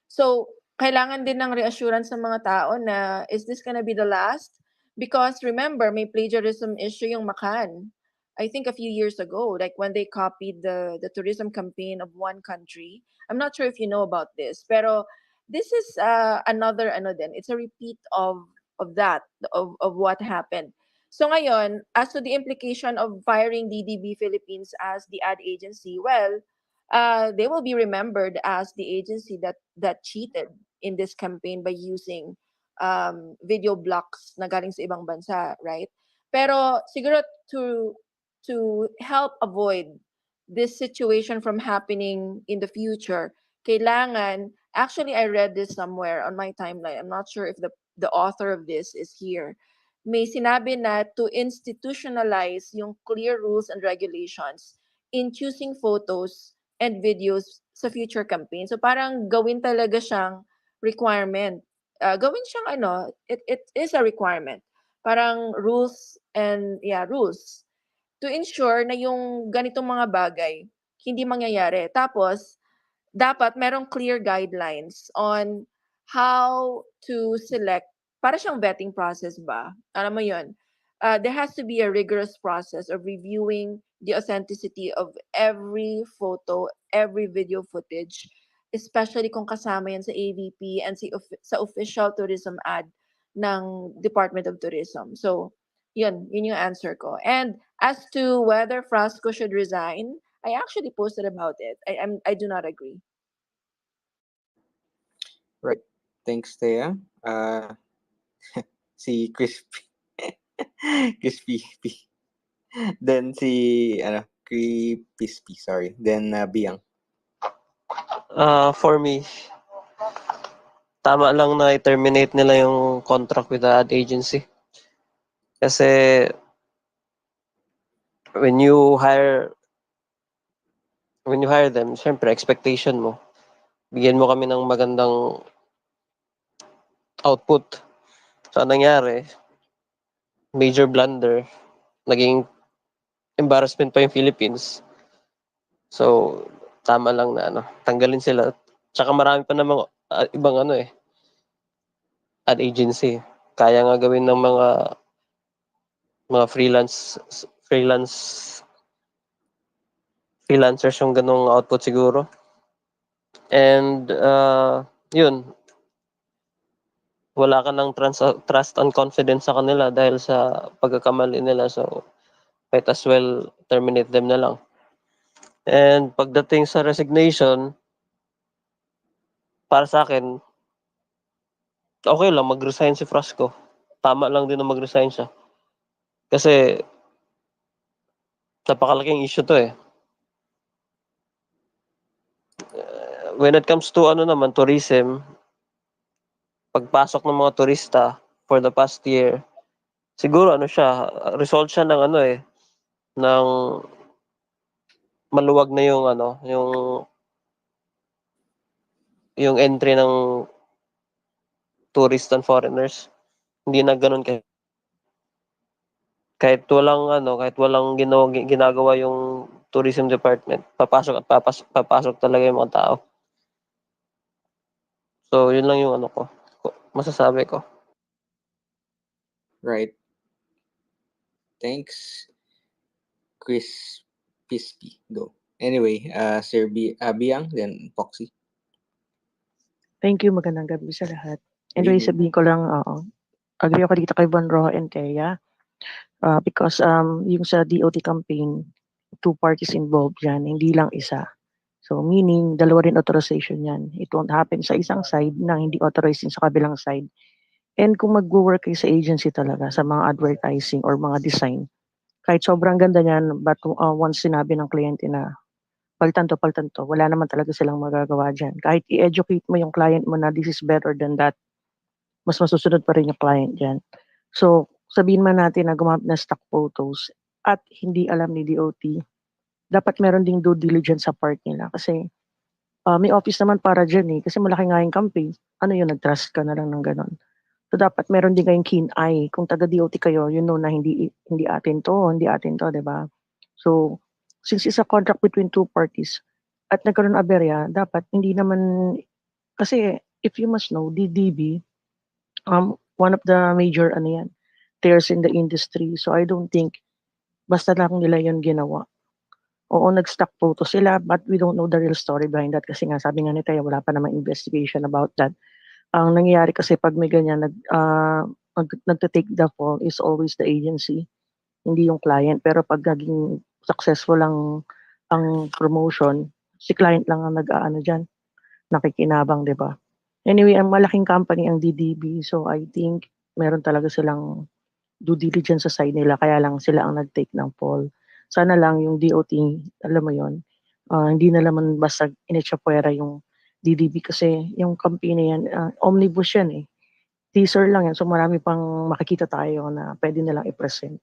So, kailangan din ng reassurance ng mga tao na, is this gonna be the last? Because remember, may plagiarism issue yung Makan. I think a few years ago, like when they copied the tourism campaign of one country. I'm not sure if you know about this, pero this is another it's a repeat of what happened. So ngayon, as to the implication of firing DDB Philippines as the ad agency, well, they will be remembered as the agency that cheated in this campaign by using video blocks na galing sa ibang bansa, right? Pero siguro to help avoid this situation from happening in the future, kailangan, actually I read this somewhere on my timeline. I'm not sure if the author of this is here. May sinabi na to institutionalize yung clear rules and regulations in choosing photos and videos sa future campaign. So parang gawin talaga siyang requirement. Gawin siyang it is a requirement. Parang rules to ensure na yung ganitong mga bagay hindi mangyayari. Tapos dapat merong clear guidelines on how to select, para siyang vetting process ba? Alam mo yun? There has to be a rigorous process of reviewing the authenticity of every photo, every video footage especially kung kasama yan sa AVP and sa official tourism ad ng Department of Tourism. So, yun yung answer ko. And as to whether Frasco should resign, I actually posted about it. I do not agree. Right. Thanks, Thea. Si Crispy. Crispy. Then si, Crispy, sorry. Then Biang. For me, tama lang na i-terminate nila yung contract with the ad agency. Kasi when you hire them, syempre expectation mo, bigyan mo kami ng magandang output. So, anong nangyari? Major blunder. Naging embarrassment pa yung Philippines. So, tama lang na tanggalin sila. Tsaka marami pa namang ibang ad agency. Kaya nga gawin ng mga freelancers yung ganong output siguro. And yun, wala ka ng trust and confidence sa kanila dahil sa pagkakamali nila. So, might as well terminate them na lang. And pagdating sa resignation, para sa akin, okay lang mag-resign si Frasco. Tama lang din na mag-resign siya. Kasi napakalaking issue to eh. When it comes to tourism, pagpasok ng mga turista for the past year, siguro result siya ng ng maluwag na yung entry ng tourists and foreigners. Hindi na ganoon kahit walang ginagawa yung tourism department, papasok talaga yung mga tao. So, yun lang yung masasabi ko. Right. Thanks, Crispy. Go. Anyway, Sir Biang, then Foxy. Thank you. Magandang gabi sa lahat. Anyway, sabihin ko lang, agree ako dito kay Von Rojo and Thea. Because yung sa DOT campaign, 2 parties involved yan, hindi lang isa. So meaning, dalawa rin authorization yan. It won't happen sa isang side na hindi authorized din sa kabilang side. And kung mag-work kayo sa agency talaga, sa mga advertising or mga design, kahit sobrang ganda niyan, but once sinabi ng kliyente na palitan to, wala naman talaga silang magagawa dyan. Kahit i-educate mo yung client mo na this is better than that, mas masusunod pa rin yung client dyan. So, sabihin man natin na gumamit na stock photos at hindi alam ni DOT, dapat meron ding due diligence sa part nila. Kasi may office naman para dyan eh. Kasi malaki nga yung campaign. Ano yun, nag-trust ka na lang ng ganon. So, dapat meron din kayong keen eye. Kung taga-DOT kayo, you know na hindi atin to, di ba? So, since it's a contract between 2 parties at nagkaroon aberya, dapat hindi naman, kasi if you must know, DDB, one of the major players in the industry. So I don't think basta lang nila yun ginawa. Oo, nag-stock photo sila, but we don't know the real story behind that kasi nga sabi nga ni Taya, wala pa namang investigation about that. Ang nangyayari kasi pag may ganyan, nagta-take the fall is always the agency, hindi yung client. Pero pag naging successful ang promotion, si client lang ang dyan, nakikinabang, di ba? Anyway, ang malaking company ang DDB, so I think meron talaga silang due diligence sa side nila, kaya lang sila ang nag-take ng fall. Sana lang yung DOT, alam mo yon, hindi na naman basta initsapwera yung DDB kasi yung company yan, omnibus yan eh. Teaser lang yan, so marami pang makikita tayo na pwede nilang i-present.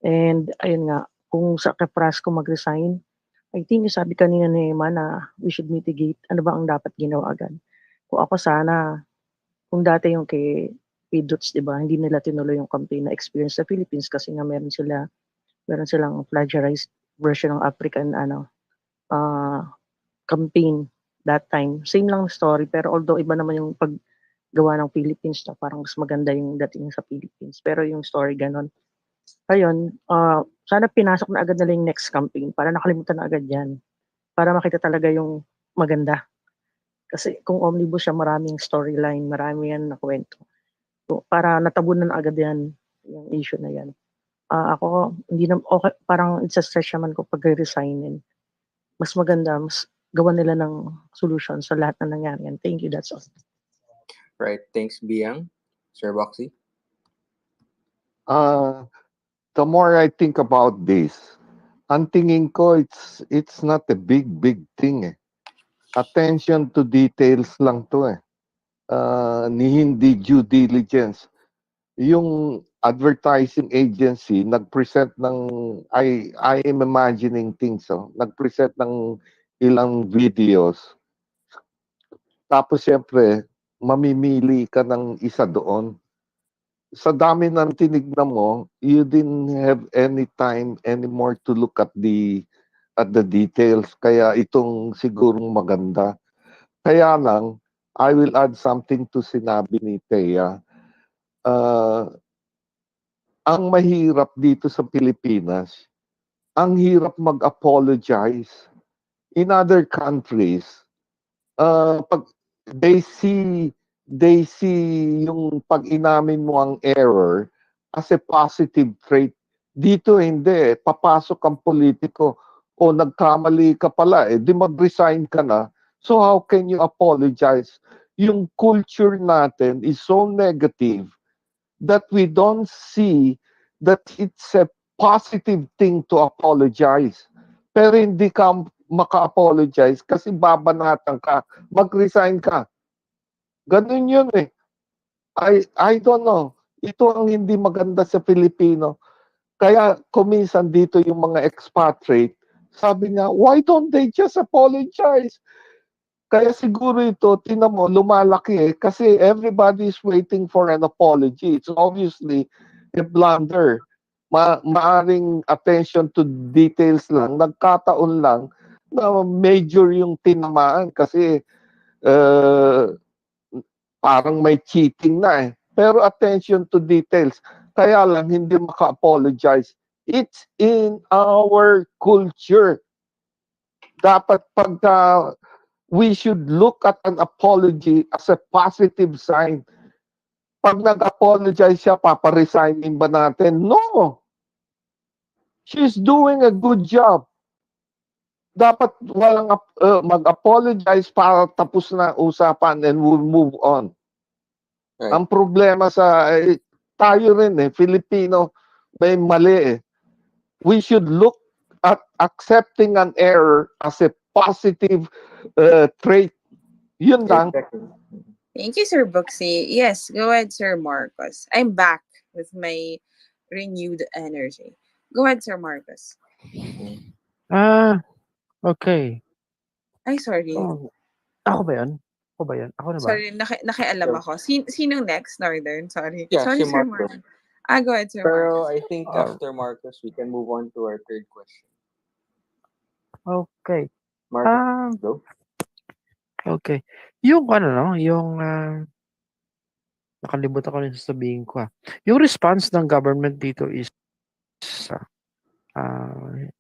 And ayun nga, kung sa Frasco mag-resign, I think sabi kanina ni Emma na we should mitigate. Ano ba ang dapat ginawa agad? Kung ako sana, kung dati yung kay Dots, di ba, hindi nila tinuloy yung campaign na experience sa Philippines kasi nga meron silang plagiarized version ng African campaign that time. Same lang story, pero although iba naman yung paggawa ng Philippines, na parang mas maganda yung dating sa Philippines. Pero yung story ganon. Ayun, sana pinasok na agad nila yung next campaign para nakalimutan na agad yan. Para makita talaga yung maganda. Kasi kung omnibus siya, maraming storyline, marami yan na kwento. So, para natabunan agad yan, yung issue na yan. Ako, hindi na, okay, parang it's a stretch naman ko pag-resignin. Mas maganda, mas gawa nila ng solution sa lahat na nangyari yan. Thank you, that's all. Right. Thanks, Biang. Sir Boxy? The more I think about this, ang tingin ko, it's not a big thing eh. Attention to details lang to eh. Ni hindi due diligence. Yung advertising agency nag-present ng I am imagining things nag-present ng ilang videos. Tapos siyempre mamimili ka ng isa doon. Sa dami ng tinignan mo, you didn't have any time anymore to look at the details. Kaya itong sigurong maganda. Kaya lang, I will add something to sinabi ni Thea. Ang mahirap dito sa Pilipinas, ang hirap mag-apologize. In other countries, pag they see yung pag inamin mo ang error as a positive trait. Dito hindi, papasok ang politiko o nagkamali ka pala di mag-resign ka na. So how can you apologize? Yung culture natin is so negative that we don't see that it's a positive thing to apologize. Pero hindi ka maka-apologize kasi babanatan ka, mag-resign ka. Ganun yun eh. I don't know. Ito ang hindi maganda sa Pilipino. Kaya kuminsan dito yung mga expatriate, sabi nga, why don't they just apologize? Kaya siguro ito, tinan mo, lumalaki kasi everybody is waiting for an apology. It's obviously a blunder. Maaring attention to details lang, nagkataon lang na major yung tinamaan kasi parang may cheating na Pero attention to details. Kaya lang hindi maka-apologize. It's in our culture. Dapat pagka we should look at an apology as a positive sign. Pag nag-apologize siya, paparesignin ba natin? No! She's doing a good job. Dapat walang mag-apologize para tapos na usapan and we'll move on. Right. Ang problema sa tayo rin Filipino, may mali We should look at accepting an error as a positive trait. Yun lang. Thank you, Sir Buxy. Yes, go ahead, Sir Marcos. I'm back with my renewed energy. Go ahead, Sir Marcos. Okay. Ay, sorry. Ako ba yan? Ako ba yan? Ako na ba? Sorry, nakialam ako. Sinong next, Northern? Sorry. Yeah, Sorry, si Sir Marcos. Marcos. Go ahead, Sir Pero Marcos. I think after Marcos, we can move on to our third question. Okay. Marcos, go. Okay. Yung yung nakalimutan ko rin sasabihin ko. Yung response ng government dito is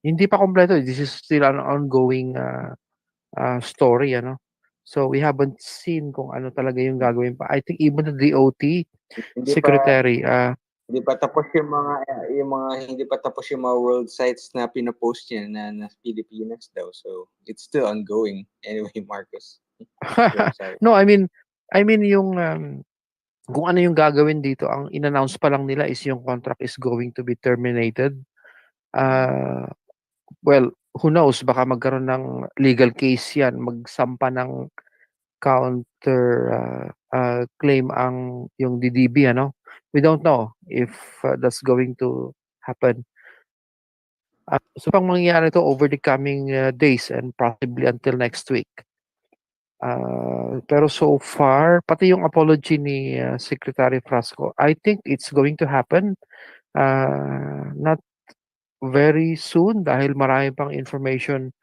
hindi pa kompleto. This is still an ongoing story, So we haven't seen kung ano talaga yung gagawin pa. I think even the DOT secretary hindi pa tapos yung mga hindi pa tapos yung mga world sites na pinopost niya na Pilipinas daw. So it's still ongoing. Anyway, Marcos. Sorry. No, I mean yung kung ano yung gagawin dito, ang in-announce pa lang nila is yung contract is going to be terminated. Well, who knows, baka magkaroon ng legal case yan, magsampa ng counter claim ang yung DDB, We don't know if that's going to happen. So pang mangyayari to over the coming days and possibly until next week. Pero so far, pati yung apology ni Secretary Frasco, I think it's going to happen. Not very soon dahil marami pang information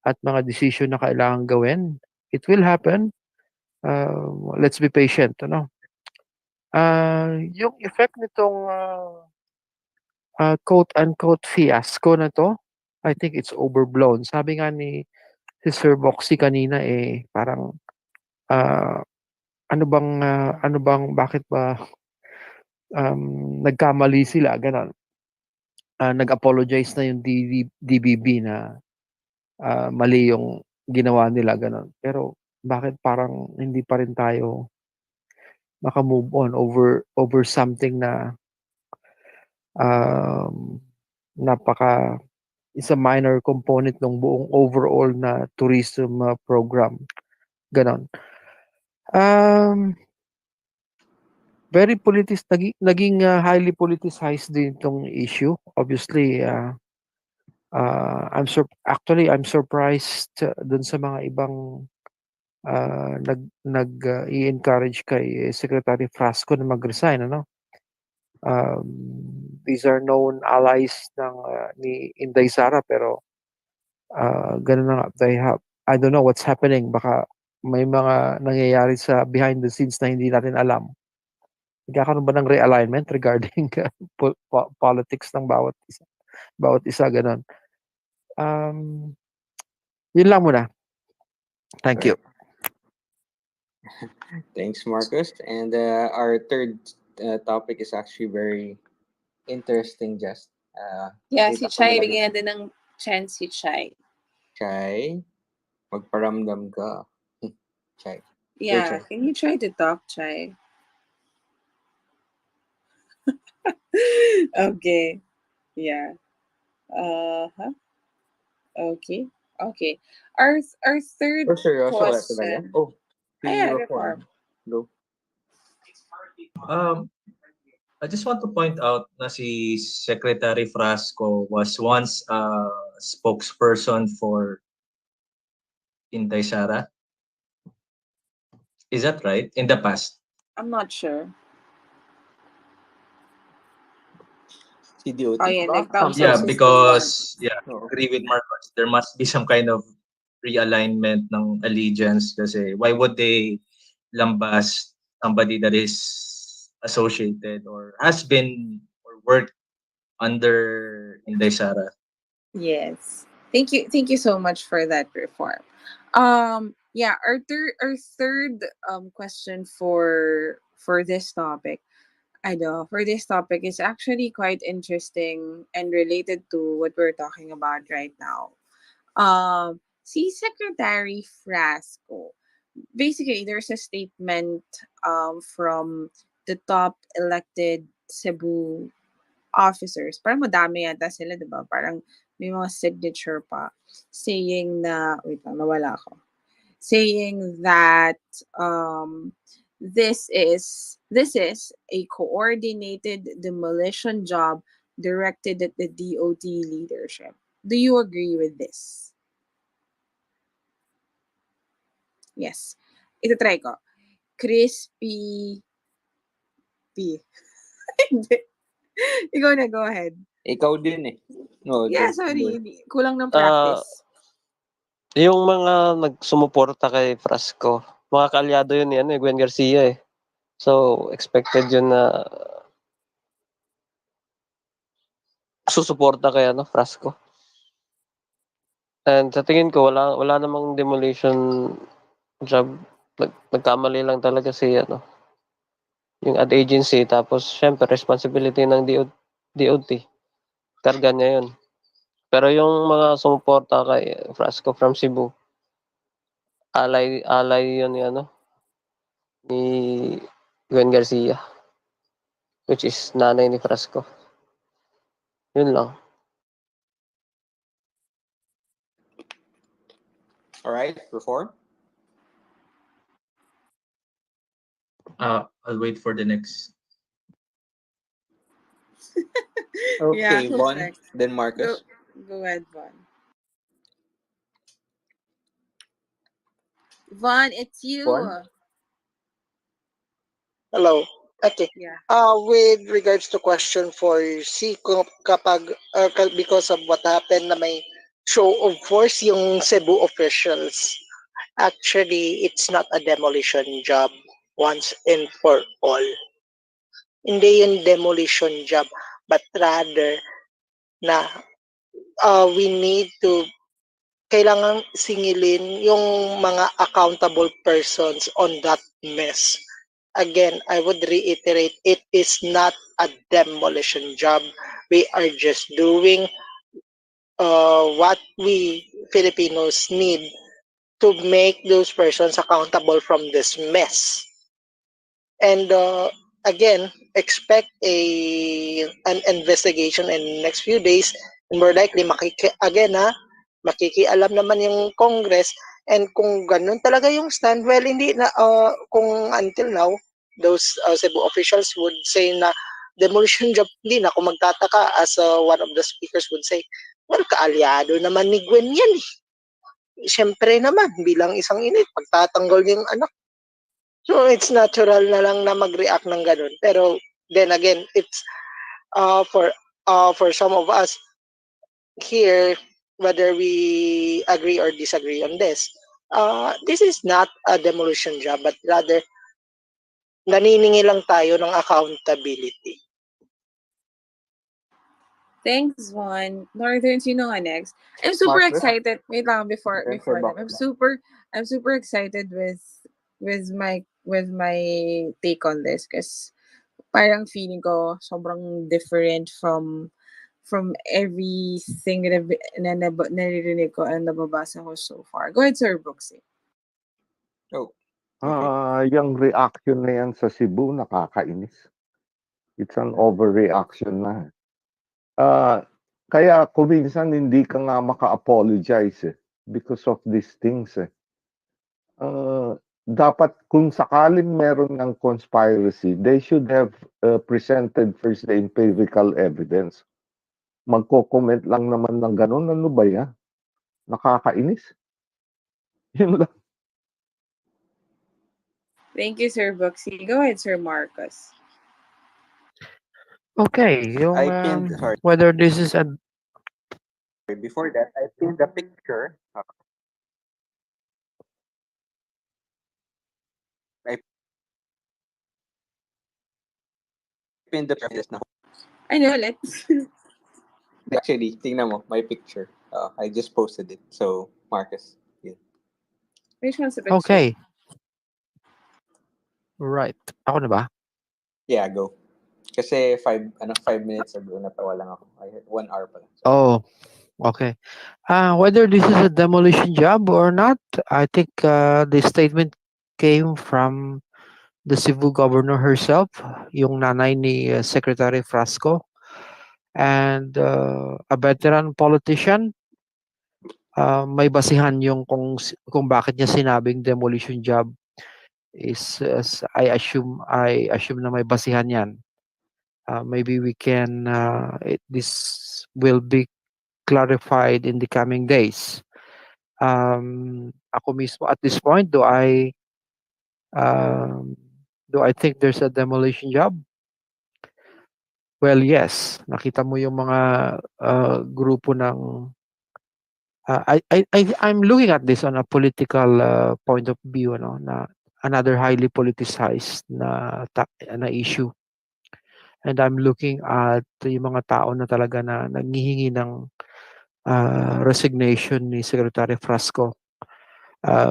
at mga decision na kailangan gawin. It will happen. Let's be patient, Yung effect nitong quote-unquote fiasco na to, I think it's overblown. Sabi nga ni si Sir Boxy kanina parang ah, ano bang bakit ba nagkamali sila gano'n. Nag-apologize na yung DBB na mali yung ginawa nila gano'n. Pero bakit parang hindi pa rin tayo maka-move on over something na um, napaka is a minor component ng buong overall na tourism program, gano'n. Very naging highly politicized din itong issue. Obviously, I'm surprised dun sa mga ibang i-encourage kay Secretary Frasco na mag-resign, ano? These are known allies ni Inday Sara pero ganun na nga, I don't know what's happening. Baka may mga nangyayari sa behind the scenes na hindi natin alam. Nagkakaroon ba ng realignment regarding politics ng bawat isa? Bawat isa, ganun. Yun lang muna. Thank you. Thanks, Marcus. And our third topic is actually very interesting, Just. Yeah, si nakita ko Chai, nilagay- bigyan natin ng chance si Chai. Chai, magparamdam ka. Chai. Yeah, Chai. can you try to talk, Chai? Okay. Yeah. Uh-huh. Okay. Okay. Our third Oh, seryoso ka talaga? question. Oh, si Yeah, Reform. Go. I just want to point out na si Secretary Frasco was once a spokesperson for Inday Sara. Is that right? In the past? I'm not sure. Si DOT. Oh, yeah, Baka nag-thumbs Yeah, up because I Oo. agree with Marcos. There must be some kind of realignment ng allegiance kasi why would they lambast somebody that is associated or has been or worked under Inday Sara? Yes. Thank you so much for that, Reform. Yeah, our third question for this topic. I know for this topic is actually quite interesting and related to what we're talking about right now. See Secretary Frasco. Basically, there's a statement from the top elected Cebu officers. Parang madami yata sila, di ba? Parang may mga signature pa saying na, wait lang, nawala ako. Saying that this is a coordinated demolition job directed at the DOT leadership. Do you agree with this? Yes. Ito try ko. Crispy P. Hindi. Ikaw na, go ahead. Ikaw din eh. No, Yeah, go. sorry. Kulang ng Ah, practice. yung mga nagsumuporta kay Frasco, mga kaalyado yun ni Gwen Garcia eh. So, expected yun na susuporta kay Frasco. And sa tingin ko, wala namang demolition job. Nagkamali lang talaga si yung ad agency. Tapos, syempre, responsibility ng DOT. Karga niya yun. Pero yung mga sumuporta kay Frasco from Cebu, alay yun ni Gwen Garcia, which is nanay ni Frasco. Yun lang. Alright, Reform. I'll wait for the next. Okay, who's Von, next? then Marcus. Go ahead, Von. Von, it's you. Von? Hello. Okay. Yeah. With regards to question for C, kapag because of what happened na may show of force yung Cebu officials, actually it's not a demolition job once and for all. Hindi yung demolition job, but rather na we need to kailangan singilin yung mga accountable persons on that mess. Again, I would reiterate, it is not a demolition job. We are just doing what we Filipinos need to make those persons accountable from this mess. And again, expect an investigation in the next few days. And more likely, makikialam naman yung Congress. And kung ganun talaga yung stand, well, hindi na, kung until now, those Cebu officials would say na demolition job, hindi na ako magtataka as one of the speakers would say, well, kaalyado naman ni Gwen yan eh. Siyempre naman, bilang isang init, pagtatanggol niya yung anak. So, it's natural na lang na mag-react ng ganun. Pero, then again, it's for some of us here, whether we agree or disagree on this is not a demolition job, but rather, naniningi lang tayo ng accountability. Thanks, Juan. Northern, sino nga next? I'm super Marcus? excited. Wait lang, before Then before Sir them. I'm super excited with my take on this because parang feeling ko sobrang different from everything na naririnig ko and nababasa ko so far. Go ahead, Sir Brooksy. Oh, okay. Yung reaction na yan sa Cebu, nakakainis. It's an overreaction na. Kaya kuminsan hindi ka nga maka-apologize because of these things. Dapat kung sakaling meron ng conspiracy, they should have presented first the empirical evidence. Magko-comment lang naman ng ganun, ano ba yan? Nakakainis. Yun lang. Thank you, Sir Brooksy. Go ahead, Sir Marcus. Okay, yung I pinned, sorry, whether this is a before that, I pinned the picture. I pinned the picture now. I know, let's. Actually, tingnan mo, my picture. I just posted it. So, Marcus. Yeah. Which one's the picture? okay. Right. Ako na ba? Yeah, go. Kasi 5 minutes ago natawa lang ako. I had 1 hour pa lang. So, Oh, okay. Whether this is a demolition job or not, I think the statement came from the Cebu governor herself, yung nanay ni Secretary Frasco, and a veteran politician. May basihan yung kung bakit niya sinabing demolition job is I assume na may basihan yan. Maybe we can this will be clarified in the coming days. Ako mismo at this point, do I think there's a demolition job? Well, yes. Nakita mo yung mga grupo ng I'm looking at this on a political point of view, no, na another highly politicized na issue. And I'm looking at yung mga tao na talaga na nanghihingi ng resignation ni Secretary Frasco.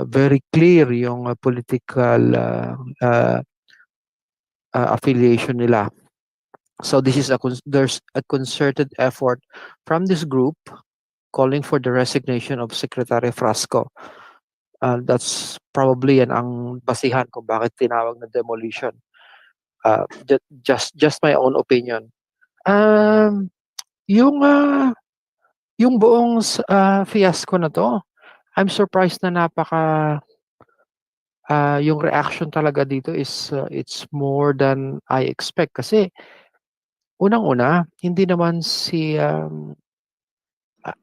Very clear yung political affiliation nila. So this is there's a concerted effort from this group calling for the resignation of Secretary Frasco. That's probably ang basihan kung bakit tinawag na demolition. Just my own opinion. Yung buong fiasco na to, I'm surprised na yung reaction talaga dito is it's more than I expect kasi unang-una hindi naman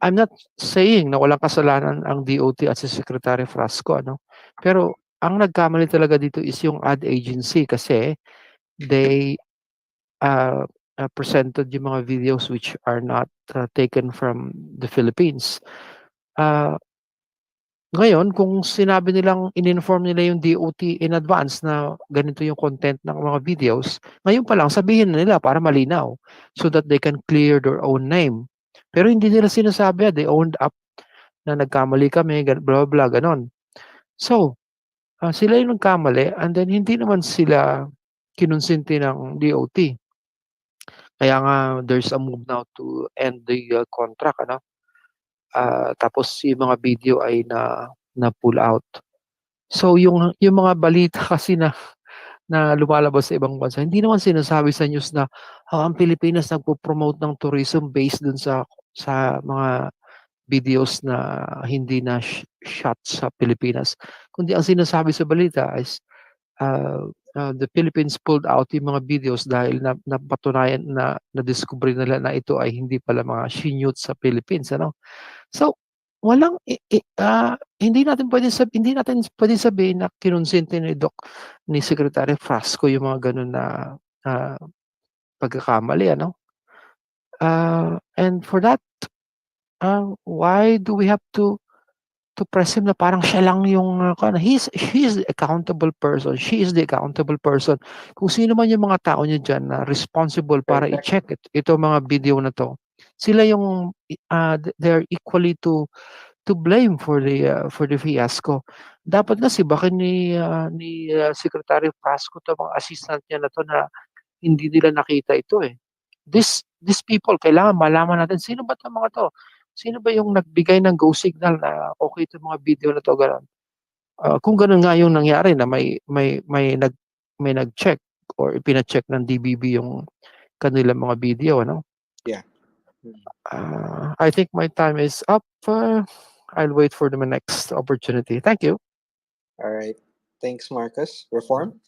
I'm not saying na walang kasalanan ang DOT at si Secretary Frasco, ano, pero ang nagkamali talaga dito is yung ad agency kasi they presented yung mga videos which are not taken from the Philippines. Ngayon, kung sinabi nilang in-inform nila yung DOT in advance na ganito yung content ng mga videos, ngayon pa lang sabihin na nila para malinaw so that they can clear their own name. Pero hindi nila sinasabi, they owned up na nagkamali kami, blah, blah, ganon. So, sila yung nagkamali and then hindi naman sila kinonsinti ng DOT. Kaya nga there's a move now to end the contract, ano? Tapos yung mga video ay na pull out. So yung mga balita kasi na lumalabas sa ibang bansa, hindi naman sinasabi sa news na ang Pilipinas nagpo-promote ng tourism based dun sa mga videos na hindi na shot sa Pilipinas. Kundi ang sinasabi sa balita is the Philippines pulled out yung mga videos dahil napatunayan na-discover nila na ito ay hindi pala mga shoot sa Philippines, ano? So, walang hindi natin pwedeng sabihin na kinonsente ni Secretary Frasco yung mga ganun na pagkakamali, ano? And for that, why do we have to press him na parang siya lang yung he is the accountable person. She is the accountable person. Kung sino man yung mga tao niya dyan na responsible para i-check ito mga video na to, sila yung they're equally to blame for the fiasco. Dapat na sibakin ni Secretary Frasco to mga assistant niya na to na hindi nila nakita ito eh. These people, kailangan malaman natin sino ba itong mga to? Sino ba yung nagbigay ng go signal na okay itong mga video na to, gano'n? Kung gano'n nga yung nangyari na may nag-check or ipina-check ng DBB yung kanilang mga video, ano? Yeah. I think my time is up. I'll wait for the next opportunity. Thank you. All right. Thanks, Marcus. Reform?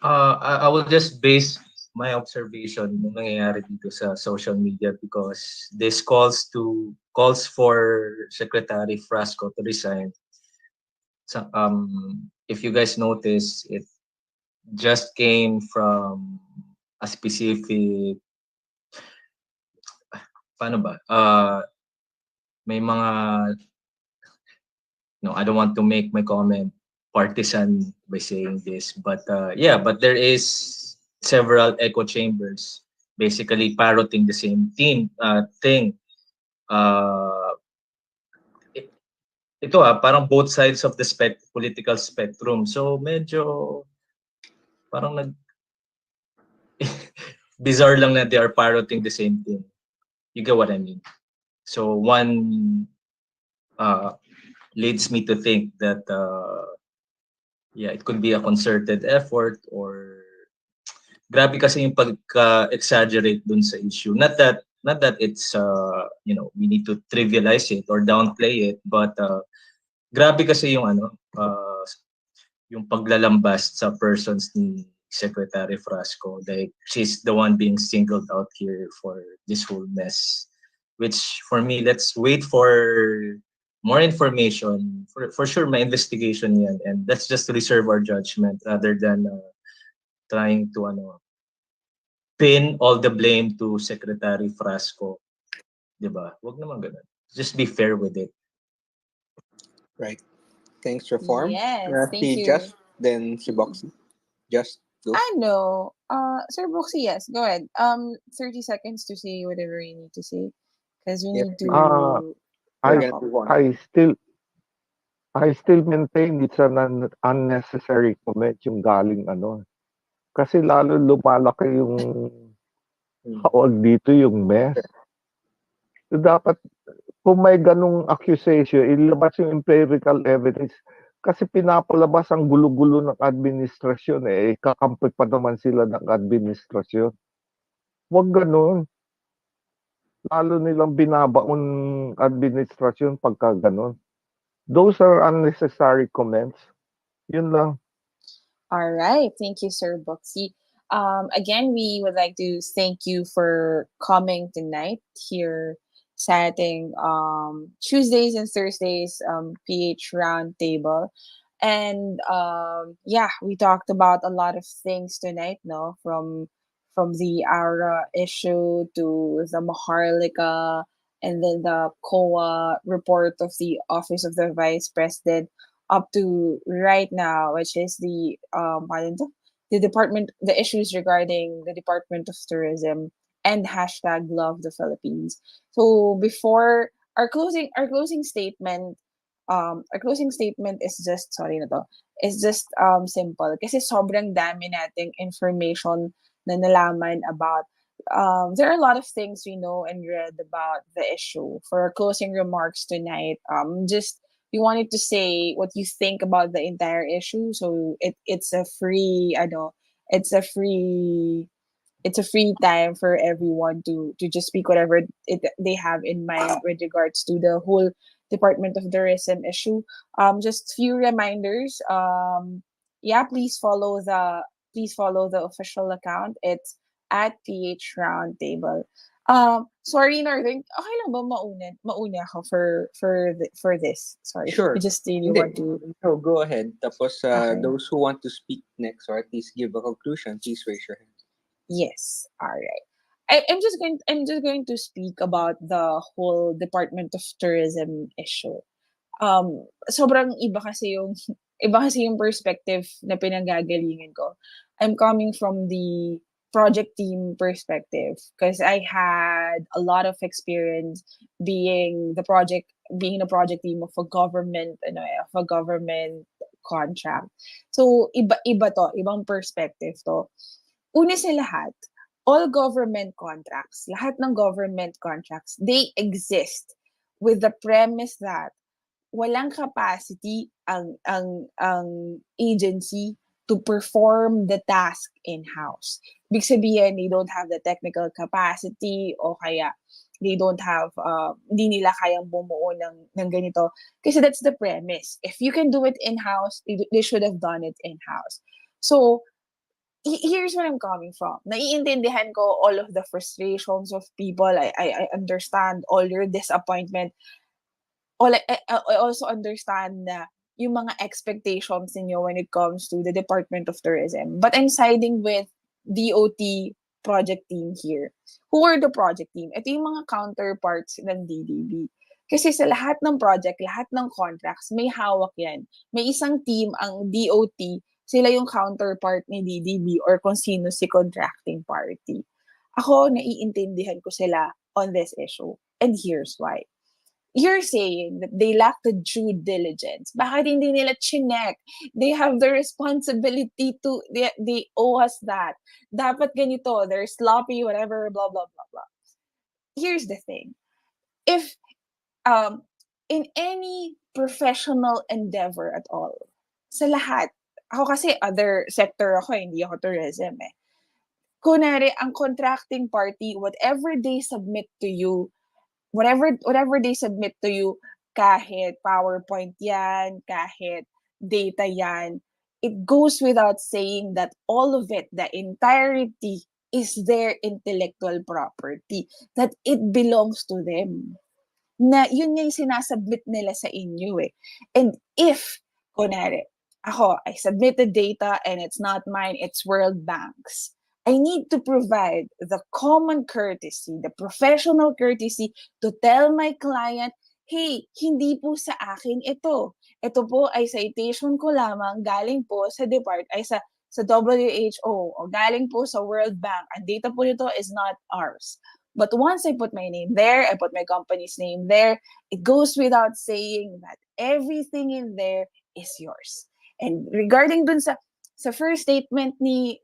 I will just base my observation ng nangyayari dito sa social media because this calls for Secretary Frasco to resign. So, if you guys notice, it just came from a specific paano ba? May mga no, I don't want to make my comment partisan by saying this, but but there is several echo chambers basically parroting the same thing. Ito parang both sides of the political spectrum. So medyo parang bizarre lang na they are parroting the same thing. You get what I mean? So one leads me to think that it could be a concerted effort or grabe kasi yung pagka-exaggerate dun sa issue. Not that it's we need to trivialize it or downplay it, but grabe kasi yung yung paglalambast sa persons ni Secretary Frasco. Like she's the one being singled out here for this whole mess. Which for me, let's wait for more information. For sure, my investigation yan. And let's just reserve our judgment rather than trying to pin all the blame to Secretary Frasco. Diba? Wag naman ganun. Just be fair with it. Right. Thanks, Reform. Yes, thank Si you. Just, then si Boxy. Just go. No. Sir Boxy, yes, go ahead. 30 seconds to say whatever you need to say. Because we need to I wrap up. I still maintain it's an unnecessary comment yung galing kasi lalo lumalaki yung hawag dito yung mess. So dapat kung may ganung accusation, ilabas yung empirical evidence kasi pinapalabas ang gulo-gulo ng administrasyon kakampi pa naman sila ng administrasyon. Huwag ganun. Lalo nilang binabaon administrasyon pagka ganun. Those are unnecessary comments. Yun lang. All right. Thank you, Sir Boxy. Again, we would like to thank you for coming tonight here sa ating Tuesdays and Thursdays PH Roundtable. And we talked about a lot of things tonight, no? From the Awra issue to the Maharlika and then the COA report of the Office of the Vice President up to right now, which is the department, the issues regarding the Department of Tourism and hashtag love the Philippines. So before our closing statement, our closing statement is just, sorry na to, is just simple. Kasi sobrang dami nating information na nalaman about. There are a lot of things we know and read about the issue. For our closing remarks tonight, just we wanted to say what you think about the entire issue. So it's a free, it's a free it's a free time for everyone to just speak whatever they have in mind with regards to the whole Department of Tourism issue. Just few reminders. Yeah, please follow the official account. It's at PH Roundtable. Sorry, Northern. Okay lang ba mauna ako for this? Sorry, Sure. I just really Hindi. want to. So go ahead. Tapos Okay. those who want to speak next or at least give a conclusion, please raise your hand. Yes. All right. I'm just going to speak about the whole Department of Tourism issue. Sobrang iba kasi yung perspective na pinanggagalingan ko. I'm coming from the project team perspective because I had a lot of experience being the project team of a government, of a government contract. So ibang perspective to. Una sa lahat, all government contracts, lahat ng government contracts, they exist with the premise that walang capacity ang agency to perform the task in-house. Ibig sabihin, they don't have the technical capacity o kaya they don't have, hindi nila kayang bumuo ng ganito. Kasi that's the premise. If you can do it in-house, they should have done it in-house. So, here's where I'm coming from. Naiintindihan ko all of the frustrations of people. I understand all your disappointment. I also understand na yung mga expectations ninyo when it comes to the Department of Tourism. But I'm siding with DOT project team here. Who are the project team? Ito yung mga counterparts ng DDB. Kasi sa lahat ng project, lahat ng contracts, may hawak yan. May isang team, ang DOT, sila yung counterpart ni DDB or kung sino si contracting party. Ako, naiintindihan ko sila on this issue. And here's why. You're saying that they lack the due diligence. Bakit hindi nila chinek? They have the responsibility to, they owe us that. Dapat ganito, they're sloppy, whatever, blah, blah, blah, blah. Here's the thing. If, in any professional endeavor at all, sa lahat, ako kasi other sector ako, hindi ako tourism eh. Kunwari, ang contracting party, whatever they submit to you, kahit PowerPoint yan, kahit data yan, it goes without saying that all of it, the entirety, is their intellectual property, that it belongs to them. Na yun yung sinasubmit nila sa inyo eh. And if, kunwari, I submit the data and it's not mine, it's World Bank's. I need to provide the common courtesy, the professional courtesy to tell my client, hey, hindi po sa akin ito. Ito po ay citation ko lamang galing po sa sa WHO o galing po sa World Bank. Ang data po nito is not ours. But once I put my name there, I put my company's name there, it goes without saying that everything in there is yours. And regarding dun sa first statement ni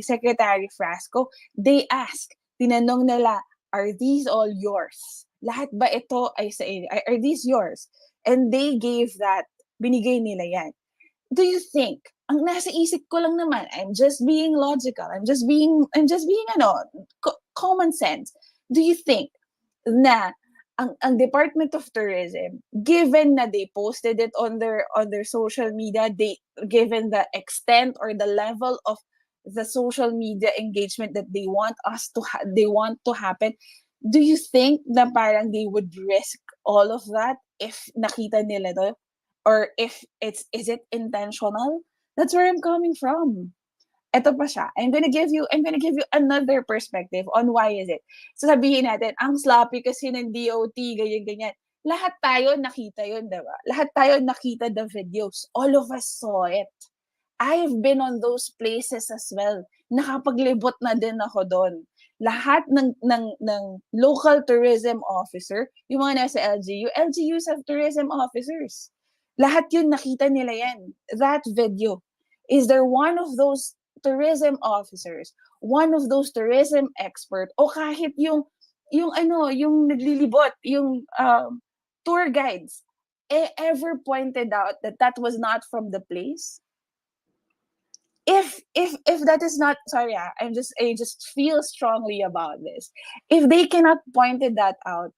Secretary Frasco, they ask, tinanong nila, are these all yours? Lahat ba ito ay sa inyo? Are these yours? And they gave that, binigay nila yan. Do you think, ang nasa isip ko lang naman, I'm just being logical, I'm just being common sense. Do you think na ang Department of Tourism, given na they posted it on their social media, given the extent or the level of the social media engagement that they want to happen, do you think na parang they would risk all of that if nakita nila to? Or if is it intentional? That's where I'm coming from. Ito pa siya. I'm gonna give you another perspective on why is it. So sabihin natin, ang sloppy kasi ng DOT, ganyan-ganyan. Lahat tayo nakita yun, diba? Lahat tayo nakita the videos. All of us saw it. I've been on those places as well. Nakapaglibot na din ako doon. lahat ng local tourism officer, yung mga nasa LGUs have tourism officers. Lahat yun, nakita nila yan. That video. Is there one of those tourism officers, one of those tourism expert, o kahit yung naglilibot, yung tour guides, ever pointed out that that was not from the place? If that is not, sorry, I just feel strongly about this. If they cannot point that out,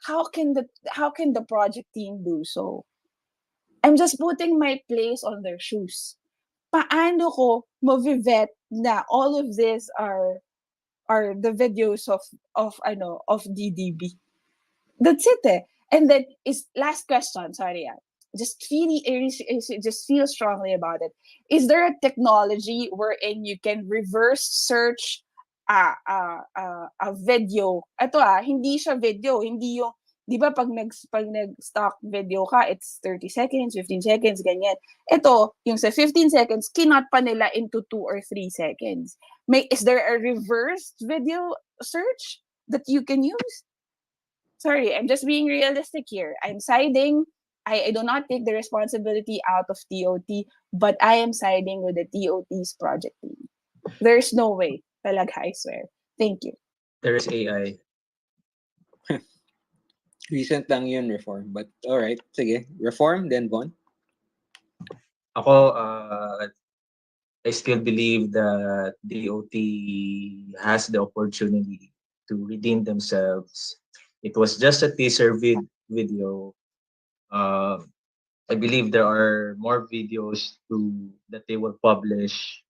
how can the project team do so? I'm just putting my place on their shoes. Paano ko mo-vet na all of this are the videos of DDB? That's it. And then last question, sorry. Just feel strongly about it. Is there a technology wherein you can reverse search a video? Ito hindi siya video, hindi yung, di ba pag nag-stock video ka, it's 30 seconds, 15 seconds, ganyan. Ito, yung sa 15 seconds, kinot pa nila into 2 or 3 seconds. Is there a reverse video search that you can use? Sorry, I'm just being realistic here. I'm siding. I do not take the responsibility out of TOT, but I am siding with the TOT's project team. There's no way. Talaga, I swear. Thank you. There is AI. Recent lang yun, Reform. But alright, sige. Reform, then Von. Ako, I still believe that DOT has the opportunity to redeem themselves. It was just a teaser video. I believe there are more videos that they will publish,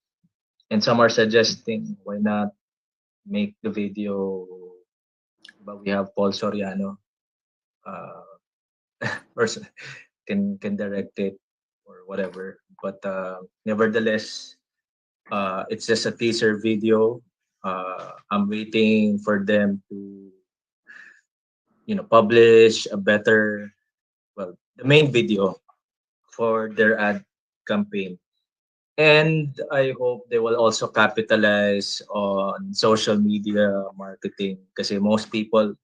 and some are suggesting why not make the video. But we have Paul Soriano, person can direct it or whatever. But nevertheless, it's just a teaser video. I'm waiting for them to, publish a better, the main video for their ad campaign. And I hope they will also capitalize on social media marketing, kasi most people,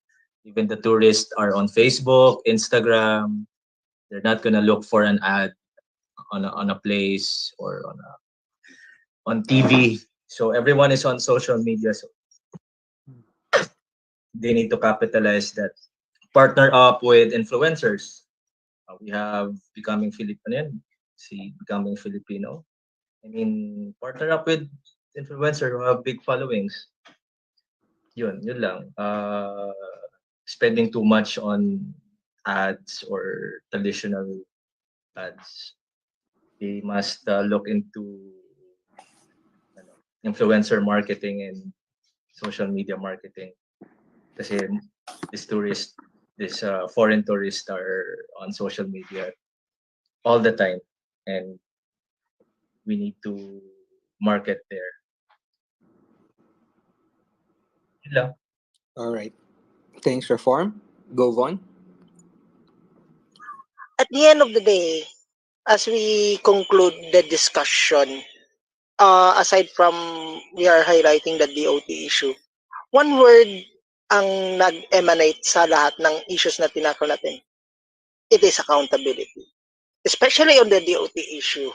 even the tourists, are on Facebook, Instagram. They're not gonna look for an ad on a place or on TV. So everyone is on social media. So they need to capitalize that. Partner up with influencers. We have Becoming Filipino. Becoming Filipino. I mean, partner up with influencers who have big followings. Yun lang. Spending too much on ads or traditional ads. They must look into influencer marketing and social media marketing. Kasi this foreign tourists are on social media all the time, and we need to market there. Yun lang. All right. Thanks, Reform. Go, Von. At the end of the day, as we conclude the discussion, aside from we are highlighting the DOT issue, one word ang nag-emanate sa lahat ng issues na tinako natin. It is accountability. Especially on the DOT issue,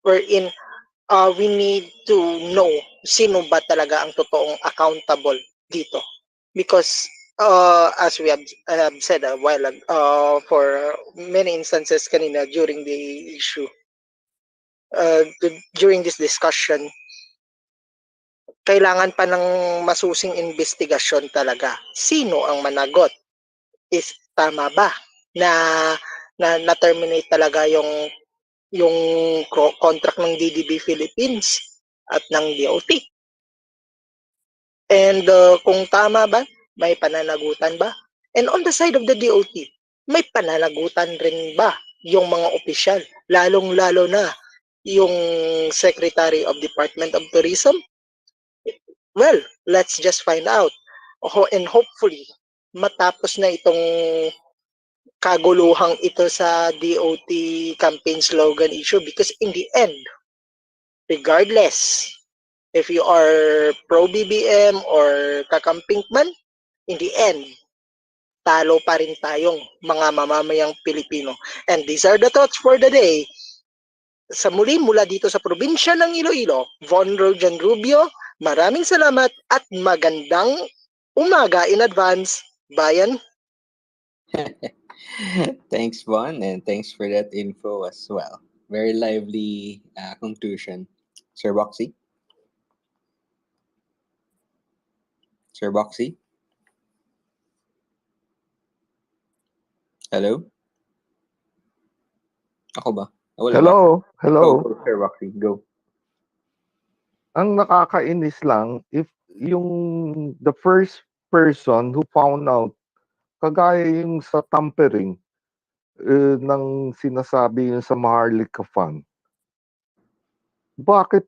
wherein we need to know sino ba talaga ang totoong accountable dito. Because as we have said a while ago, for many instances kanina during the issue, during this discussion, kailangan pa ng masusing investigasyon talaga. Sino ang managot? Is tama ba na terminate talaga yung contract ng DDB Philippines at ng DOT? And kung tama ba, may pananagutan ba? And on the side of the DOT, may pananagutan rin ba yung mga opisyal, lalong-lalo na yung Secretary of Department of Tourism? Well, let's just find out. And hopefully, matapos na itong kaguluhang ito sa DOT campaign slogan issue, because in the end, regardless If you are pro BBM or kakamping man, in the end, talo pa rin tayong mga mamamayang Pilipino. And these are the thoughts for the day. Sa muli mula dito sa probinsya ng Iloilo, Von Rojan Rubio, maraming salamat at magandang umaga in advance, bayan. Thanks, Von, and thanks for that info as well. Very lively conclusion. Sir Boxy? Sir Boxy? Hello? Ako ba? Wala ba? Hello. Go, Sir Boxy. Go. Ang nakakainis lang, if yung the first person who found out, kagaya yung sa tampering, ng sinasabi yung sa Maharlika Fund, bakit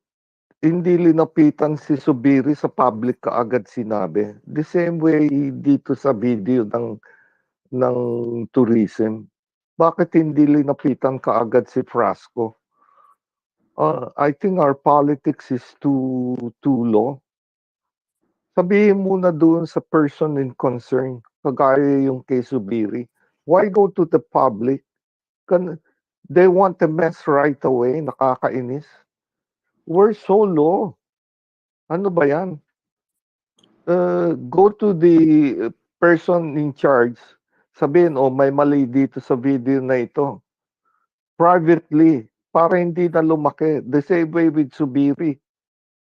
hindi linapitan si Zubiri sa public kaagad sinabi? The same way dito sa video ng tourism. Bakit hindi linapitan kaagad si Frasco? I think our politics is too low. Sabihin muna doon sa person in concern, kagaya yung kay Zubiri. Why go to the public? They want a mess right away. Nakakainis. We're so low. Ano ba yan? Go to the person in charge. Sabihin, may mali dito sa video na ito. Privately, para hindi na lumaki. The same way with Zubiri.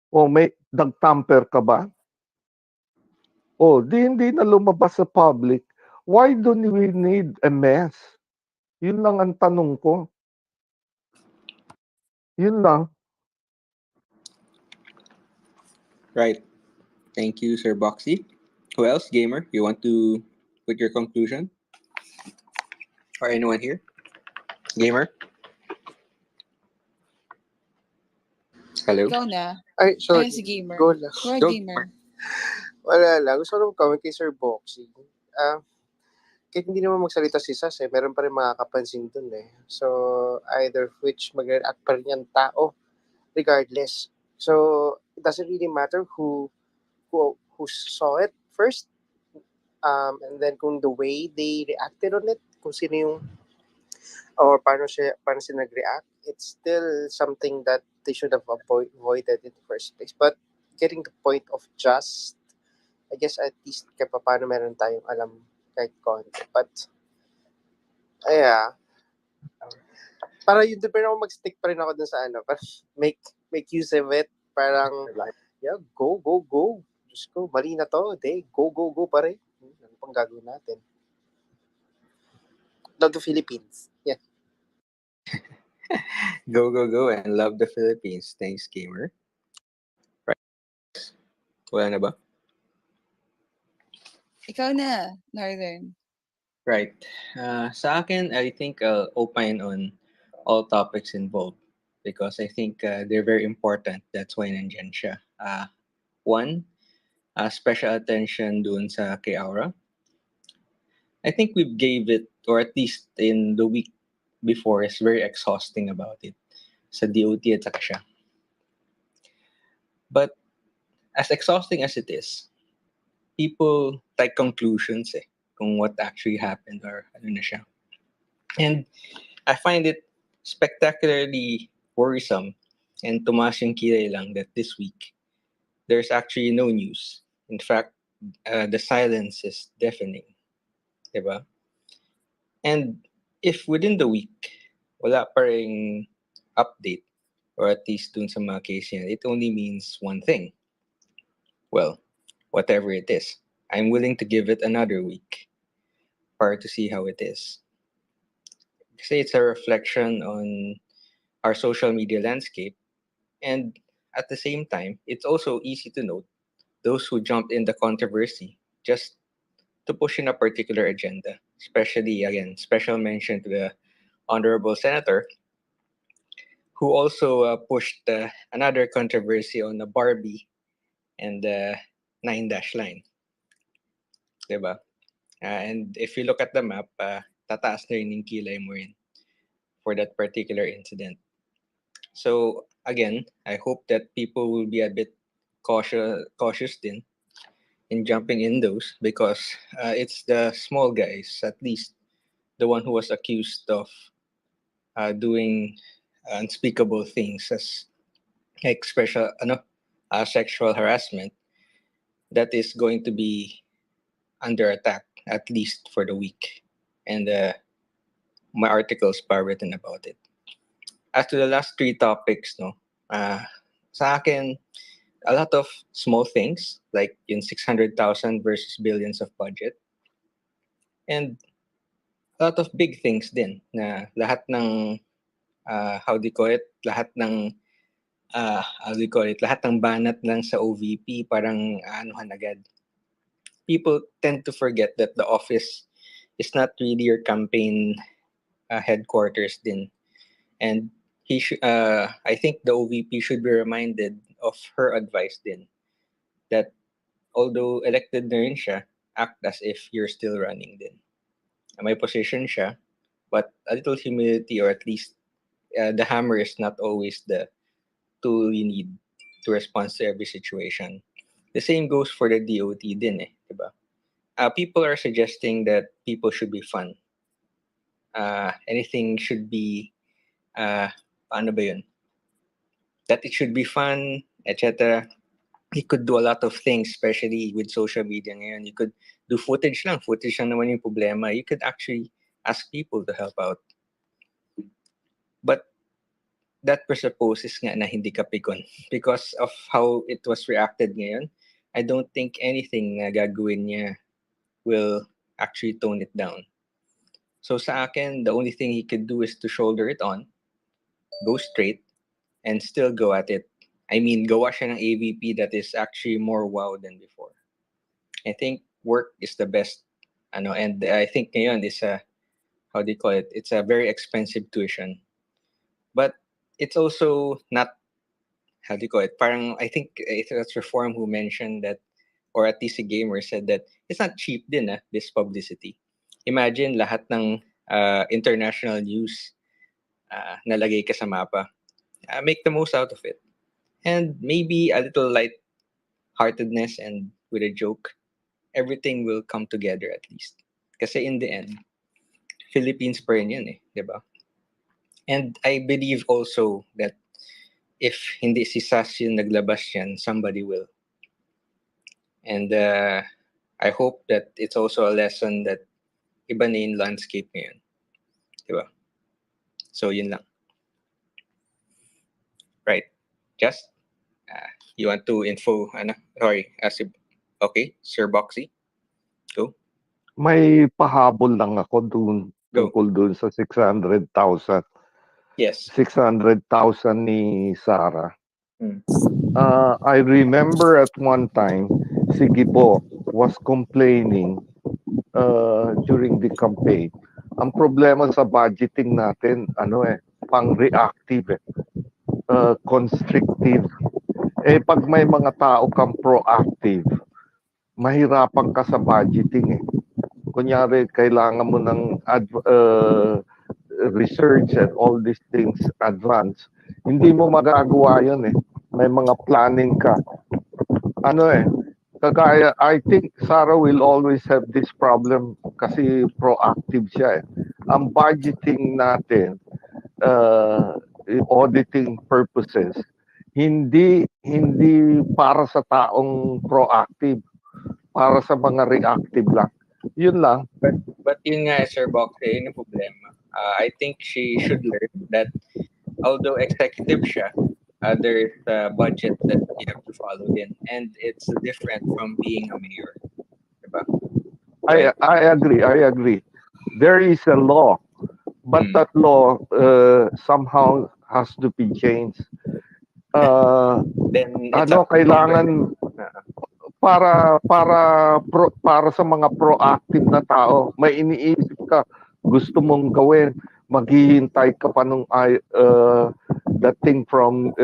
May nag-tamper ka ba? Hindi na lumabas sa public. Why don't we need a mess? Yun lang ang tanong ko. Yun lang. Right. Thank you, Sir Boxy. Who else, Gamer? You want to put your conclusion? Or anyone here? Gamer? Hello? Ikaw na. Ay, sorry. Ayun si Gamer. Go lang. Go ahead, Go, Gamer. Wala lang. Gusto ko comment kay Sir Boxy. Kahit hindi naman magsalita si Sas, meron pa rin makakapansin dun eh. So, either which mag-react pa rin yung tao, regardless. So, it doesn't really matter who saw it first, and then kung the way they reacted on it, kung sino yung, or paano sila nag-react, it's still something that they should have avoided in the first place. But getting the point of just, I guess at least kahit pa paano meron tayong alam kahit konti. But, yeah. Para yun, pero ako mag-stick pa rin ako dun sa parang make use of it. Parang, yeah, go. Just go, mali na to. Go pa rin. Ano pang gagawin natin? Love the Philippines. Yeah. Go, and love the Philippines. Thanks, Gamer. Right. Wala na ba? Ikaw na, Northern. Right. Sa akin, I think I'll opine on all topics involved because I think they're very important. That's why nandyan siya. One, special attention dun sa kay Awra. I think we gave it, or at least in the week before, is very exhausting about it. Sa DOT at saka siya. But as exhausting as it is, people take conclusions kung what actually happened or ano na siya. And I find it spectacularly worrisome and tumaas yung kilay lang that this week there's actually no news. In fact, the silence is deafening. Diba? And if within the week wala pa ring update or at least dun sa mga case yan, it only means one thing. Well, whatever it is, I'm willing to give it another week para to see how it is. Kasi it's a reflection on our social media landscape. And at the same time, it's also easy to note those who jumped in the controversy just to push in a particular agenda. Especially, again, special mention to the Honorable Senator who also pushed another controversy on the Barbie and the 9-dash line. Diba? And if you look at the map, tataas na rin yung kilay mo rin for that particular incident. So again, I hope that people will be a bit cautious din in jumping in those because it's the small guys, at least the one who was accused of doing unspeakable things as like sexual harassment, that is going to be under attack at least for the week. And my articles are written about it. As to the last three topics, no, sa akin, a lot of small things like yung 600,000 versus billions of budget, and a lot of big things din na lahat ng how do you call it, lahat ng how do you call it, lahat ng banat lang sa OVP parang anuhan agad. People tend to forget that the office is not really your campaign headquarters din. And I think the OVP should be reminded of her advice din that although elected na rin siya, act as if you're still running din. May position siya, but a little humility, or at least the hammer is not always the tool you need to respond to every situation. The same goes for the DOT din diba? People are suggesting that people should be fun. Anything should be paano ba yun? That it should be fun, etc. You could do a lot of things, especially with social media ngayon. You could do footage lang. Footage lang naman yung problema. You could actually ask people to help out. But that presupposes nga na hindi ka pikon. Because of how it was reacted ngayon, I don't think anything na gagawin niya will actually tone it down. So sa akin, the only thing he could do is to shoulder it on, go straight, and still go at it. I mean, gawa siya ng AVP that is actually more wow than before. I think work is the best. And I think ngayon is how do you call it? It's a very expensive tuition. But it's also not, how do you call it? Parang, I think it was Reform who mentioned that, or at least a gamer said that it's not cheap din, this publicity. Imagine lahat ng international news nalagay ka sa mapa. Make the most out of it. And maybe a little light-heartedness and with a joke, everything will come together at least. Kasi in the end, Philippines pa rin yun diba? And I believe also that if hindi si Sas yung naglabas yan, somebody will. And I hope that it's also a lesson that iba na yung landscape ngayon. Diba? So yun lang. Right. Just you want to info, sorry, okay, Sir Boxy, go. May pahabol lang ako Go. tungkol dun sa 600,000. Yes. 600,000 ni Sarah. Hmm. I remember at one time, si Gibo was complaining during the campaign. Ang problema sa budgeting natin, pang-reactive constrictive. Pag may mga tao kang proactive, mahirapan ka sa budgeting Kunyari, kailangan mo ng research and all these things advance. Hindi mo magagawa yun May mga planning ka. Kagaya, I think Sarah will always have this problem kasi proactive siya Ang budgeting natin, auditing purposes, hindi para sa taong proactive, para sa mga reactive lang. Yun lang. But yun nga, Sir Box, yun yung problema. I think she should learn that although executive siya, there's a budget that you have to follow din. And it's different from being a mayor. Diba? I agree. There is a law, but that law somehow has to be changed. Then kailangan para sa mga proactive na tao, may iniisip ka, gusto mong gawin, maghihintay ka pa nung dating from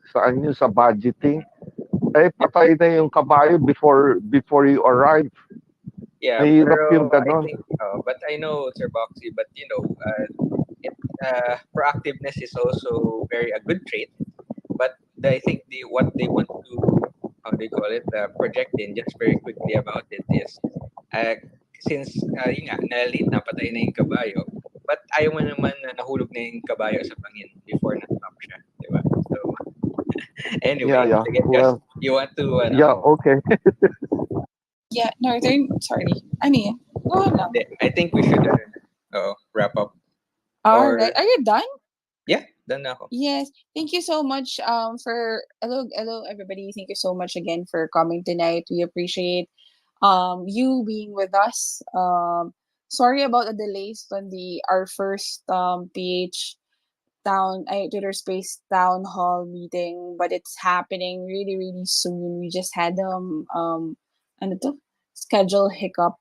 sa budgeting, patay na yung kabayo before you arrive. Yeah, Mahirap yung I ganon. think, but I know, Sir Boxy, but proactiveness is also a good trait. But I think what they want to how do you call it, projecting just very quickly about it is, uh, since yun nga, na-late na, patay na yung kabayo, but ayaw mo naman na nahulog na yung kabayo sa bangin before na-stop siya, di ba? So, anyway, Yeah. sige, just, Well, you want to, yeah. Okay. Yeah, Northern, sorry. Ano yan? Go on lang. I think we should wrap up. All Or, right. Are you done? yeah, done na ako. Yes. Thank you so much for hello everybody. Thank you so much again for coming tonight. We appreciate you being with us. Sorry about the delays on our first PH Twitter Space town hall meeting, but it's happening really really soon. We just had ano to? Schedule hiccup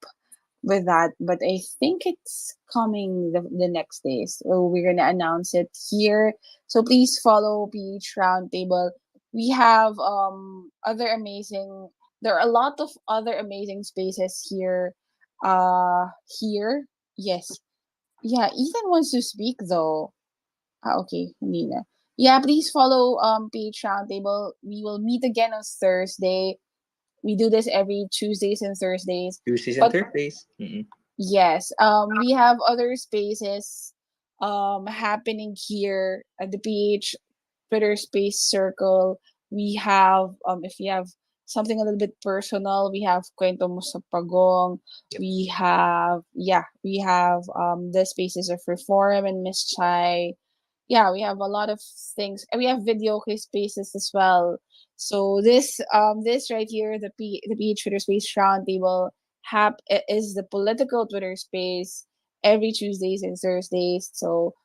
with that, but I think it's coming the next day. So we're gonna announce it here. So please follow PH Roundtable. We have other amazing. There are a lot of other amazing spaces here. Here, yes, yeah. Ethan wants to speak though. Okay, hindi na. Yeah, please follow PH Roundtable. We will meet again on Thursday. We do this every Tuesdays and Thursdays. Tuesdays and But Thursdays. Mm-mm. yes, we have other spaces happening here at the PH Twitter Space Circle. We have if you have something a little bit personal, we have Kwento Mo sa Pagong. We have the spaces of Reform and Miss Chai. Yeah, we have a lot of things. And we have video spaces as well. So this right here, the PH Twitter Space Roundtable is the political Twitter space every Tuesdays and Thursdays. So